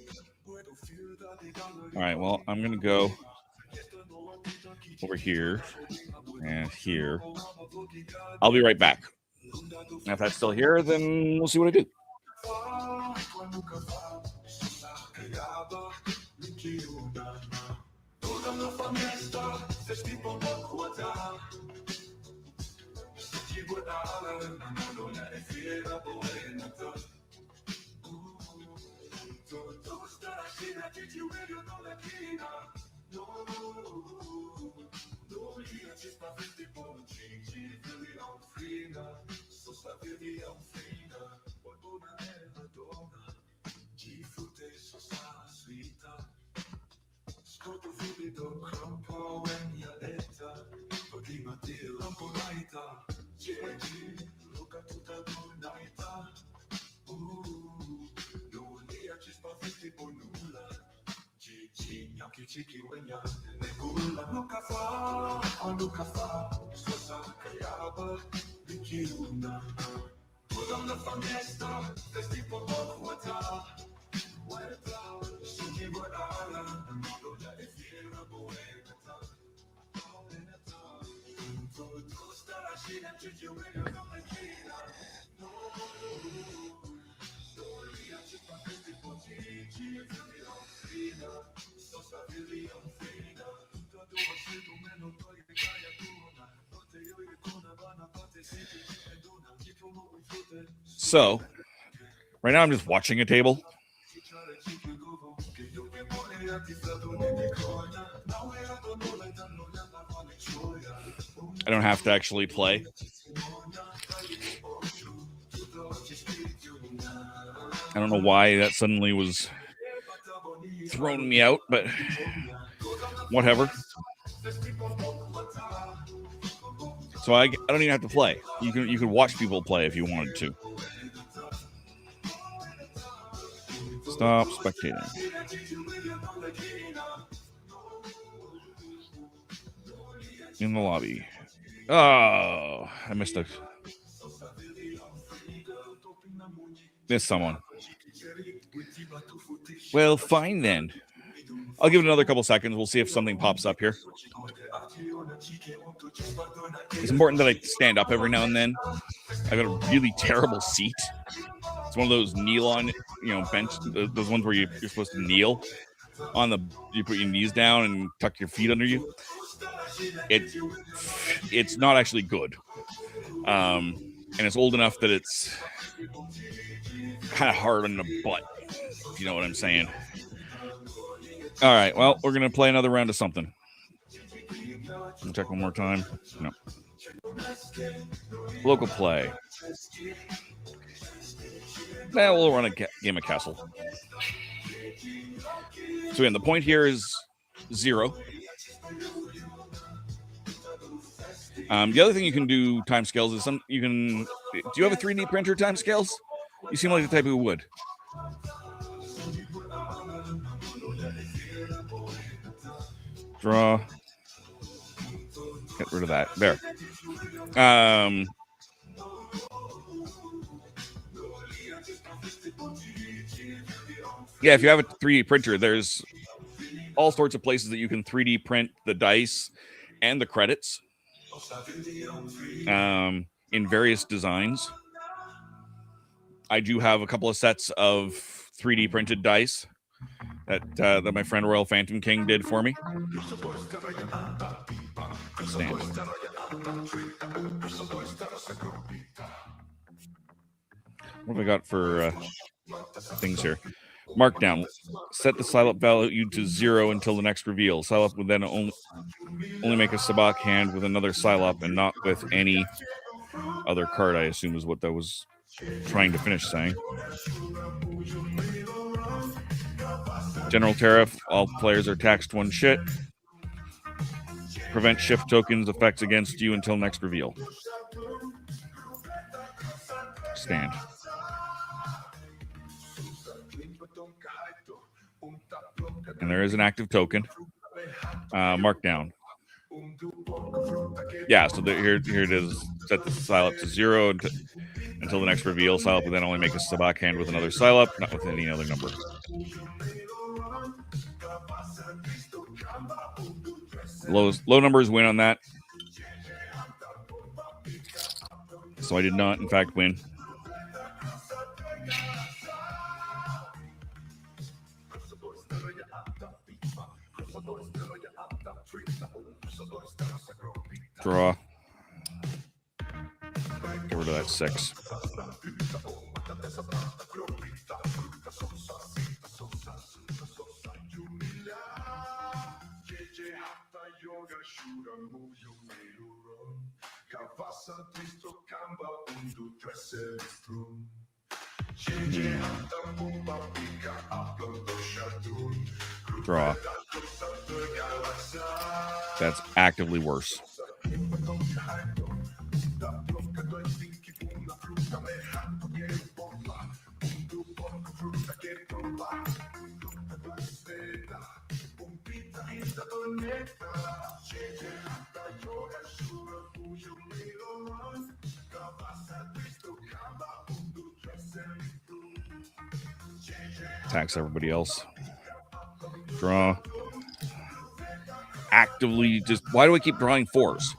All right, well, I'm going to go over here and here. I'll be right back. If that's still here, then we'll see what I do. So, right now I'm just watching a table. I don't have to actually play. I don't know why that suddenly was throwing me out, but whatever. So I don't even have to play. You can watch people play if you wanted to. Stop spectating. In the lobby. Oh, I missed someone. Well, fine then. I'll give it another couple seconds. We'll see if something pops up here. It's important that I stand up every now and then. I got a really terrible seat. It's one of those kneel on, bench. Those ones where you're supposed to kneel on you put your knees down and tuck your feet under you. It's not actually good. And it's old enough that it's kind of hard on the butt, if you know what I'm saying. All right, well, we're going to play another round of something. I'll check one more time. No. Local play. Now we'll run a game of Castle. So again, the point here is 0. The other thing you can do time scales is do you have a 3D printer time scales? You seem like the type who would. Draw. Get rid of that. There. Yeah, if you have a 3D printer, there's all sorts of places that you can 3D print the dice and the credits in various designs. I do have a couple of sets of 3D printed dice that my friend Royal Phantom King did for me. Stand. What have I got for things here? Markdown. Set the silent value to 0 until the next reveal. Silent will then only only make a Sabacc hand with another Psylop and not with any other card, I assume is what that was trying to finish saying. General tariff, all players are taxed one shit. Prevent shift tokens effects against you until next reveal. Stand. And there is an active token. Markdown. Yeah, so here it is. Set the Psylop to 0 until the next reveal. Psylop will then only make a Sabacc hand with another Psylop, not with any other number. Low numbers win on that. So I did not, in fact, win. Draw. Get rid of that 6. Draw. That's actively worse. Tax everybody else. Draw. Actively just... Why do I keep drawing 4s?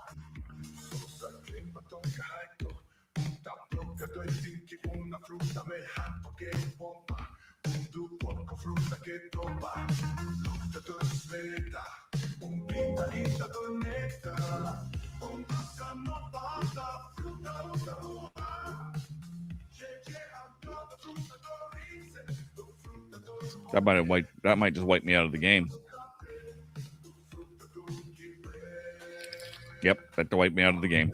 That might just wipe me out of the game. Yep, that wiped me out of the game.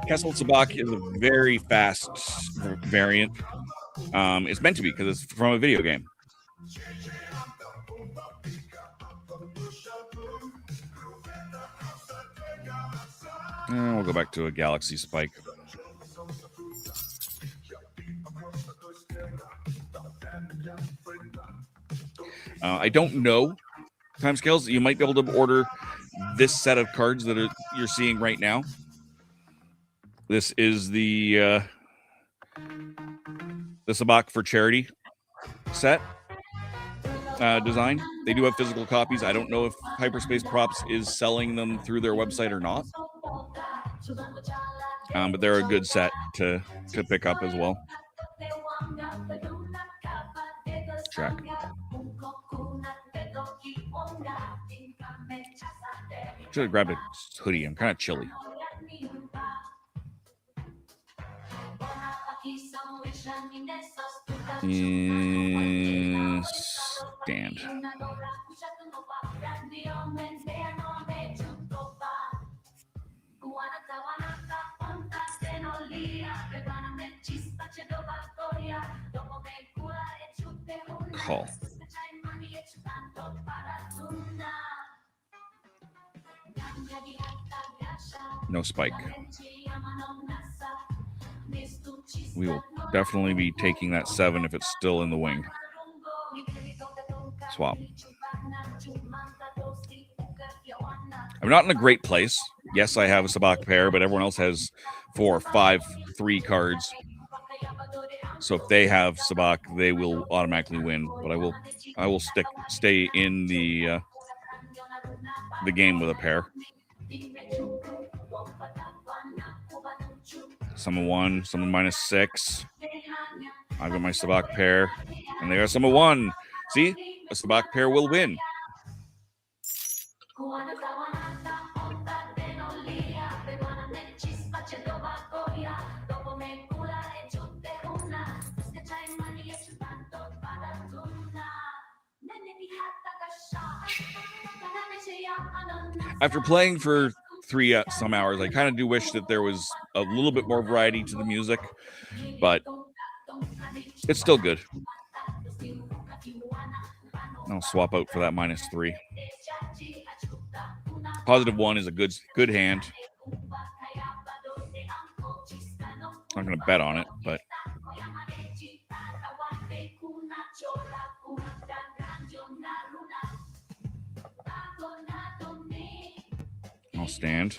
Kessel Sabacc is a very fast variant. It's meant to be because it's from a video game. We'll go back to a Galaxy Spike. I don't know timescales. You might be able to order this set of cards that you're seeing right now. This is the Sabacc for Charity set design. They do have physical copies. I don't know if Hyperspace Props is selling them through their website or not. But they're a good set to pick up as well. Check. Should have grabbed a hoodie. I'm kind of chilly. Stand. Call. No spike. We will definitely be taking that 7 if it's still in the wing. Swap. I'm not in a great place. Yes, I have a Sabacc pair, but everyone else has 4, 5, 3 cards. So if they have Sabacc, they will automatically win. But I will stay in the game with a pair. Someone 1, someone -6. I've got my Sabacc pair, and they got someone 1. See, a Sabacc pair will win. After playing for some hours, I kind of do wish that there was a little bit more variety to the music, but it's still good. I'll swap out for that -3. +1 is a good hand. I'm not going to bet on it, but I'll stand.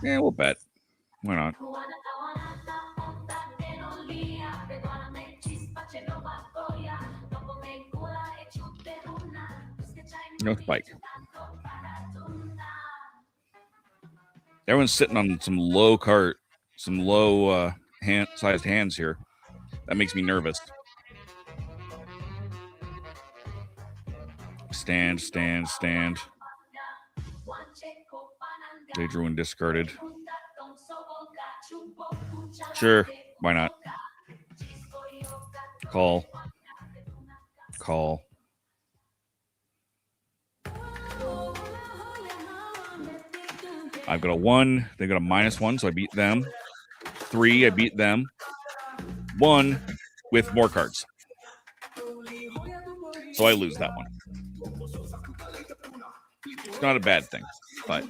Yeah, we'll bet. Why not? No spike. Everyone's sitting on some low sized hands here. That makes me nervous. Stand. They drew and discarded. Sure, why not? Call. I've got a 1. They got a -1, so I beat them. 3, I beat them. 1 with more cards. So I lose that one. It's not a bad thing, but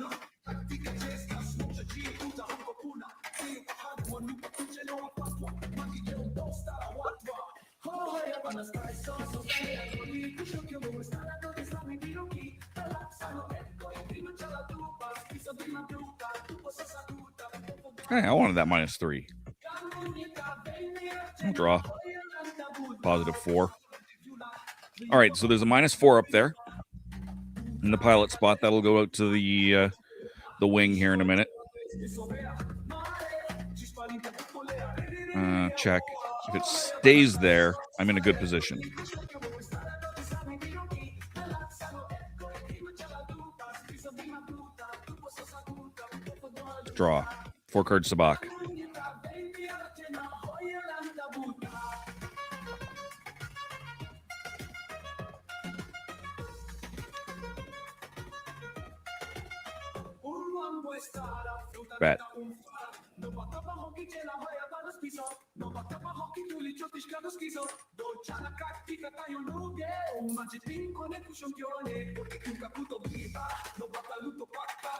hey, I wanted that -3. I'll draw. +4. All right, so there's a -4 up there in the pilot spot. That'll go out to the wing here in a minute. Check. If it stays there, I'm in a good position. Draw. 4-card Sabacc. Bet.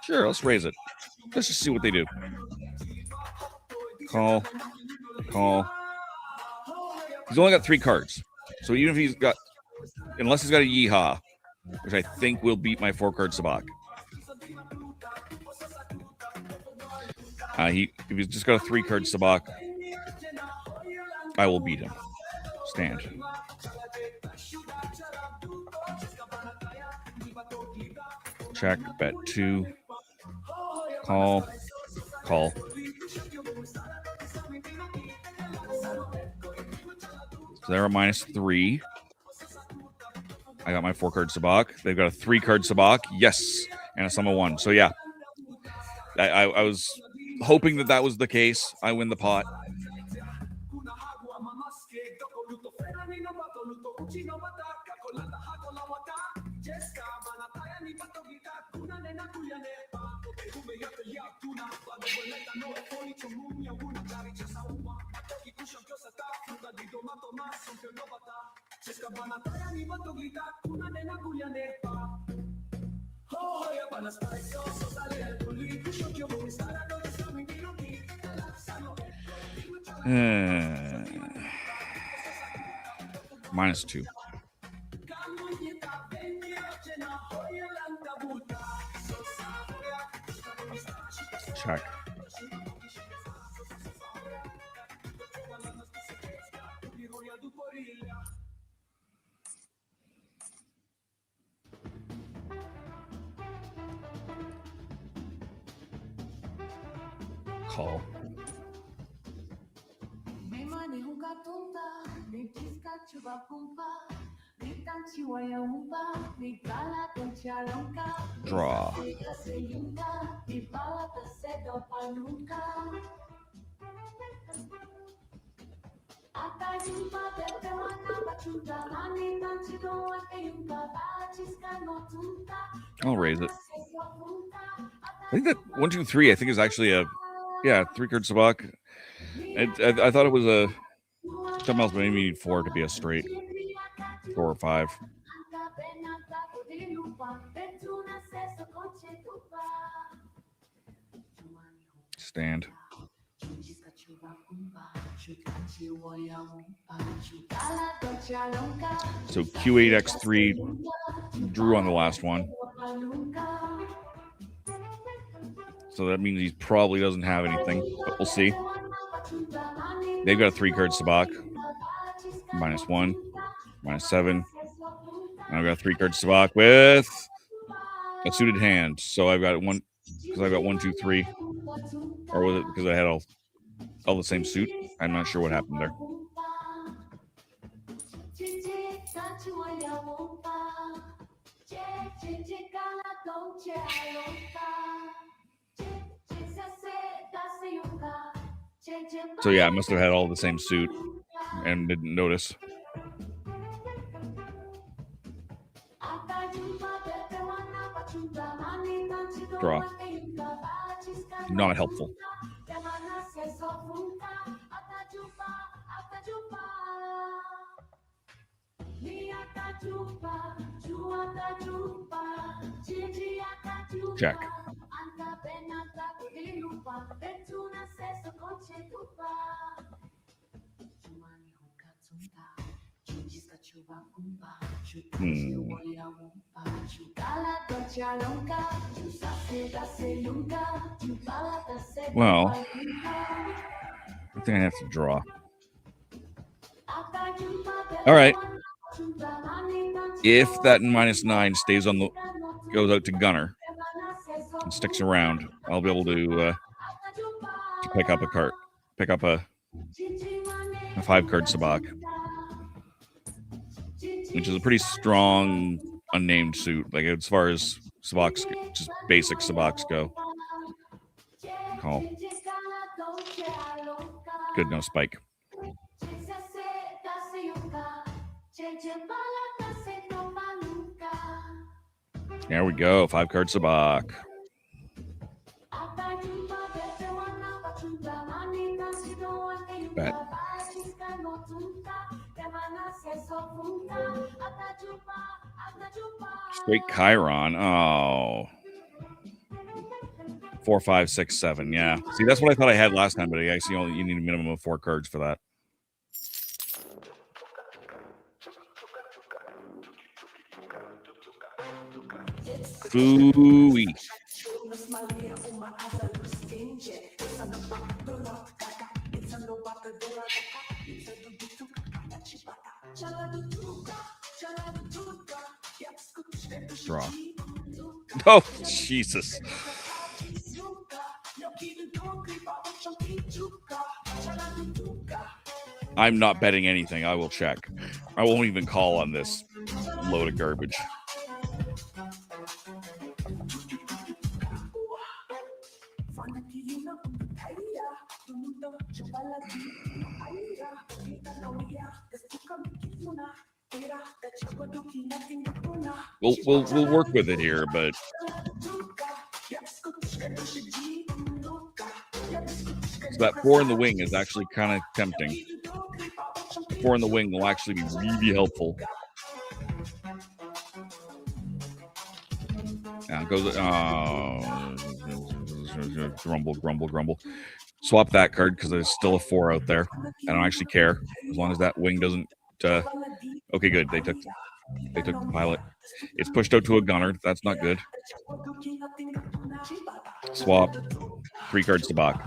Sure, let's raise it. Let's just see what they do. Call. He's only got 3 cards. So even if unless he's got a Yeehaw, which I think will beat my 4-card Sabacc. If he's just got a 3-card Sabacc, I will beat him. Stand. Check. Bet 2. Call. So they're a -3. I got my 4-card Sabacc. They've got a 3-card Sabacc. Yes. And a sum of 1. So yeah. I was hoping that was the case. I win the pot. -2. Check. Call. Draw. I'll raise it. I think that 1, 2, 3. I think is actually a 3-card Sabacc. I thought it was a something else, but maybe you need 4 to be a straight 4 or 5. Stand. So Q8X3 drew on the last one. So that means he probably doesn't have anything, but we'll see. They've got a 3-card Sabacc. -1, -7. And I've got a 3-card Sabacc with a suited hand. So I've got one because I've got 1, 2, 3. Or was it because I had all the same suit? I'm not sure what happened there. So yeah, I must have had all the same suit and didn't notice. Draw. Not helpful. Check. Well, I think I have to draw. All right. If that -9 stays on goes out to Gunner and sticks around, I'll be able to pick up a 5-card Sabacc, which is a pretty strong unnamed suit. Like as far as Sabaccs, just basic Sabaccs go. Call. Good, no spike. There we go. 5-card Sabacc. Bet. Straight Chiron. Oh. 4, 5, 6, 7. Yeah. See, that's what I thought I had last time, but I see you need a minimum of 4 cards for that. Fooey. Draw. Oh, Jesus. I'm not betting anything. I will check. I won't even call on this load of garbage. We'll work with it here, but so that 4 in the wing is actually kind of tempting. 4 in the wing will actually be really helpful. Now goes grumble. Swap that card because there's still a 4 out there. I don't actually care as long as that wing doesn't. Okay, good. They took the pilot. It's pushed out to a gunner. That's not good. Swap. 3-card Sabacc.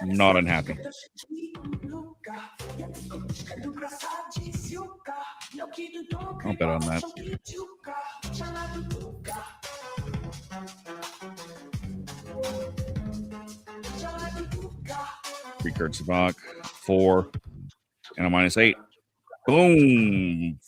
Not unhappy. I'll bet on that. Three-card Sabacc. 4. And a -8. Boom.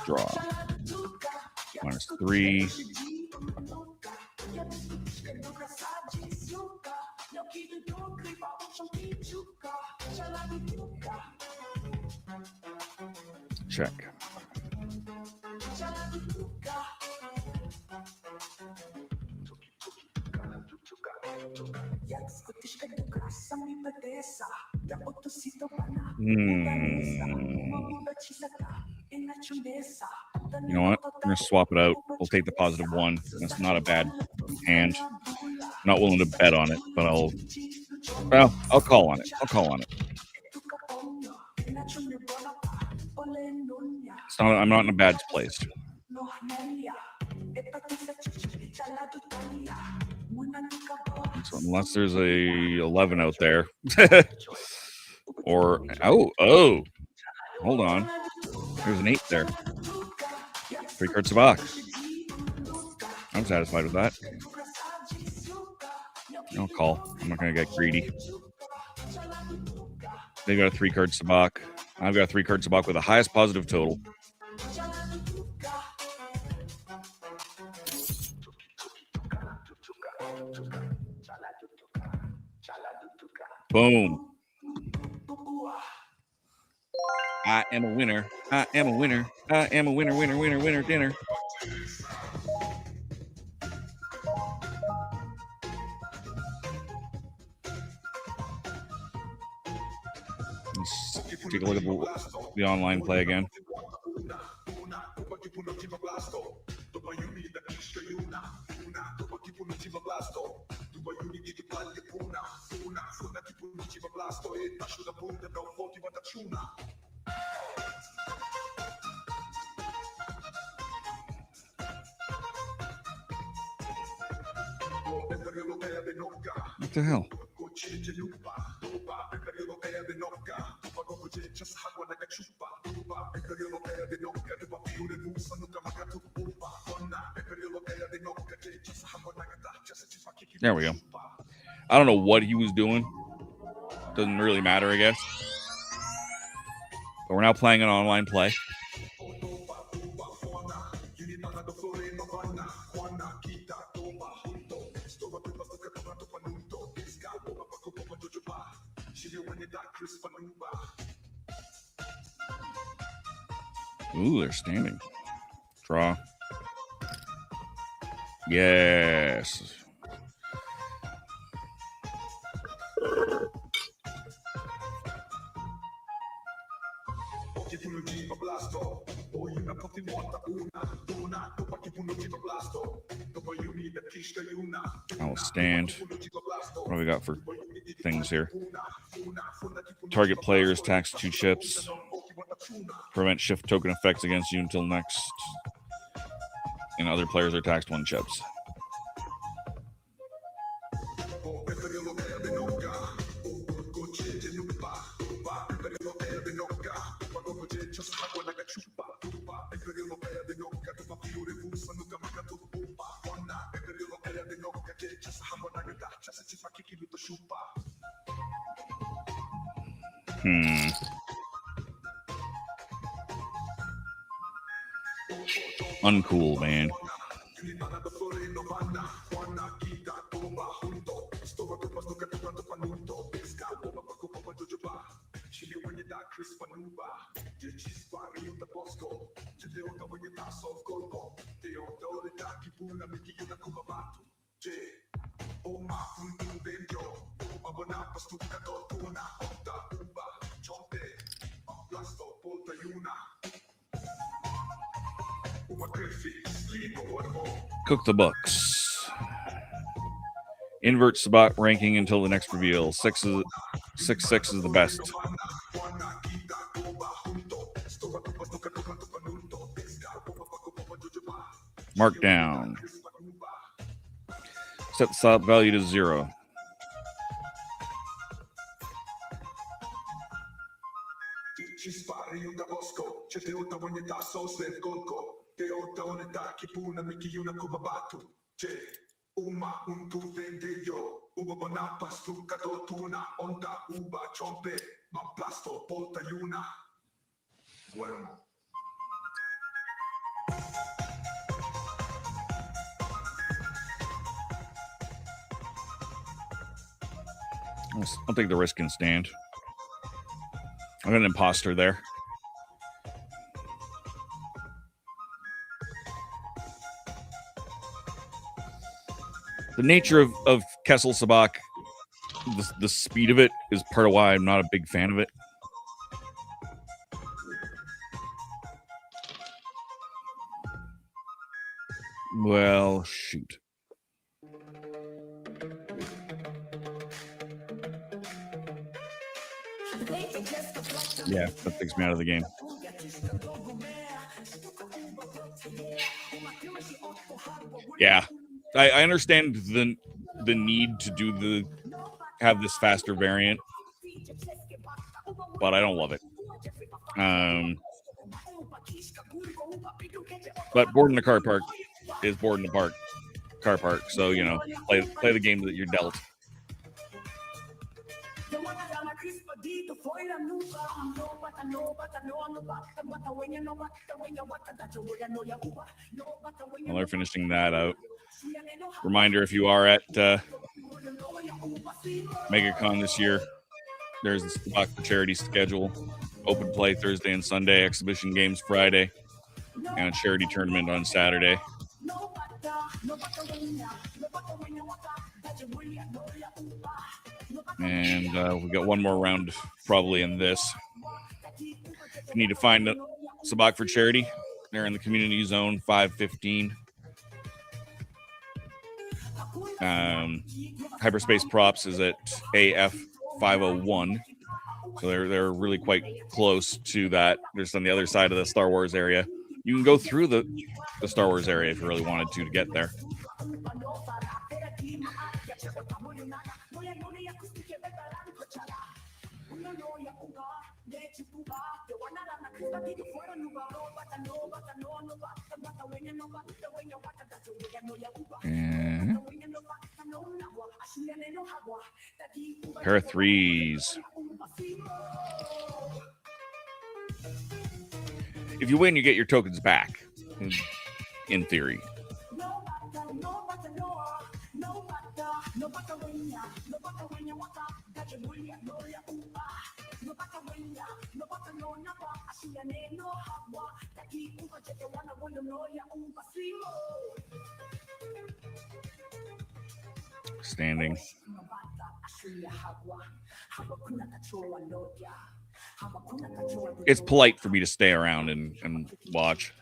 Draw. -3. Check. You know what? I'm going to swap it out. We'll take the +1. That's not a bad hand. Not willing to bet on it, but I'll call on it. I'm not in a bad place. So unless there's a 11 out there, or hold on, there's an 8 there. 3-card Sabacc. I'm satisfied with that. I'll call. I'm not going to get greedy. They got a 3-card Sabacc. I've got a 3-card Sabacc with the highest positive total. Boom. I am a winner. I am a winner. I am a winner, winner, winner, winner, dinner. Let's take a look at the online play again. What the hell? There we go. I don't know what he was doing. Doesn't really matter, I guess. But we're now playing an online play. Ooh, they're standing. Draw. Yes. I will stand. What do we got for things here? Target players tax 2 chips. Prevent shift token effects against you until next. And other players are taxed 1 chips. Uncool, man. Cook the books. Invert Sabacc ranking until the next reveal. 6 is the best. Mark down. Set the stop value to 0. I'll take the risk and stand. I got an imposter there. The nature of Kessel Sabacc, the speed of it is part of why I'm not a big fan of it. Well, shoot. Yeah, that takes me out of the game. Yeah, I understand the need to have this faster variant, but I don't love it. But boarding the car park is boarding the car park, so you know, play the game that you're dealt. Well, they're finishing that out. Reminder, if you are at MegaCon this year, there's the Sabacc for Charity schedule. Open play Thursday and Sunday, exhibition games Friday, and a charity tournament on Saturday. And we got one more round probably in this. If you need to find Sabacc for Charity, they're in the community zone 515. Hyperspace Props is at AF 501. So they're really quite close to that. They're just on the other side of the Star Wars area. You can go through the Star Wars area if you really wanted to get there. And pair of threes. If you win, you get your tokens back, in theory. Standing. It's polite for me to stay around and watch.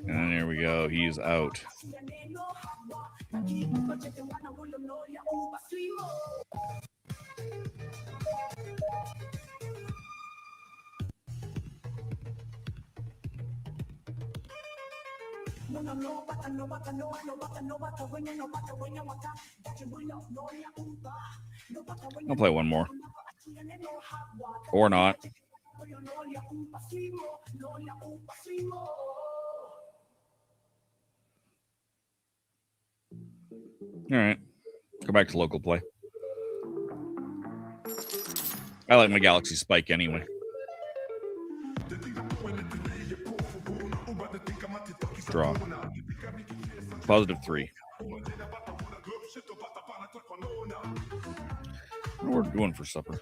And there we go. He's out. I'll play one more. Or not. All right. Go back to local play. I like my Galaxy Spike anyway. Draw. +3. What are we doing for supper?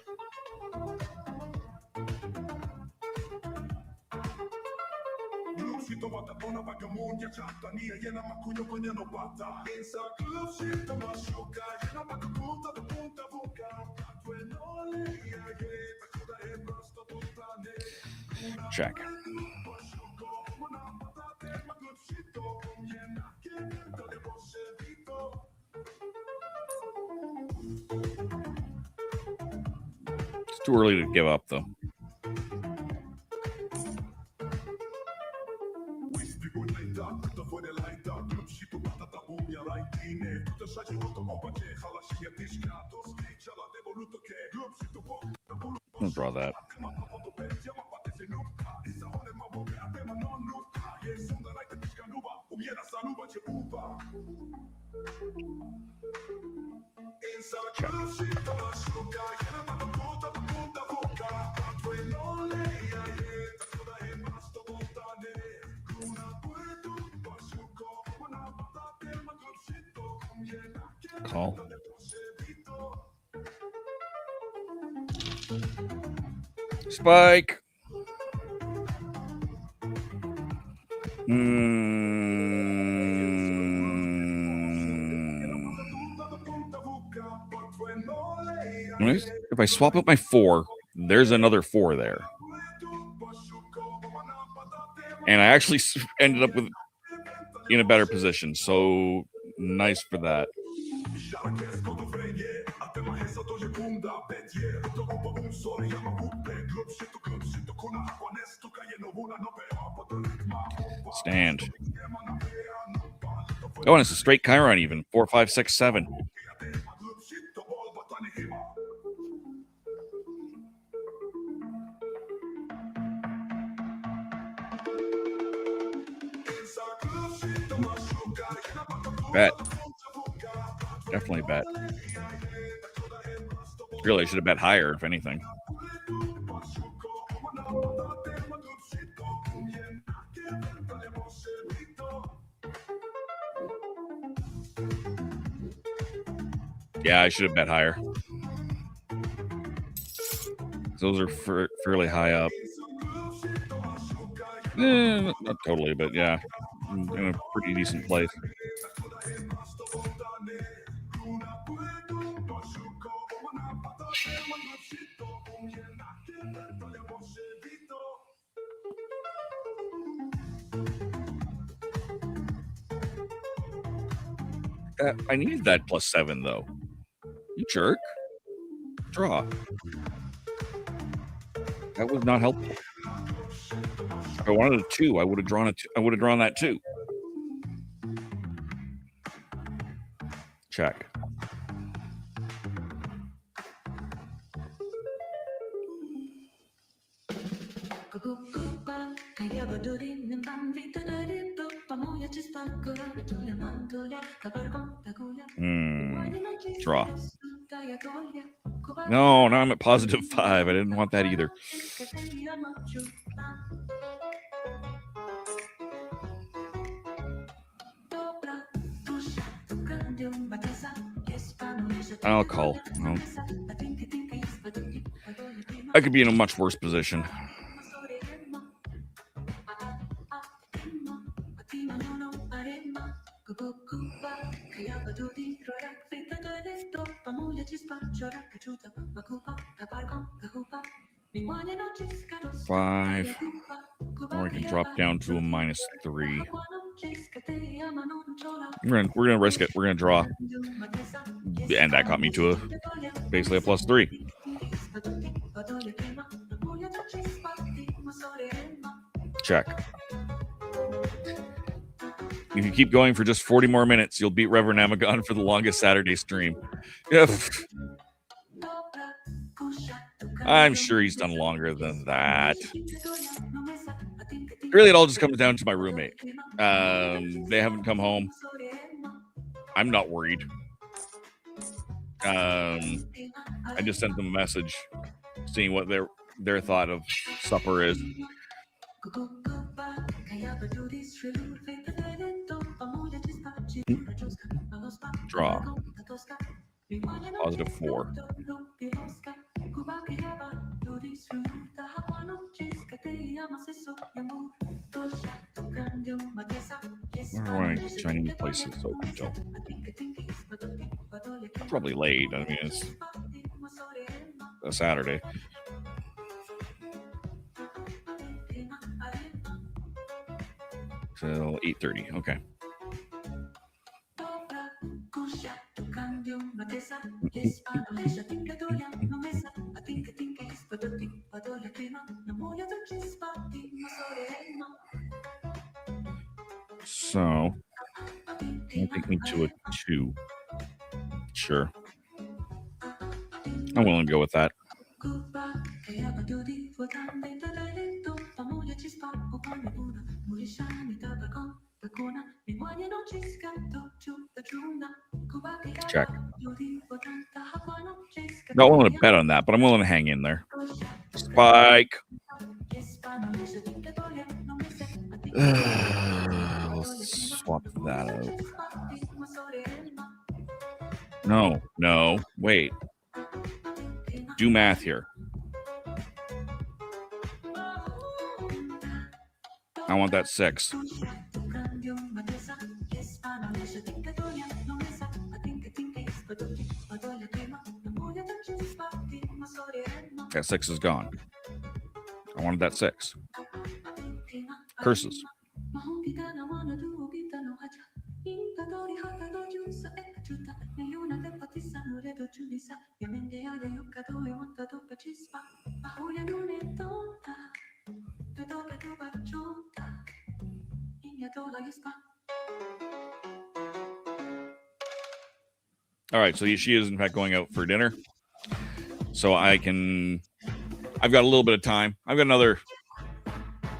Check. It's too early to give up, though. I'll draw that. Check. Call. Spike. If I swap out my 4, there's another 4 there. And I actually ended up with in a better position. So nice for that. Stand. Oh, and it's a straight Chiron even. 4, 5, 6, 7. Bet. Definitely bet. Really, I should have bet higher, if anything. Yeah, I should have bet higher. Those are fairly high up. Not totally, but yeah, in a pretty decent place. I needed that +7 though. You jerk. Draw. That was not helpful. If I wanted a 2, I would have drawn I would have drawn that too. Check. Draw. No, now I'm at +5. I didn't want that either. I'll call. No. I could be in a much worse position. Five. Or I can drop down to a -3. We're gonna risk it. We're gonna draw. And that got me to basically a +3. Check. If you keep going for just 40 more minutes, you'll beat Reverend Amagon for the longest Saturday stream. I'm sure he's done longer than that. Really, it all just comes down to my roommate. They haven't come home. I'm not worried. I just sent them a message seeing what their thought of supper is. Draw. +4. Where are my Chinese places open till? Probably late. I mean, it's a Saturday. Till 8:30. Okay. So, it'll take me to a 2. Sure. I'm willing to go with that. Check. Not willing to bet on that, but I'm willing to hang in there. Spike. Let's swap that out. No, wait. Do math here. I want that 6. That 6 is gone. I wanted that 6. Curses. All right, so she is in fact going out for dinner. So I've got a little bit of time. I've got another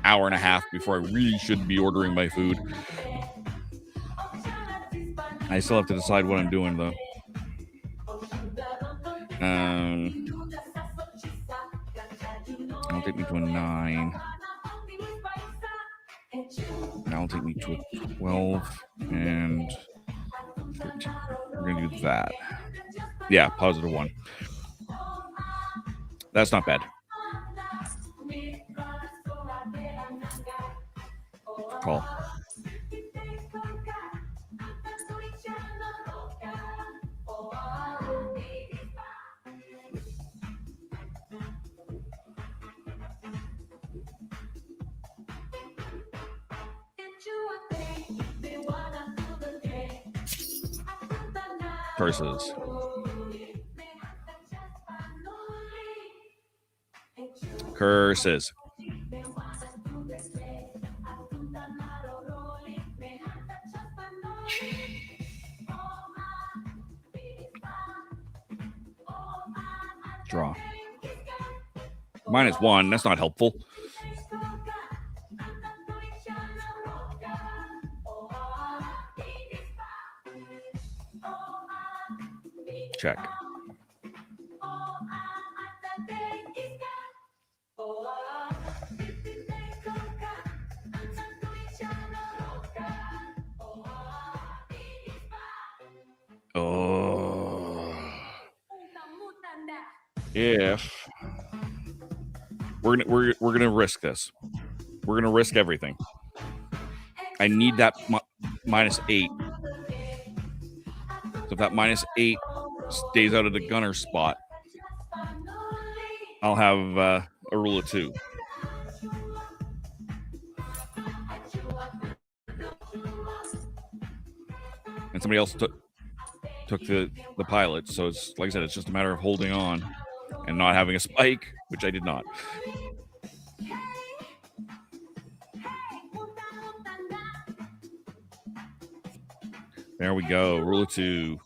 hour and a half before I really should be ordering my food. I still have to decide what I'm doing though. That'll take me to a 9. That'll take me to a 12 and 13. We're gonna do that. Yeah, +1. That's not bad. Call. Curses. Curses. Draw. -1. That's not helpful. Check. If we're gonna risk this, we're gonna risk everything. I need that -8. So if that -8 stays out of the gunner spot, I'll have a rule of 2. And somebody else took the pilot, so it's like I said, it's just a matter of holding on and not having a spike, which I did not. There we go. Rule of 2.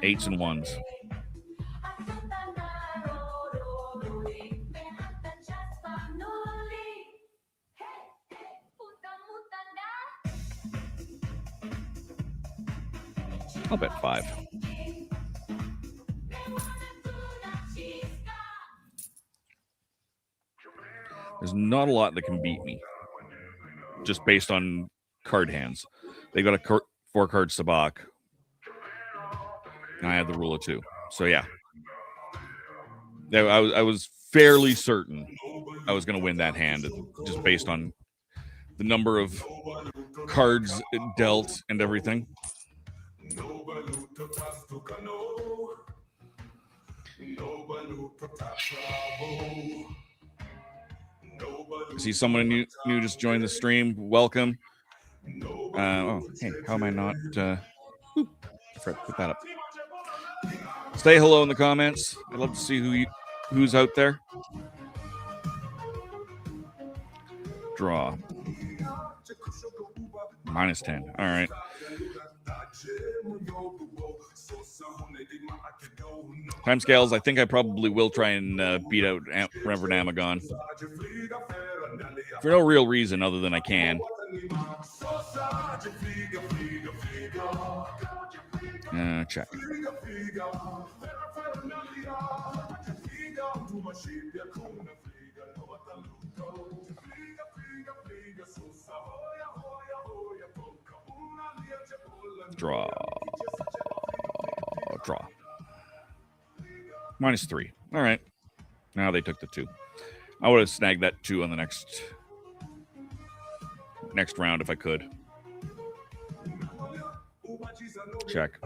8s and 1s. I'll bet 5. There's not a lot that can beat me, just based on card hands. They got a 4-card Sabacc, and I had the rule of 2. So yeah, I was fairly certain I was going to win that hand, just based on the number of cards dealt and everything. I see someone new just joined the stream. Welcome. Oh, hey, how am I not? Put that up. Say hello in the comments. I'd love to see who's out there. Draw. -10. All right. Timescales, I think I probably will try and beat out Reverend Amagon. For no real reason other than I can. Check. Draw. -3. All right. Now they took the 2. I would have snagged that 2 on the next round if I could. Check.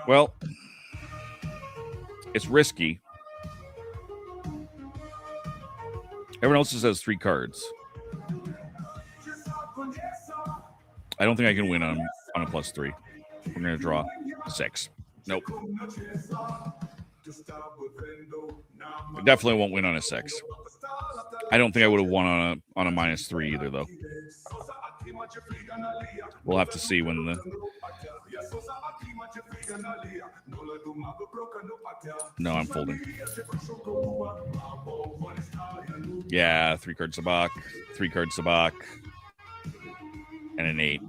Well, it's risky. Everyone else just has 3 cards. I don't think I can win on a +3. We're going to draw 6. Nope. I definitely won't win on a 6. I don't think I would have won on a -3 either, though. We'll have to see when the... No, I'm folding. Yeah, 3-card Sabacc, 3-card Sabacc, and an 8.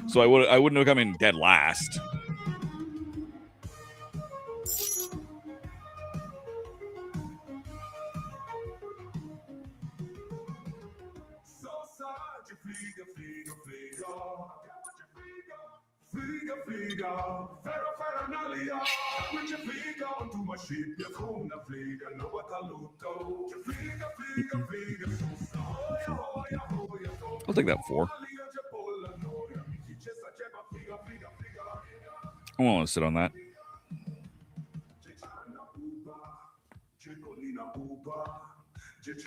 So I wouldn't have come in dead last. I'll take that 4. I won't want to sit on that.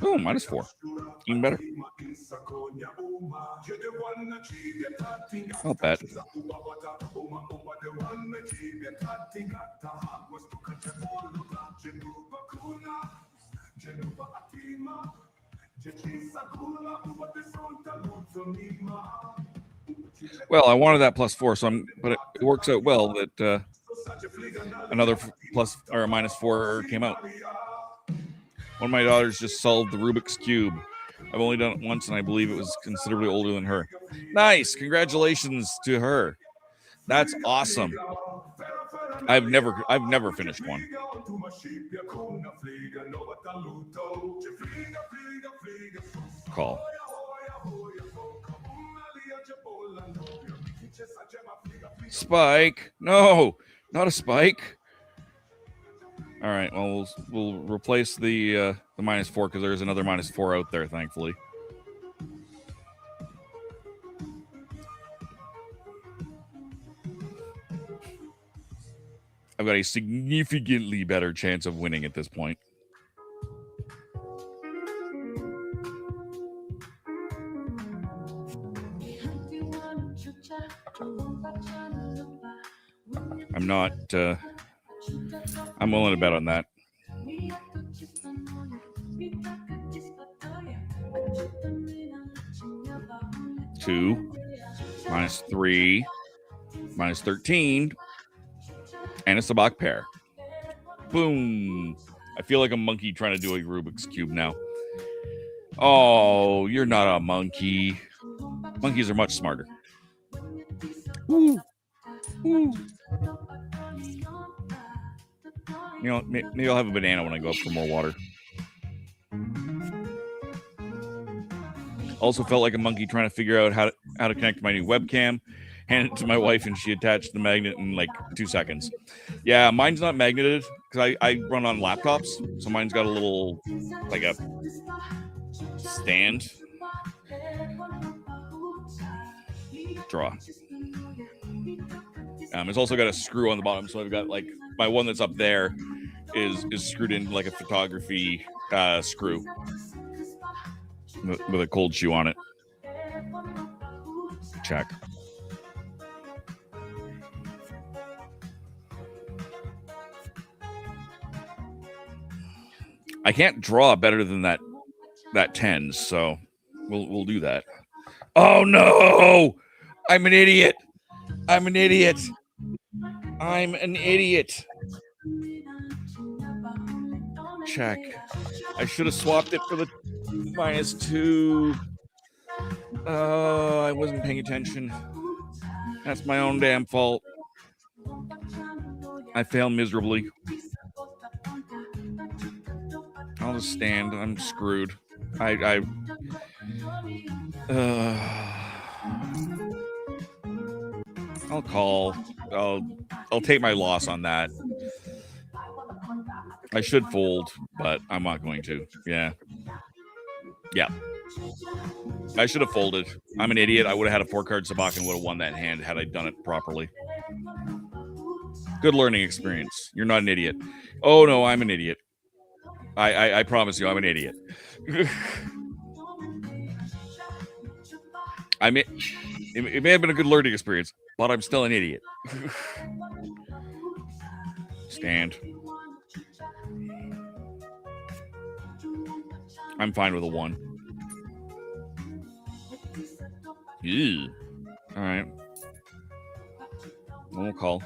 Oh, -4. Even better. I'll bet. Well, I wanted that +4, but it works out well that another plus or a -4 came out. One of my daughters just solved the Rubik's Cube. I've only done it once, and I believe it was considerably older than her. Nice. Congratulations to her. That's awesome. I've never finished one. Call. Spike. No, not a spike. All right, well, we'll replace the -4 because there's another -4 out there, thankfully. I've got a significantly better chance of winning at this point. I'm not... I'm willing to bet on that. Two, -3, -13, and a Sabacc pair. Boom. I feel like a monkey trying to do a Rubik's Cube now. Oh, you're not a monkey. Monkeys are much smarter. Woo. Woo. You know, maybe I'll have a banana when I go up for more water. Also felt like a monkey trying to figure out how to connect my new webcam. Handed it to my wife, and she attached the magnet in like 2 seconds. Yeah, mine's not magneted because I run on laptops, so mine's got a little like a stand. Draw. It's also got a screw on the bottom, so I've got like my one that's up there is screwed in like a photography screw with a cold shoe on it. Check. I can't draw better than that tens, so we'll do that. Oh no! I'm an idiot. I'm an idiot. Check. I should have swapped it for the -2. Oh, I wasn't paying attention. That's my own damn fault. I failed miserably. I'll just stand. I'm screwed. I'll call. I'll take my loss on that. I should fold, but I'm not going to. Yeah. I should have folded. I'm an idiot. I would have had a 4-card Sabacc and would have won that hand had I done it properly. Good learning experience. You're not an idiot. Oh no, I'm an idiot. I promise you, I'm an idiot. It may have been a good learning experience, but I'm still an idiot. Stand. I'm fine with a 1. Ew. All right. We'll call.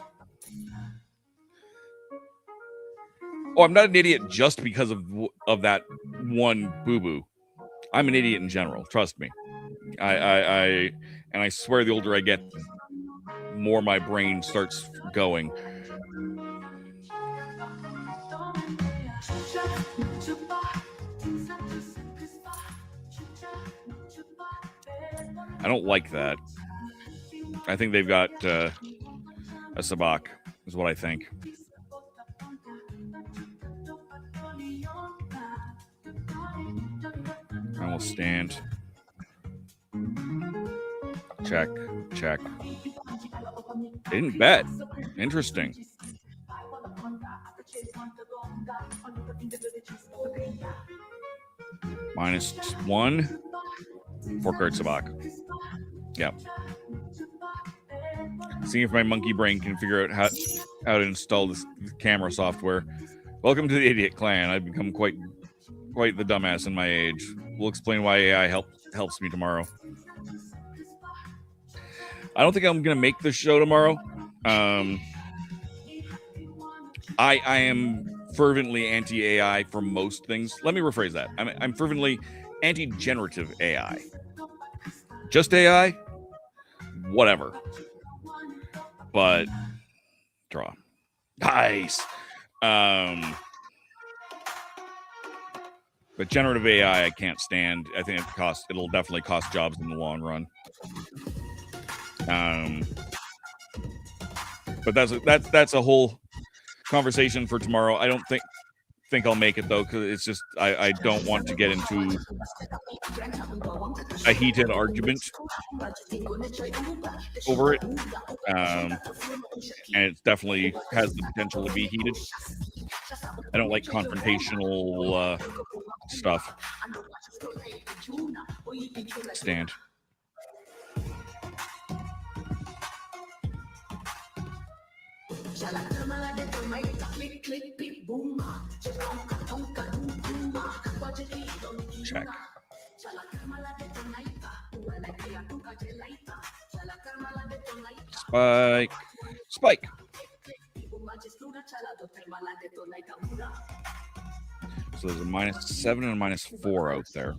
Oh, I'm not an idiot just because of that one boo-boo. I'm an idiot in general. Trust me. I swear the older I get, more my brain starts going. I don't like that. I think they've got a Sabacc, is what I think. I will stand. Check. They didn't bet. Interesting. -1. 4-card Sabacc. Yep. Seeing if my monkey brain can figure out how to install this camera software. Welcome to the idiot clan. I've become quite the dumbass in my age. We'll explain why AI helps me tomorrow. I don't think I'm going to make this show tomorrow. I am fervently anti-AI for most things. Let me rephrase that. I'm fervently anti-generative AI. Just AI? Whatever. But draw. Nice. But generative AI I can't stand. I think it'll definitely cost jobs in the long run. But that's a whole conversation for tomorrow. I don't think I'll make it though, because it's just I don't want to get into a heated argument over it, and it definitely has the potential to be heated. I don't like confrontational stuff. Stand. Check. Spike. So there's a -7 and a -4 out there.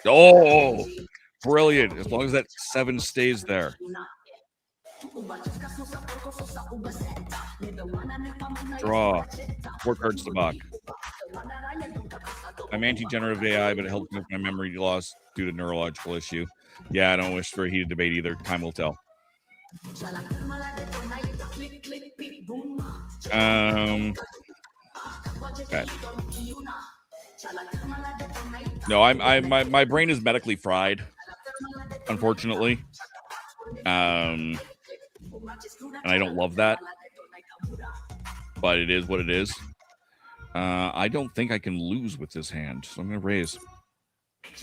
Oh, brilliant. As long as that 7 stays there. Draw. 4 cards Sabacc. I'm anti-generative AI, but it helps with my memory loss due to neurological issue. Yeah, I don't wish for a heated debate either. Time will tell. Okay. No, my brain is medically fried, unfortunately. And I don't love that, but it is what it is. I don't think I can lose with this hand, so I'm gonna raise. I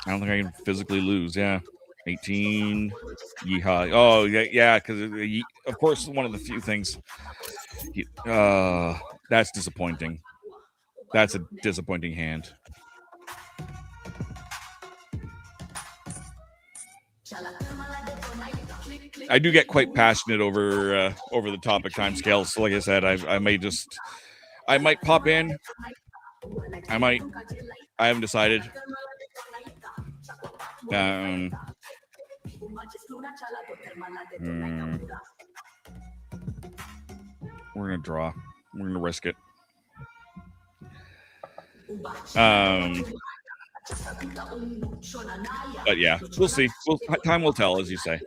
don't think I can physically lose. Yeah, 18. Yeehaw! Oh yeah, because of course one of the few things. That's disappointing. That's a disappointing hand. I do get quite passionate over the topic timescales. So like I said, I might pop in. I haven't decided. We're gonna draw. We're gonna risk it. But yeah, we'll see. Time will tell, as you say.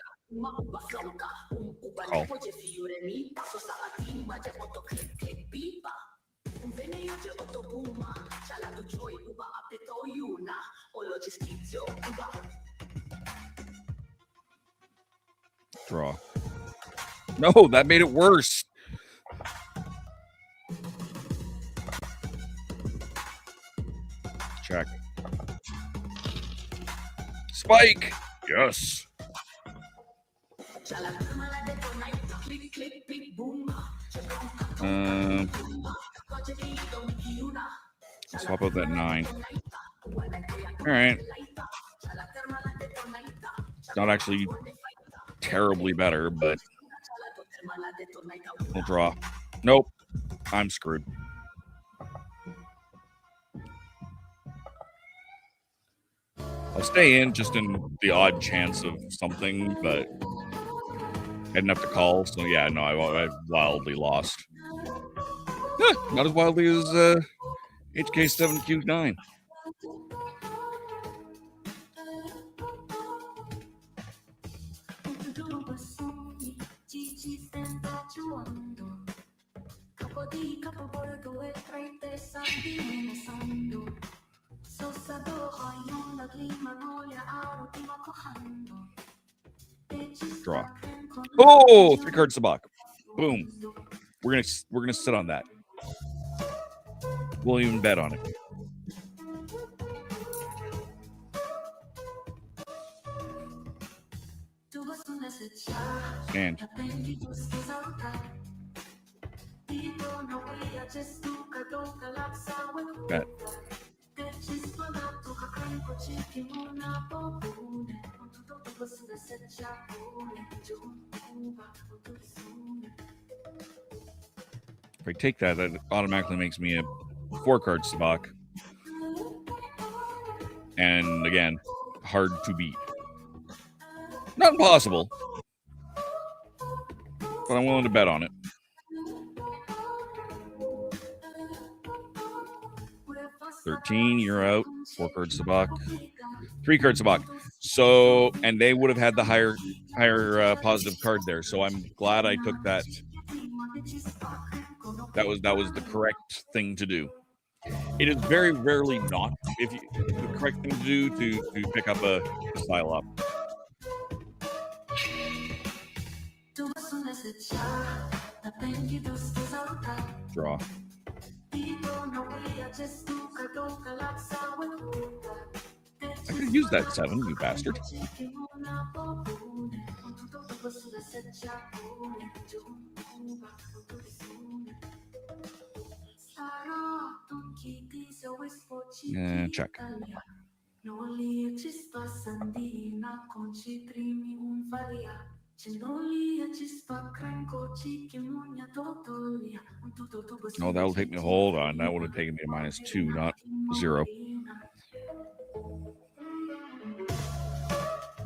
Oh. Draw. No, that made it worse. Check. Spike. Yes. Swap out that 9. All right. Not actually terribly better, but we'll draw. Nope. I'm screwed. I'll stay in just in the odd chance of something, but I didn't have to call, so yeah, no, I wildly lost. Not as wildly as HK7Q9. Draw. Oh, 3 cards Sabacc. Boom. We're gonna sit on that. We'll even bet on it. And bet. If I take that, that automatically makes me a 4 card Sabacc. And again, hard to beat. Not impossible, but I'm willing to bet on it. $13, you're out. 4 cards Sabacc. 3 cards Sabacc. So, and they would have had the higher positive card there. So I'm glad I took that. That was the correct thing to do. It is very rarely not the correct thing to do to pick up a style up. Draw. I could have used that 7, you bastard. Check. Oh, that will take me. Hold on. That would have taken me to -2, not 0.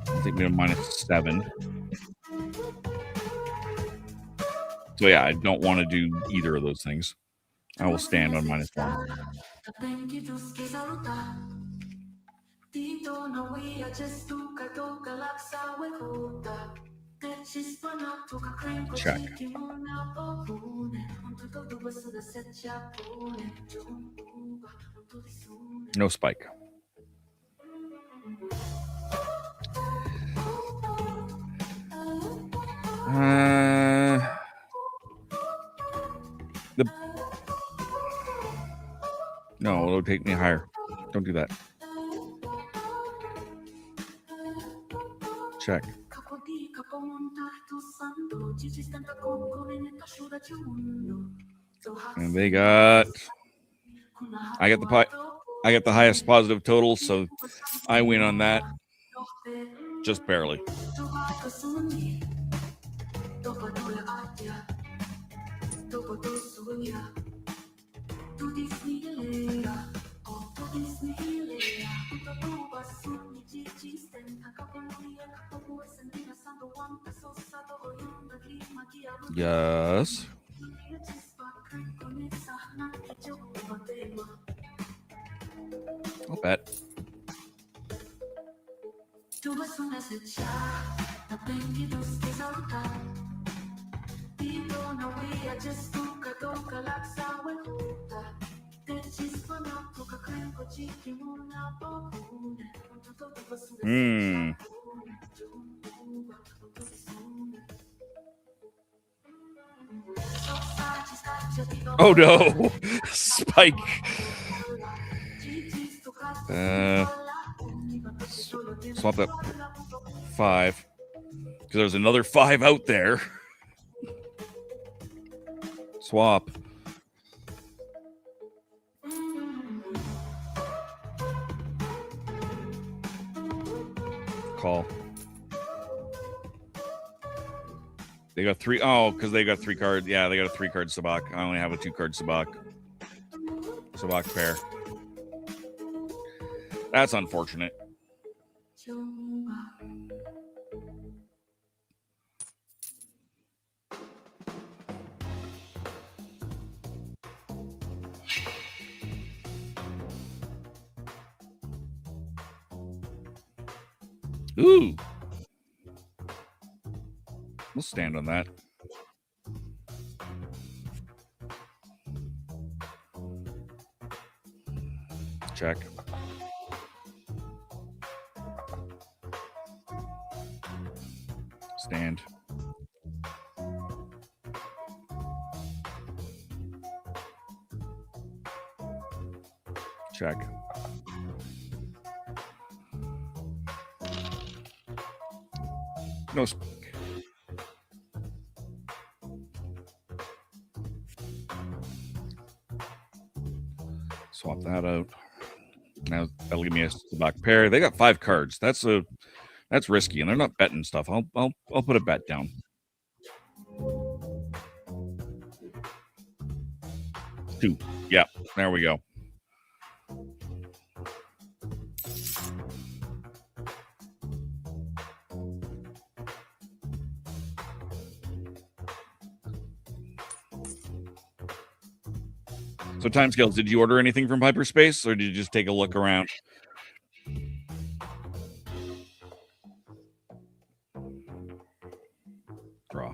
It'll take me to -7. So yeah, I don't want to do either of those things. I will stand on -1. Check. No spike. No, it'll take me higher. Don't do that. Check. And they got. I got the highest positive total, so I win on that. Just barely. Yes. I'll bet. Oh no, spike. Swap that 5 because there's another 5 out there. Swap. Call. They got 3. Oh, because they got 3 cards. Yeah, they got a 3-card Sabacc. I only have a 2-card Sabacc. Sabacc pair. That's unfortunate. Ooh. We'll stand on that. Check. Stand. Check. No. Swap that out. Now that'll give me a Sabacc pair. They got 5 cards. That's risky, and they're not betting stuff. I'll put a bet down. Two. Yeah, there we go. So timescales, did you order anything from Hyperspace, or did you just take a look around? Draw.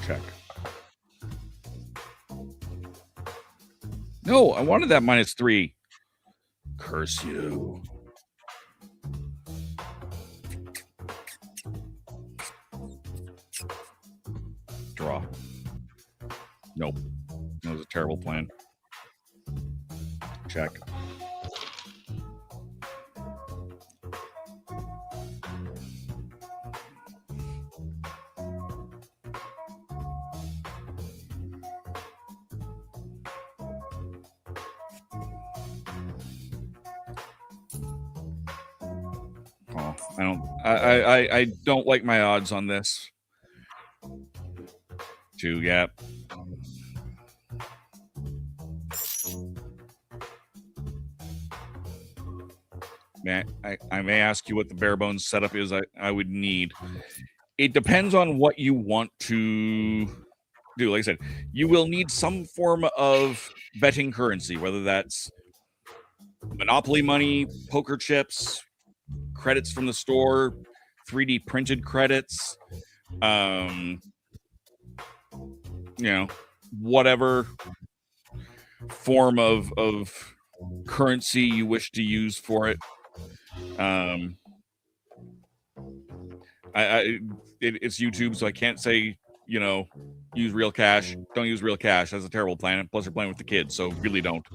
Check. No, I wanted that -3. Curse you. Draw. Nope. That was a terrible plan. Check. I don't like my odds on this. 2, yeah. I may ask you what the bare bones setup is I would need. It depends on what you want to do. Like I said, you will need some form of betting currency, whether that's Monopoly money, poker chips, credits from the store, 3D printed credits, whatever form of currency you wish to use for it. It's YouTube, so I can't say, use real cash. Don't use real cash. That's a terrible plan. Plus, you're playing with the kids, so really don't.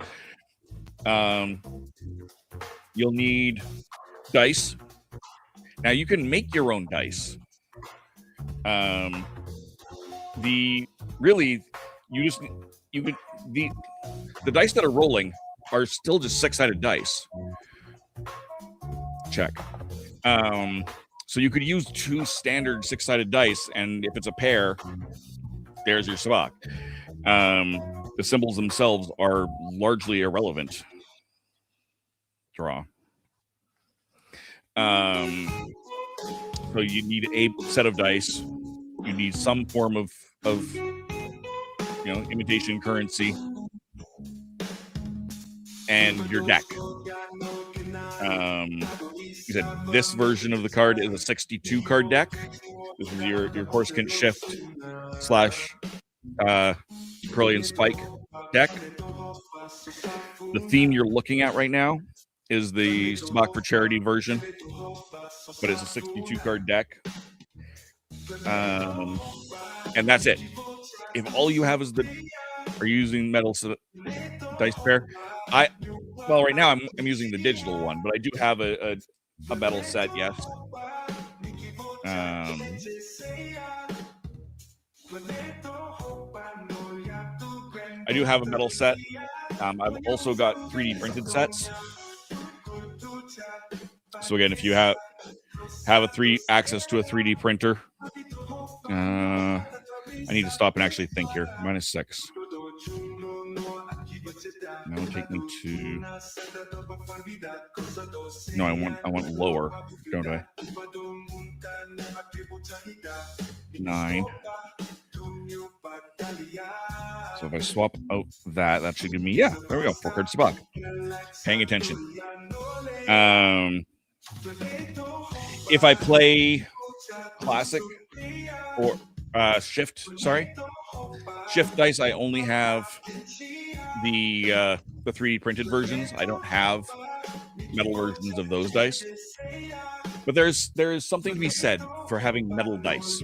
You'll need dice. Now, you can make your own dice. The dice that are rolling are still just 6-sided dice. Check. So you could use 2 standard 6-sided dice, and if it's a pair, there's your Sabacc. The symbols themselves are largely irrelevant. Draw. So you need a set of dice. You need some form of imitation currency, and your deck. You said this version of the card is a 62 card deck. This is your Coruscant Shift / Curly and Spike deck. The theme you're looking at right now is the Sabacc for Charity version, but it's a 62 card deck. And that's it. If all you have is are you using metal dice pair? Right now I'm using the digital one, but I do have a metal set, yes. I do have a metal set. I've also got 3D printed sets. So again, if you have access to a 3D printer, I need to stop and actually think here. -6. That'll take me to. No, I want lower, don't I? 9. So if I swap out that should give me, there we go, 4 cards Sabacc. Paying attention. If I play classic or shift dice, I only have the 3D printed versions. I don't have metal versions of those dice. But there is something to be said for having metal dice.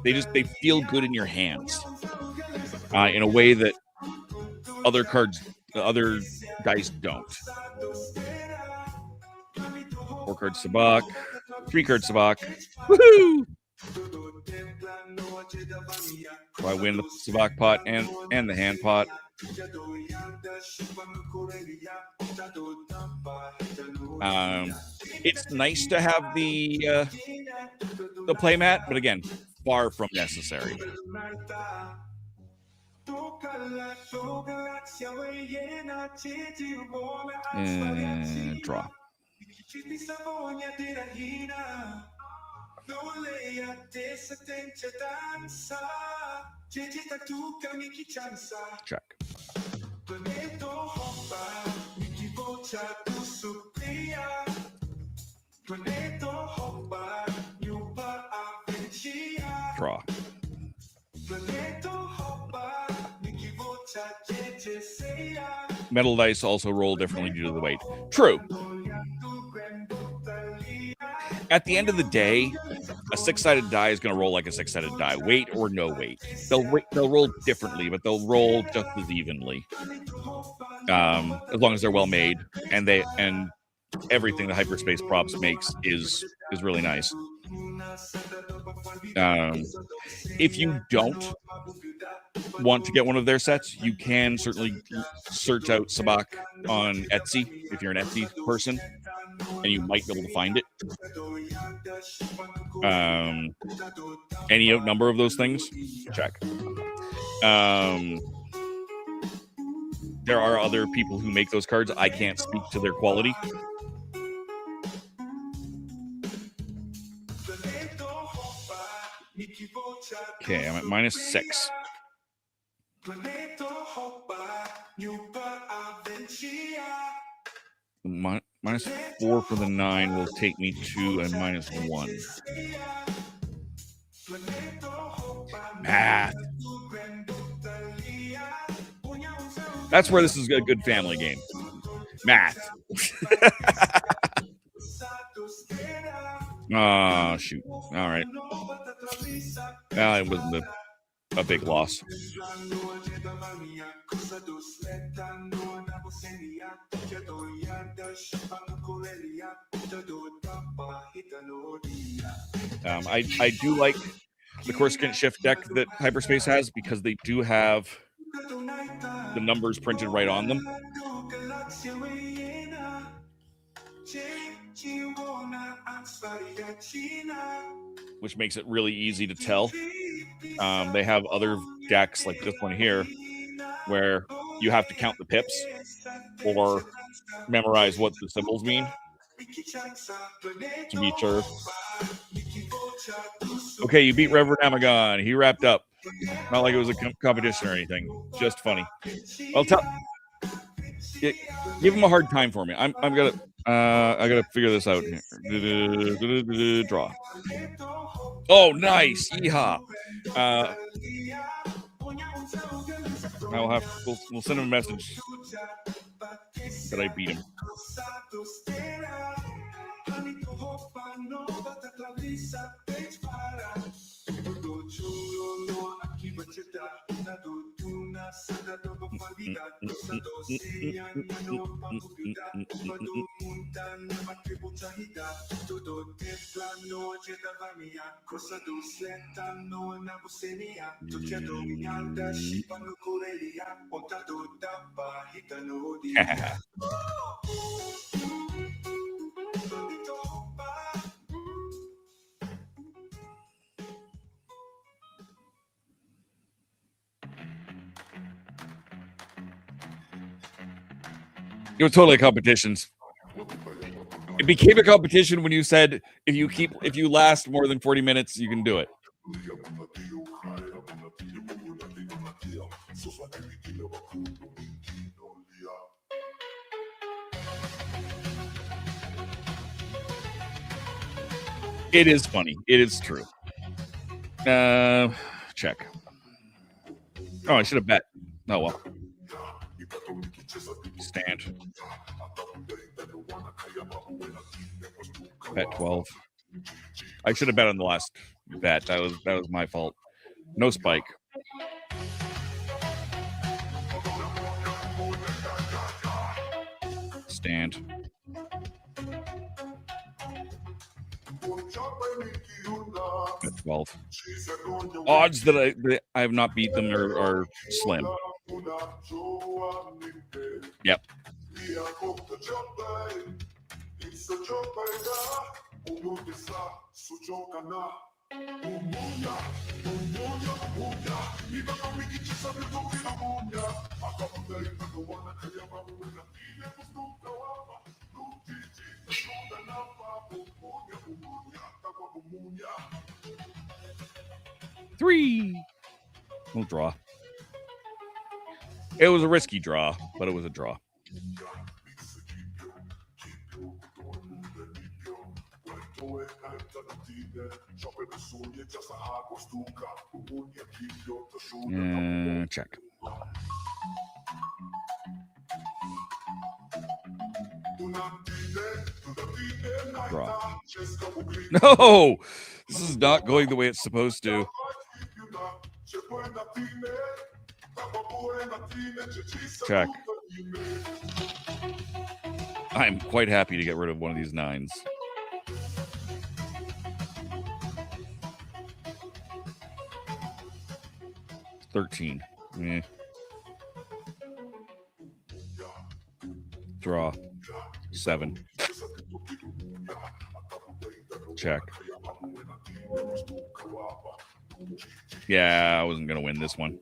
They feel good in your hands in a way that other dice don't. 4 card Sabacc, 3 card Sabacc. Woohoo! So I win the Sabacc pot and the hand pot. It's nice to have the playmat, but again, far from necessary. And draw. Check. Draw. Metal dice also roll differently due to the weight. True. At the end of the day, a 6-sided die is going to roll like a 6-sided die, weight or no weight. They'll roll differently, but they'll roll just as evenly, as long as they're well made and everything the Hyperspace Props makes is really nice. If you don't want to get one of their sets, you can certainly search out Sabacc on Etsy if you're an Etsy person. and you might be able to find it. Any number of those things, check. There are other people who make those cards. I can't speak to their quality. Okay, I'm at -6. -4 for the 9 will take me to a -1. Math. That's where this is a good family game. Math. Oh, shoot. All right. It wasn't a big loss. I do like the Coruscant Shift deck that Hyperspace has because they do have the numbers printed right on them. Which makes it really easy to tell. They have other decks like this one here where you have to count the pips or memorize what the symbols mean to be sure. Okay, you beat Reverend Amagon. He wrapped up. Not like it was a competition or anything. Just funny. Well, give him a hard time for me. I gotta figure this out here. Draw. Oh, nice. Yeehaw. We'll send him a message that I beat him. It was totally a competition. It became a competition when you said if you last more than 40 minutes, you can do it. It is funny. It is true. Check. Oh, I should have bet. Oh well. Stand. Bet 12. I should have bet on the last bet. That was my fault. No spike. Stand. Bet 12. Odds that I have not beat them are slim. Yep. Three. We'll draw. It was a risky draw, but it was a draw. Check. Draw. No! This is not going the way it's supposed to. Check. I'm quite happy to get rid of one of these 9s. $13. Draw. 7. Check. Yeah, I wasn't going to win this one.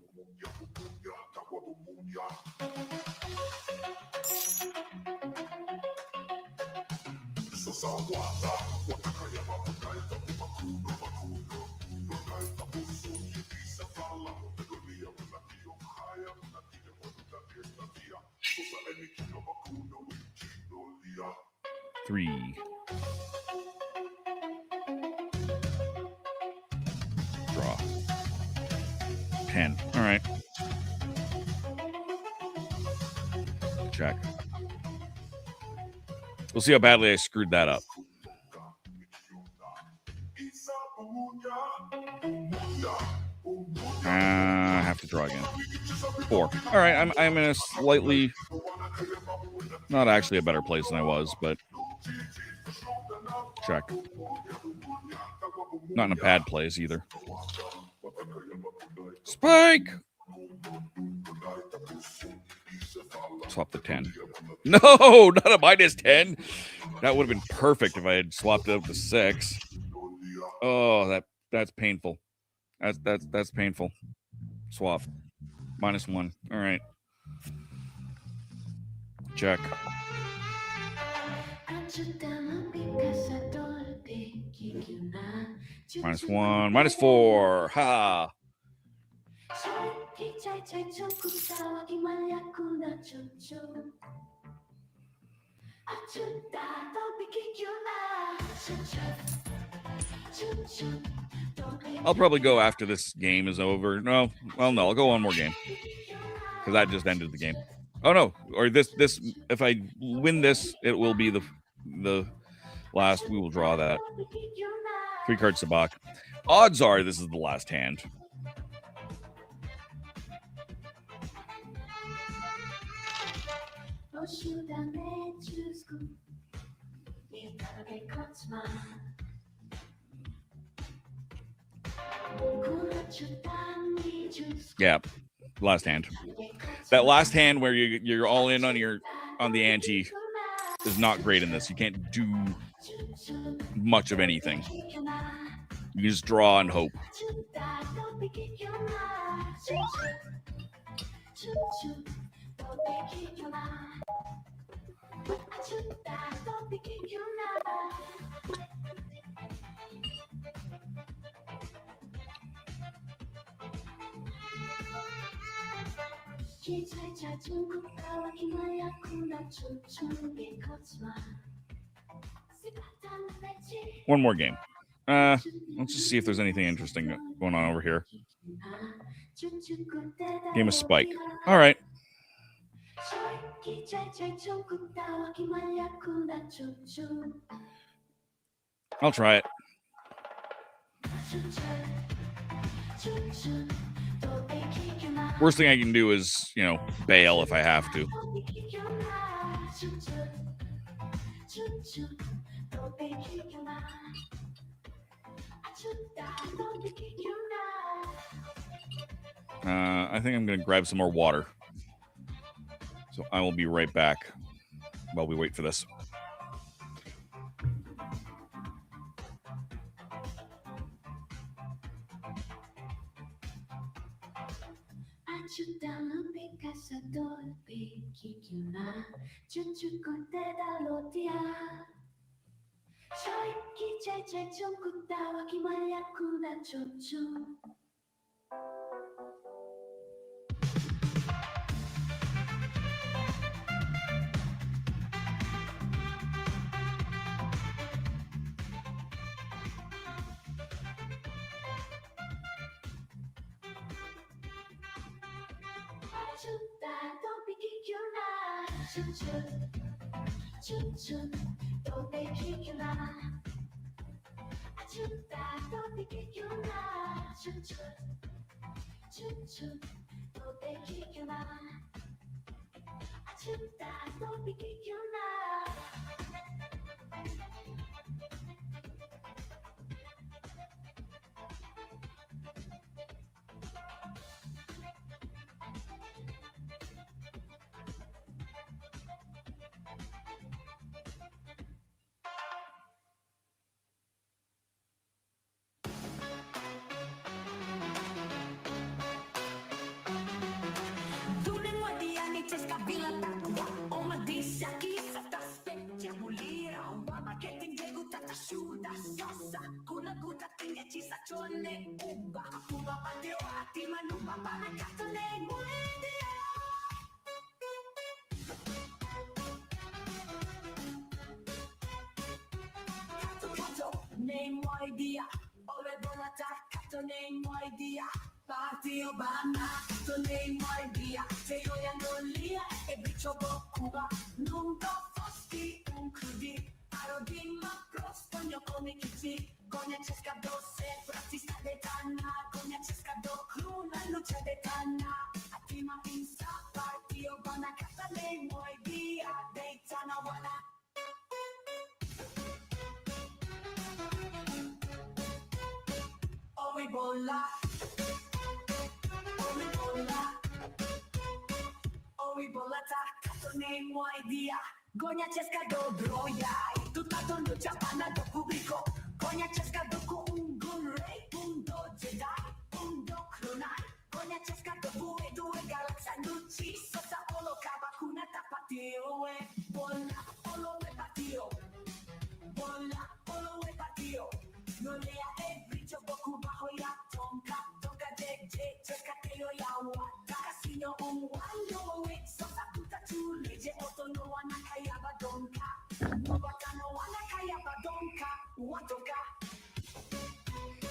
Three. Draw. 10. All right. Check. We'll see how badly I screwed that up. I have to draw again. 4. All right, I'm in a slightly, not actually a better place than I was, but check. Not in a bad place either. Spike! Swap the 10. No, not a -10. That would have been perfect if I had swapped it up to 6. Oh, that's painful. That's painful. Swap. -1. All right. Check. -1. -4. Ha. I'll probably go after this game is over. No, well, no, I'll go one more game because that just ended the game. Oh no, or this. If I win this, it will be the last. We will draw that 3-card Sabacc. Odds are this is the last hand. Yeah, last hand. That last hand where you're all in on the ante is not great in this. You can't do much of anything. You just draw and hope. One more game. Let's just see if there's anything interesting going on over here. Game of Spike. All right. I'll try it. Worst thing I can do is, bail if I have to. I think I'm going to grab some more water. So I will be right back while we wait for this.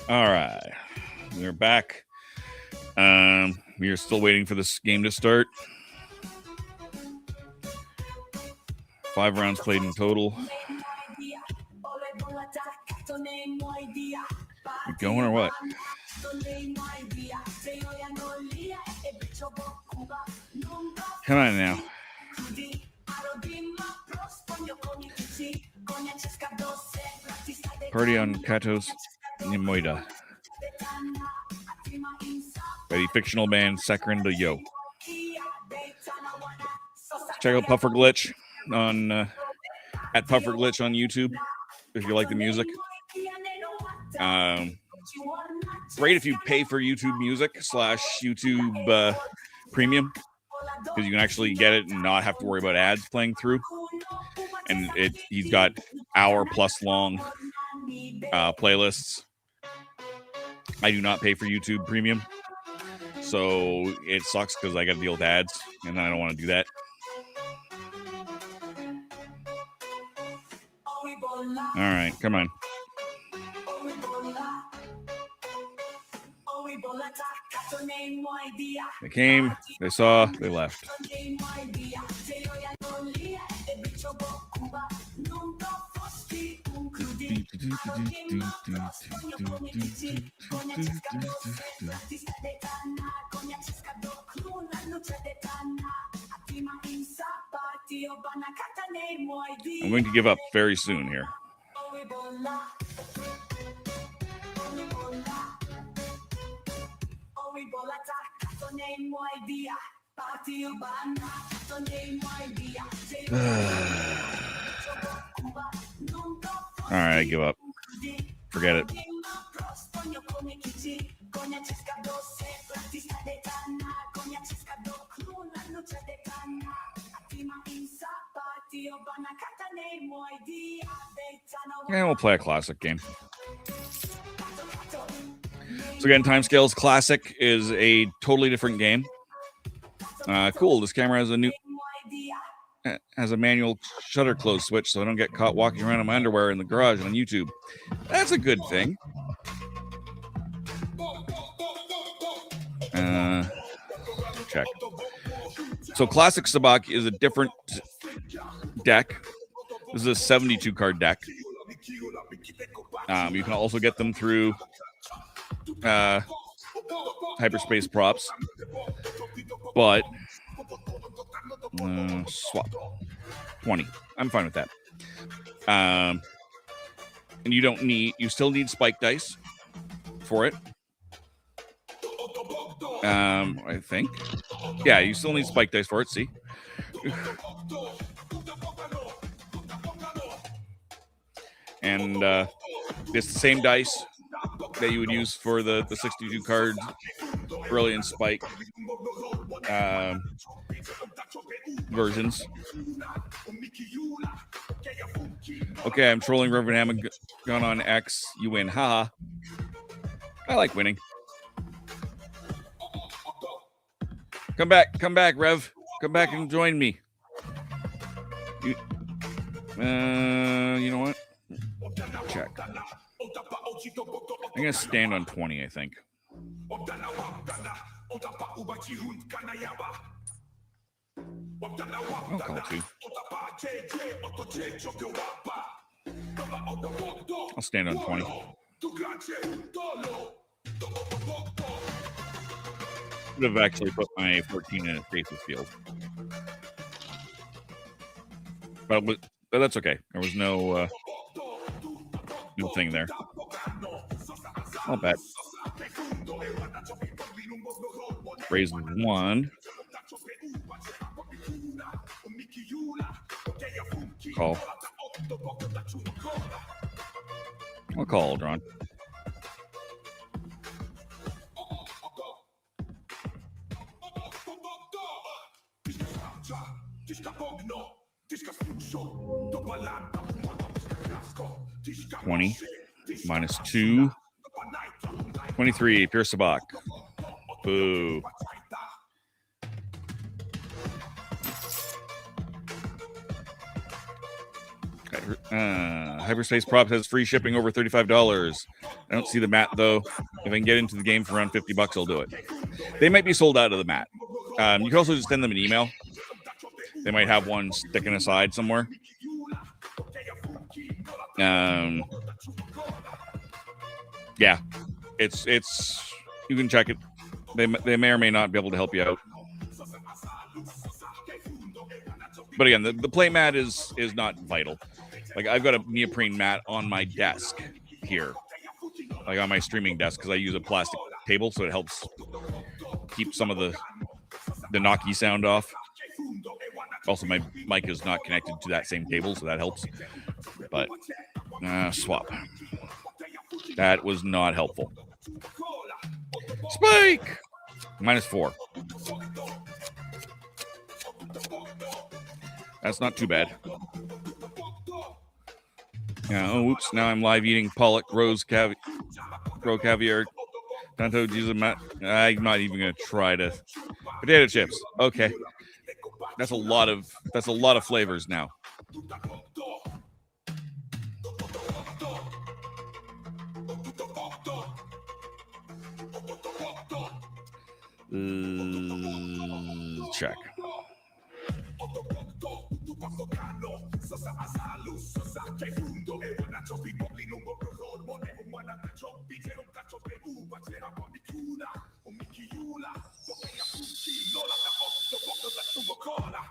All right, we're back. We are still waiting for this game to start. 5 rounds played in total. We going or what? Come on now. Party on Katos Nimoida by the fictional band Sakrenda Yo. Check out Puffer Glitch on at Puffer Glitch on YouTube if you like the music. Great if you pay for YouTube Music / YouTube Premium, because you can actually get it and not have to worry about ads playing through. And he's got hour-plus long playlists. I do not pay for YouTube Premium, so it sucks because I got to deal with ads, and I don't want to do that. All right, come on. They came, they saw, they left. I'm going to give up very soon here. All right, I give up. Forget it. Yeah, we'll play a classic game. So again, Timescales Classic is a totally different game. Cool. This camera has a manual shutter close switch, so I don't get caught walking around in my underwear in the garage on YouTube. That's a good thing. Check. So Classic Sabacc is a different deck. This is a 72 card deck. You can also get them through Hyperspace Props, but swap 20. I'm fine with that. And you still need spike dice for it. I think. Yeah, you still need spike dice for it, see? And it's the same dice that you would use for the 62 card Brilliant Spike versions. Okay, I'm trolling Reverend Hammond Gun on X. You win. Haha. I like winning. Come back, Rev. Come back and join me. You know what? Check. I'm gonna stand on 20, I think. I'll call 2. I'll stand on 20. Would have actually put my 14 in a stasis field. But that's okay. There was no thing there. Not bad. Raise 1. Call. I'll call, Drawn. $20 minus 2. 23. Pure Sabacc. Boo. Hyperspace Props has free shipping over $35. I don't see the mat though. If I can get into the game for around $50, I'll do it. They might be sold out of the mat. You can also just send them an email. They might have one sticking aside somewhere. Yeah, it's you can check it. They may or may not be able to help you out. But again, the play mat is not vital. Like I've got a neoprene mat on my desk here, like on my streaming desk, because I use a plastic table, so it helps keep some of the knocky sound off. Also, my mic is not connected to that same table, so that helps. But swap. That was not helpful. Spike! Minus 4. That's not too bad. Oops. Now I'm live eating pollock, roe caviar, tanto Jesus. I'm not even going to try to. Potato chips. Okay. That's a lot of flavors now. Check.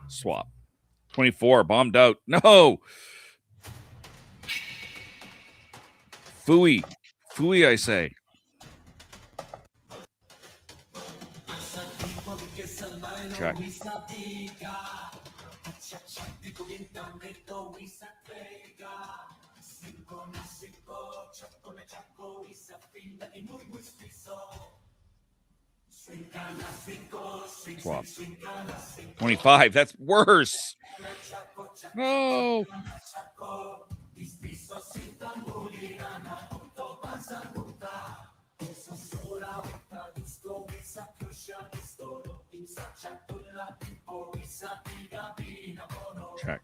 Swap. 24, bombed out. No! Fooey, I say. Check. Swap. 25. That's worse. No. Check.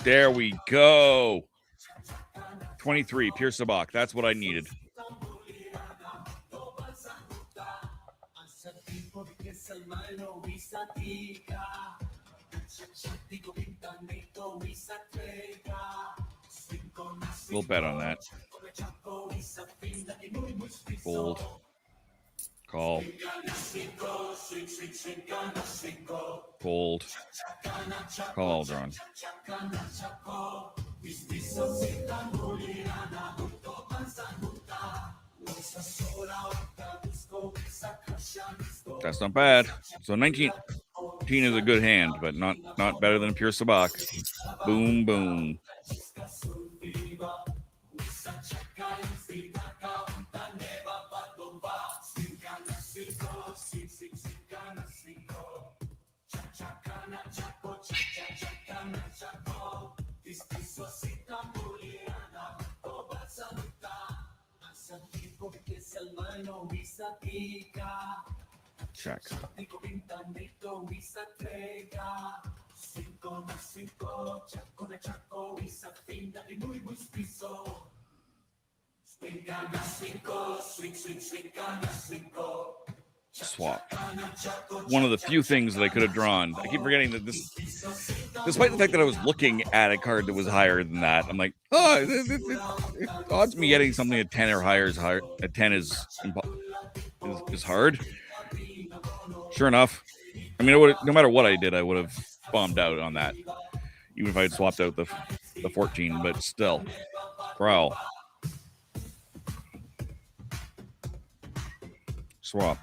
There we go. 23, pure Sabacc. That's what I needed. We'll bet on that. Fold. Call. Fold. Call, Drawn. That's not bad. So 19 is a good hand, but not better than pure Sabacc. Boom, boom. Check. Swap. One of the few things that I could have drawn. I keep forgetting that this, despite the fact that I was looking at a card that was higher than that, I'm like, oh, it odds me getting something at 10 or higher is higher. At 10 is hard. Sure enough, I mean, no matter what I did, I would have bombed out on that, even if I had swapped out the 14. But still, Growl. Swap.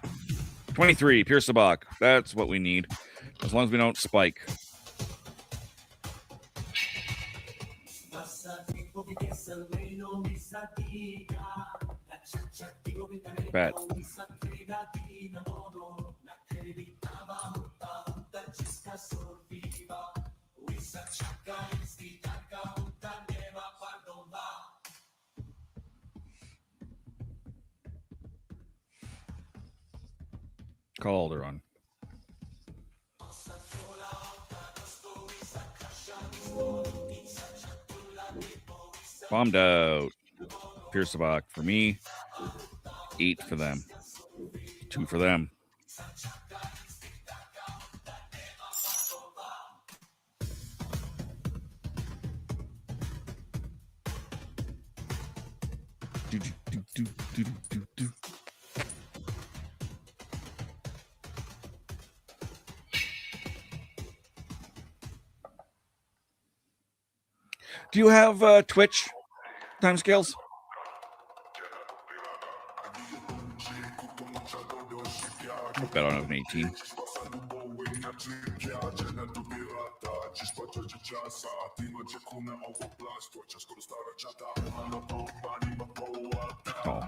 23, pure Sabacc. That's what we need. As long as we don't spike. Bet. Calderon. Bombed out. Pure Sabacc for me. 8 for them. 2 for them. Do you have Twitch timescales? I bet I don't have an 18. Oh.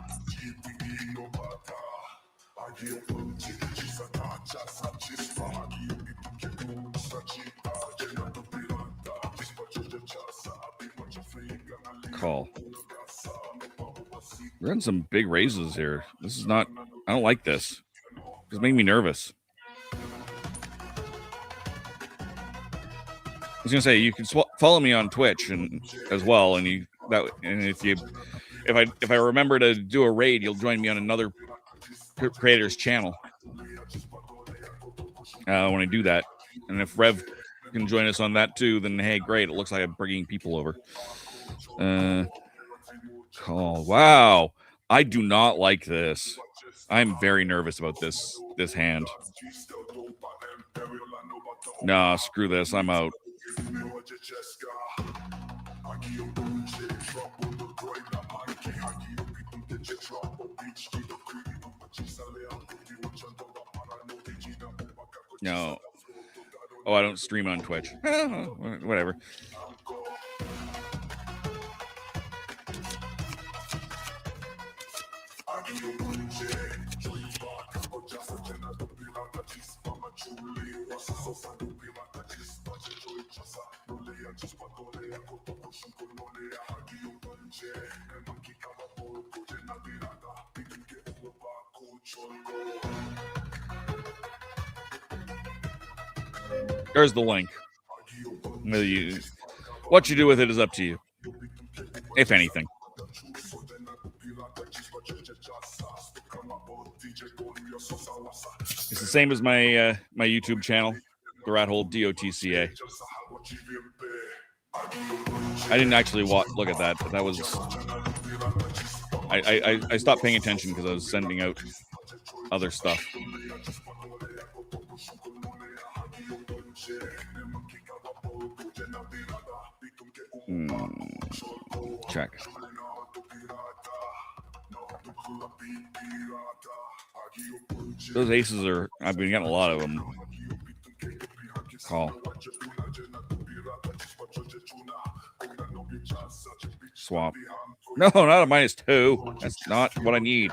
Call. We're getting some big raises here. This is not, I don't like this. It's making me nervous. I was gonna say you can follow me on Twitch and as well, and if I remember to do a raid, you'll join me on another creator's channel when I do that. And if Rev can join us on that too, then hey, great! It looks like I'm bringing people over. Call. Wow, I do not like this. I'm very nervous about this hand. Nah, screw this. I'm out. No. Oh, I don't stream on Twitch. Whatever. There's the link. What you do with it is up to you, if anything. It's the same as my my YouTube channel, the Rat Hole DOTCA. I didn't actually look at that, but that was I stopped paying attention because I was sending out other stuff. Check. Those aces are, I've been getting a lot of them. Call. Swap. No, not a -2. That's not what I need.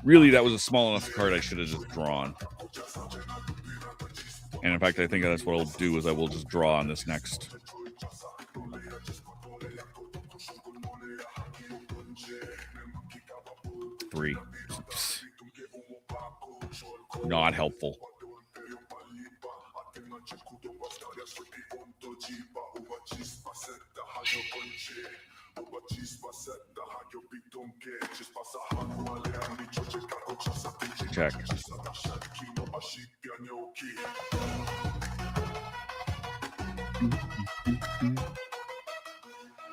Really, that was a small enough card I should have just drawn. And in fact, I think that's what I'll do is I will just draw on this next. Three. Not helpful. Check.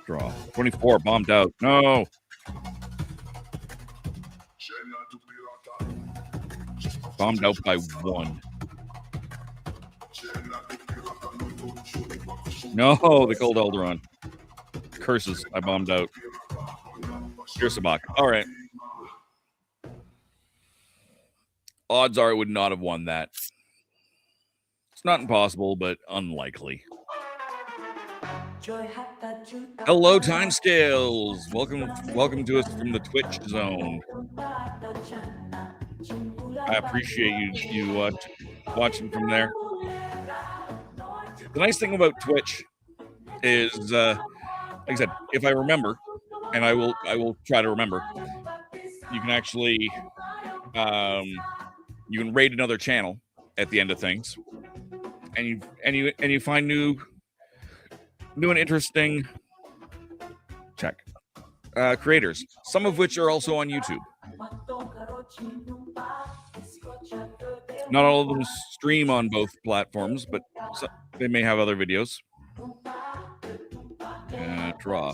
Draw. 24, bombed out. No. Bombed out by 1. No, the Cold Elderon. Curses. I bombed out. Here's Sabacc. All right. Odds are I would not have won that. It's not impossible, but unlikely. Hello, Timescales. Welcome to us from the Twitch zone. I appreciate you watching from there. The nice thing about Twitch is, like I said, if I remember, and I will try to remember, you can actually you can raid another channel at the end of things, and you find new and interesting creators, some of which are also on YouTube. Not all of them stream on both platforms, but they may have other videos. Draw.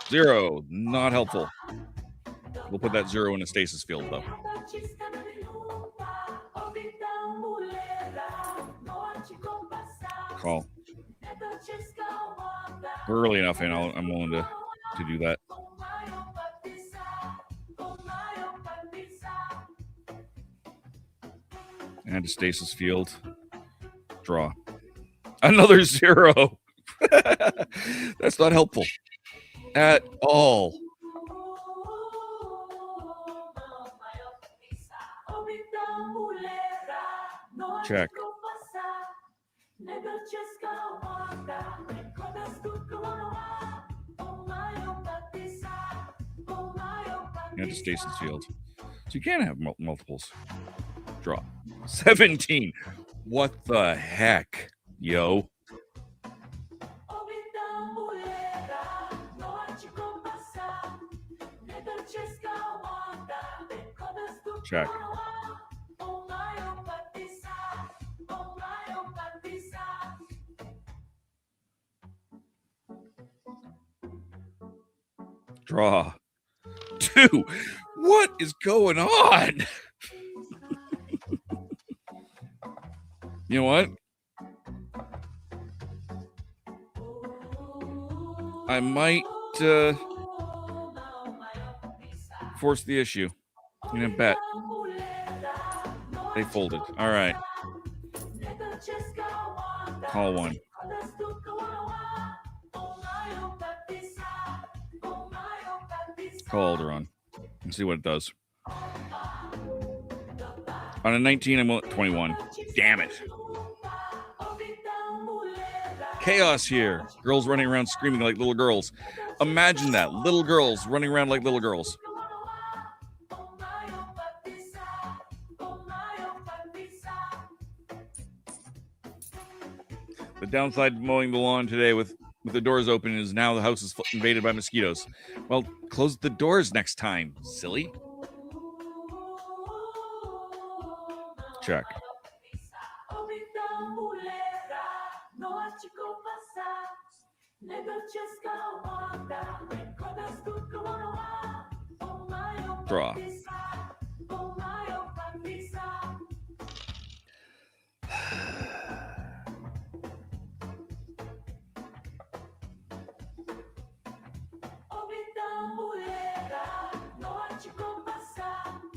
0, not helpful. We'll put that 0 in a stasis field, though. Call. We're early enough, and I'm willing to do that. And a stasis field. Draw. Another 0. That's not helpful at all. Check. And a stasis field. So you can't have multiples. Draw. 17. What the heck, yo? Check. Draw. 2. What is going on? You know what? I might force the issue. I'm gonna bet. They folded. All right. Call 1. Call Alderon. And see what it does. On a 19, I'm at 21. Damn it. Chaos here. Girls running around screaming like little girls. Imagine that. Little girls running around like little girls. The downside to mowing the lawn today with the doors open is now the house is invaded by mosquitoes. Well, close the doors next time, silly. Check. Draw.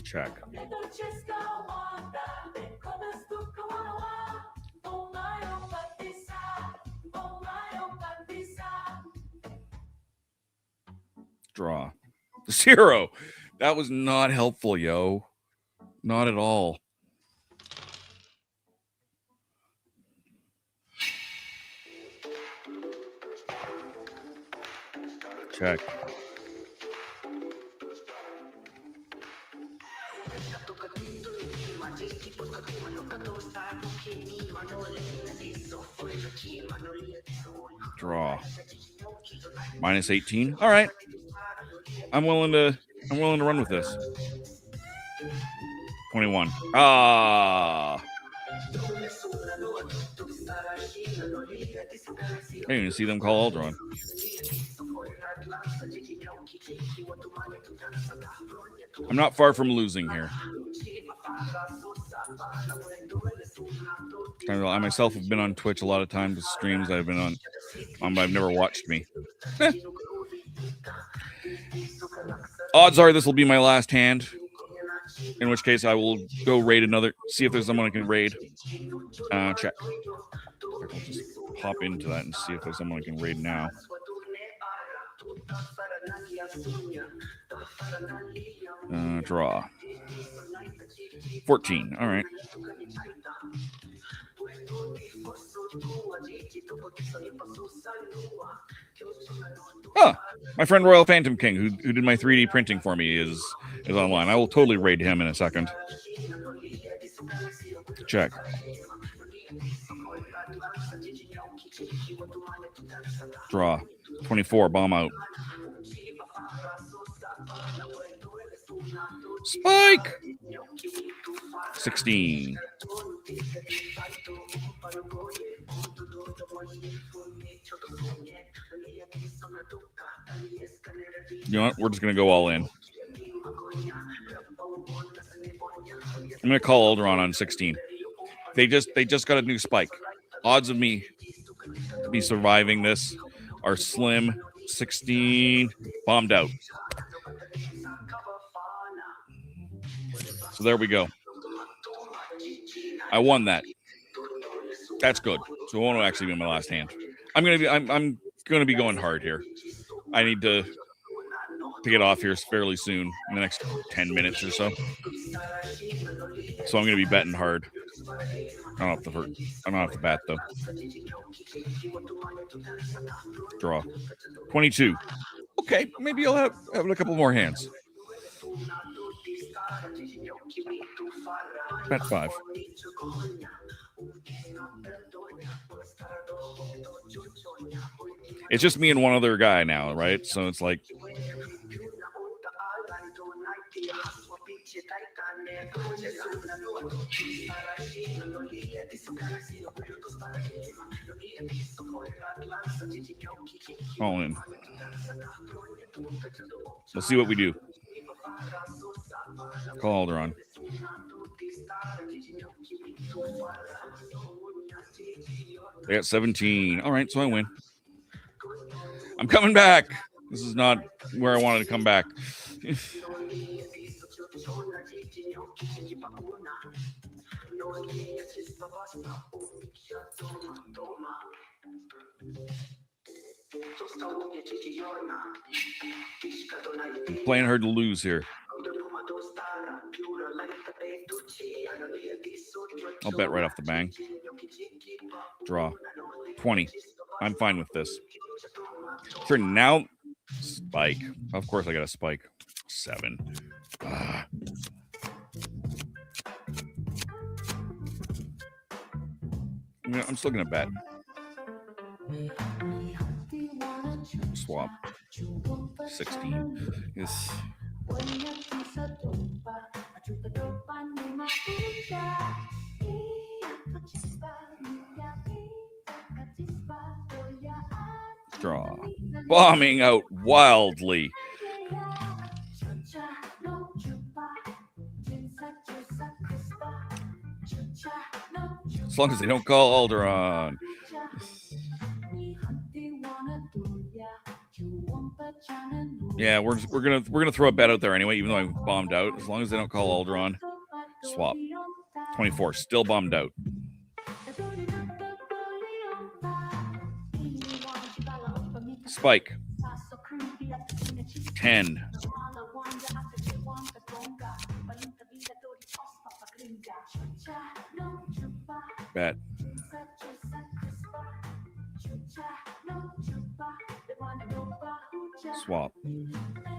Check. Draw. 0. That was not helpful, yo. Not at all. Check. Draw. Minus 18. All right. I'm willing to run with this. 21. Ah. I didn't even see them call Aldron. I'm not far from losing here. I myself have been on Twitch a lot of times with streams I've been on, but I've never watched me. Odds are this will be my last hand, in which case I will go raid another, see if there's someone I can raid. Check. I'll just pop into that and see if there's someone I can raid now. Draw. 14. All right. Oh, my friend Royal Phantom King, who did my 3D printing for me, is online. I will totally raid him in a second. Check. Draw. 24. Bomb out. Spike. 16. You know what? We're just gonna go all in. I'm gonna call Alderon on 16. They just got a new spike. Odds of me be surviving this are slim. 16. Bombed out. So there we go. I won that. That's good. So it won't actually be my last hand. I'm gonna be going hard here. I need to get off here fairly soon, in the next 10 minutes or so. So I'm gonna be betting hard. I don't have to bat though. Draw. 22. Okay, maybe I'll have a couple more hands. Bet 5. It's just me and one other guy now, right? So it's like all in. Let's see what we do. Call Alderon. They got 17. All right, so I win. I'm coming back. This is not where I wanted to come back. I'm playing hard to lose here. I'll bet right off the bang. Draw. 20. I'm fine with this. Sure, now spike. Of course I got a spike. 7. I'm still gonna bet. Swap. 16. Yes. Draw. Bombing out wildly. As long as they don't call Alderon. Yeah, we're gonna throw a bet out there anyway, even though I bombed out. As long as they don't call Alderon. Swap. 24. Still bombed out. Spike. 10. Bet. Swap.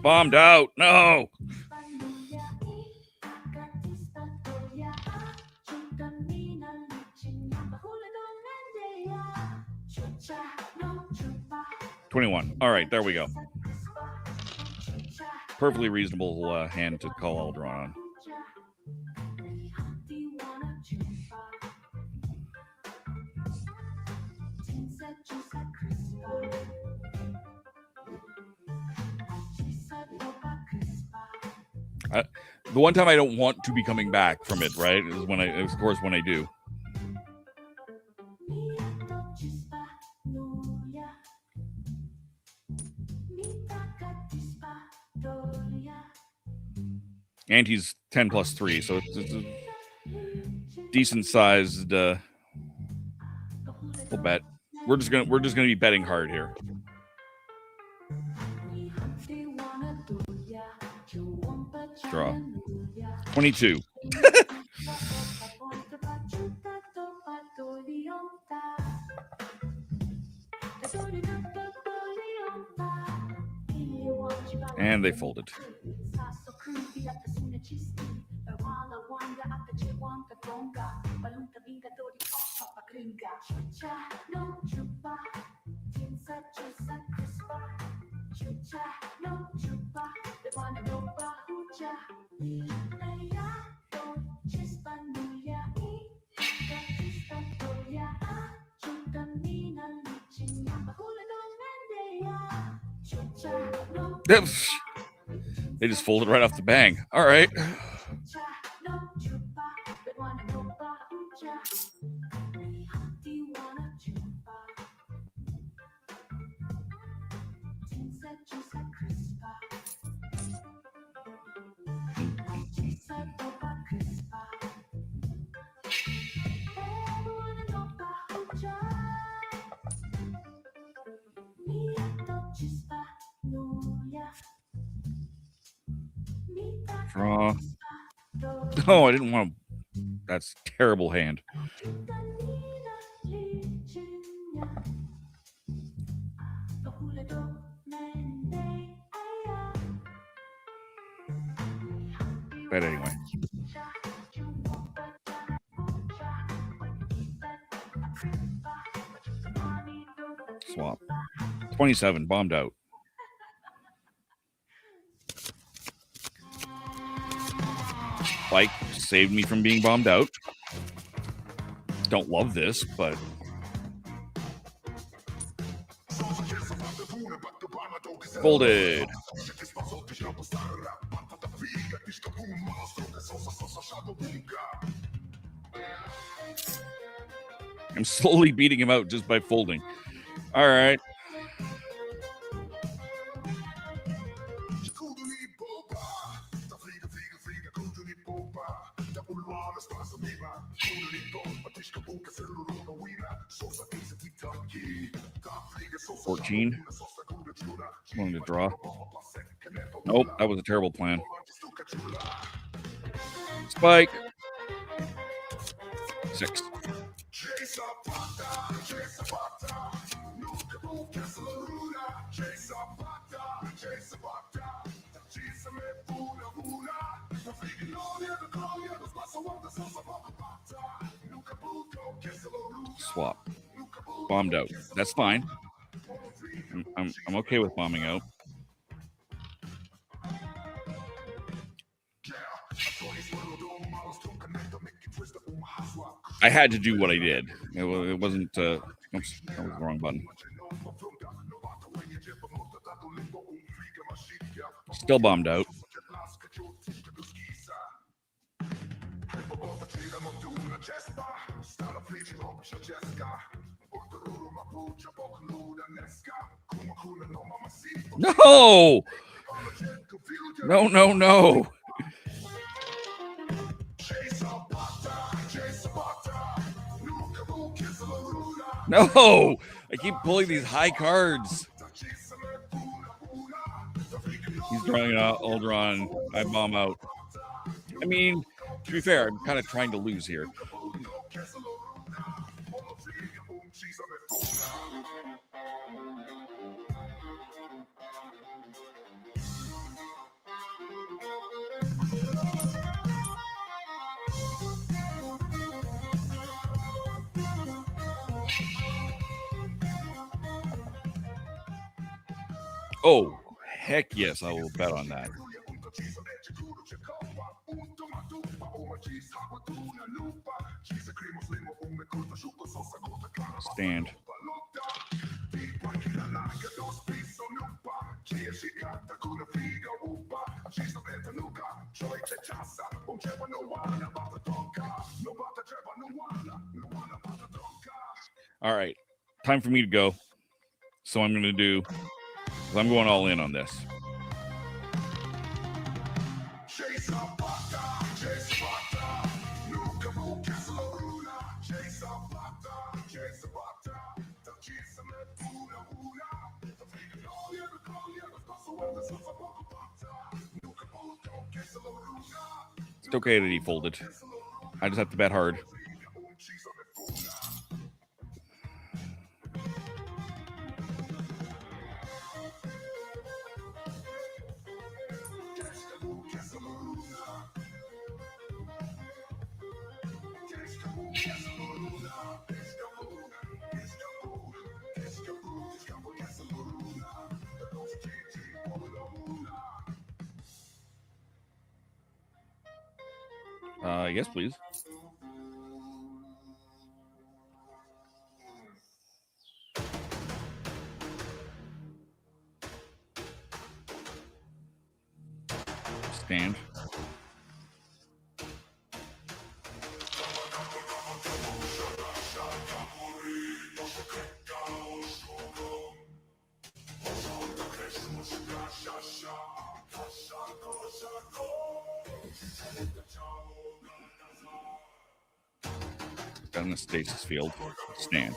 Bombed out. No. $21. All right, there we go. Perfectly reasonable hand to call Eldron on. The one time I don't want to be coming back from it, right, is when of course, when I do. And he's 10 plus 3, so it's a decent sized full bet. We're just gonna be betting hard here. Draw. 22. And they folded. They just folded right off the bang. All right. Draw. Oh, I didn't want to. That's a terrible hand. Bet anyway. Swap. 27, bombed out. Spike saved me from being bombed out. Don't love this, but folded. I'm slowly beating him out just by folding. All right. $14. Wanted to draw. Nope, that was a terrible plan. Spike. 6. Swap. Bombed out. That's fine. I'm okay with bombing out. I had to do what I did. It wasn't. Oops, that was the wrong button. Still bombed out. No! No, no, no. No! I keep pulling these high cards. He's drawing out Aldron. I bomb out. I mean, to be fair, I'm kind of trying to lose here. Oh, heck yes, I will bet on that. Stand. All right, time for me to go. So I'm going all in on this. It's okay that he folded. I just have to bet hard. Yes, please. Stand. Down the stasis field. Stand.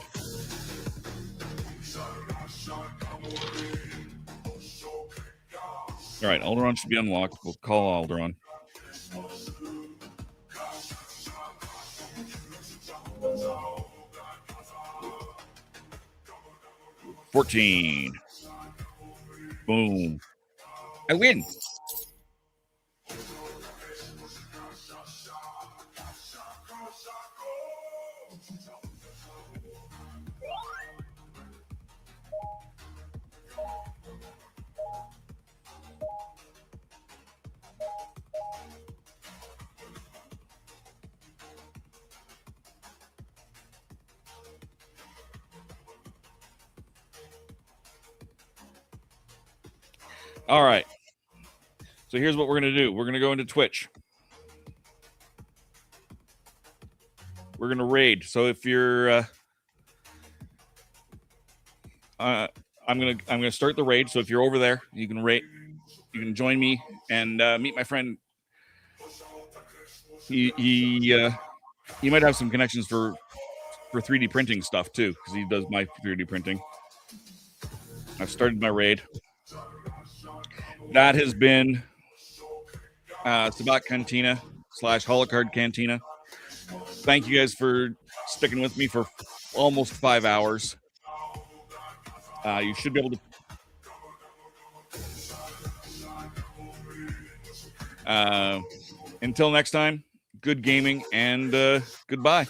All right, Alderaan should be unlocked. We'll call Alderaan. $14. Boom. I win. All right. So here's what we're going to do. We're going to go into Twitch. We're going to raid. So if you're I'm going to start the raid. So if you're over there, you can raid. You can join me and meet my friend. He might have some connections for 3D printing stuff too, because he does my 3D printing. I've started my raid. That has been Sabacc Cantina / Holocard Cantina. Thank you guys for sticking with me for almost 5 hours. You should be able to. Until next time, good gaming and goodbye.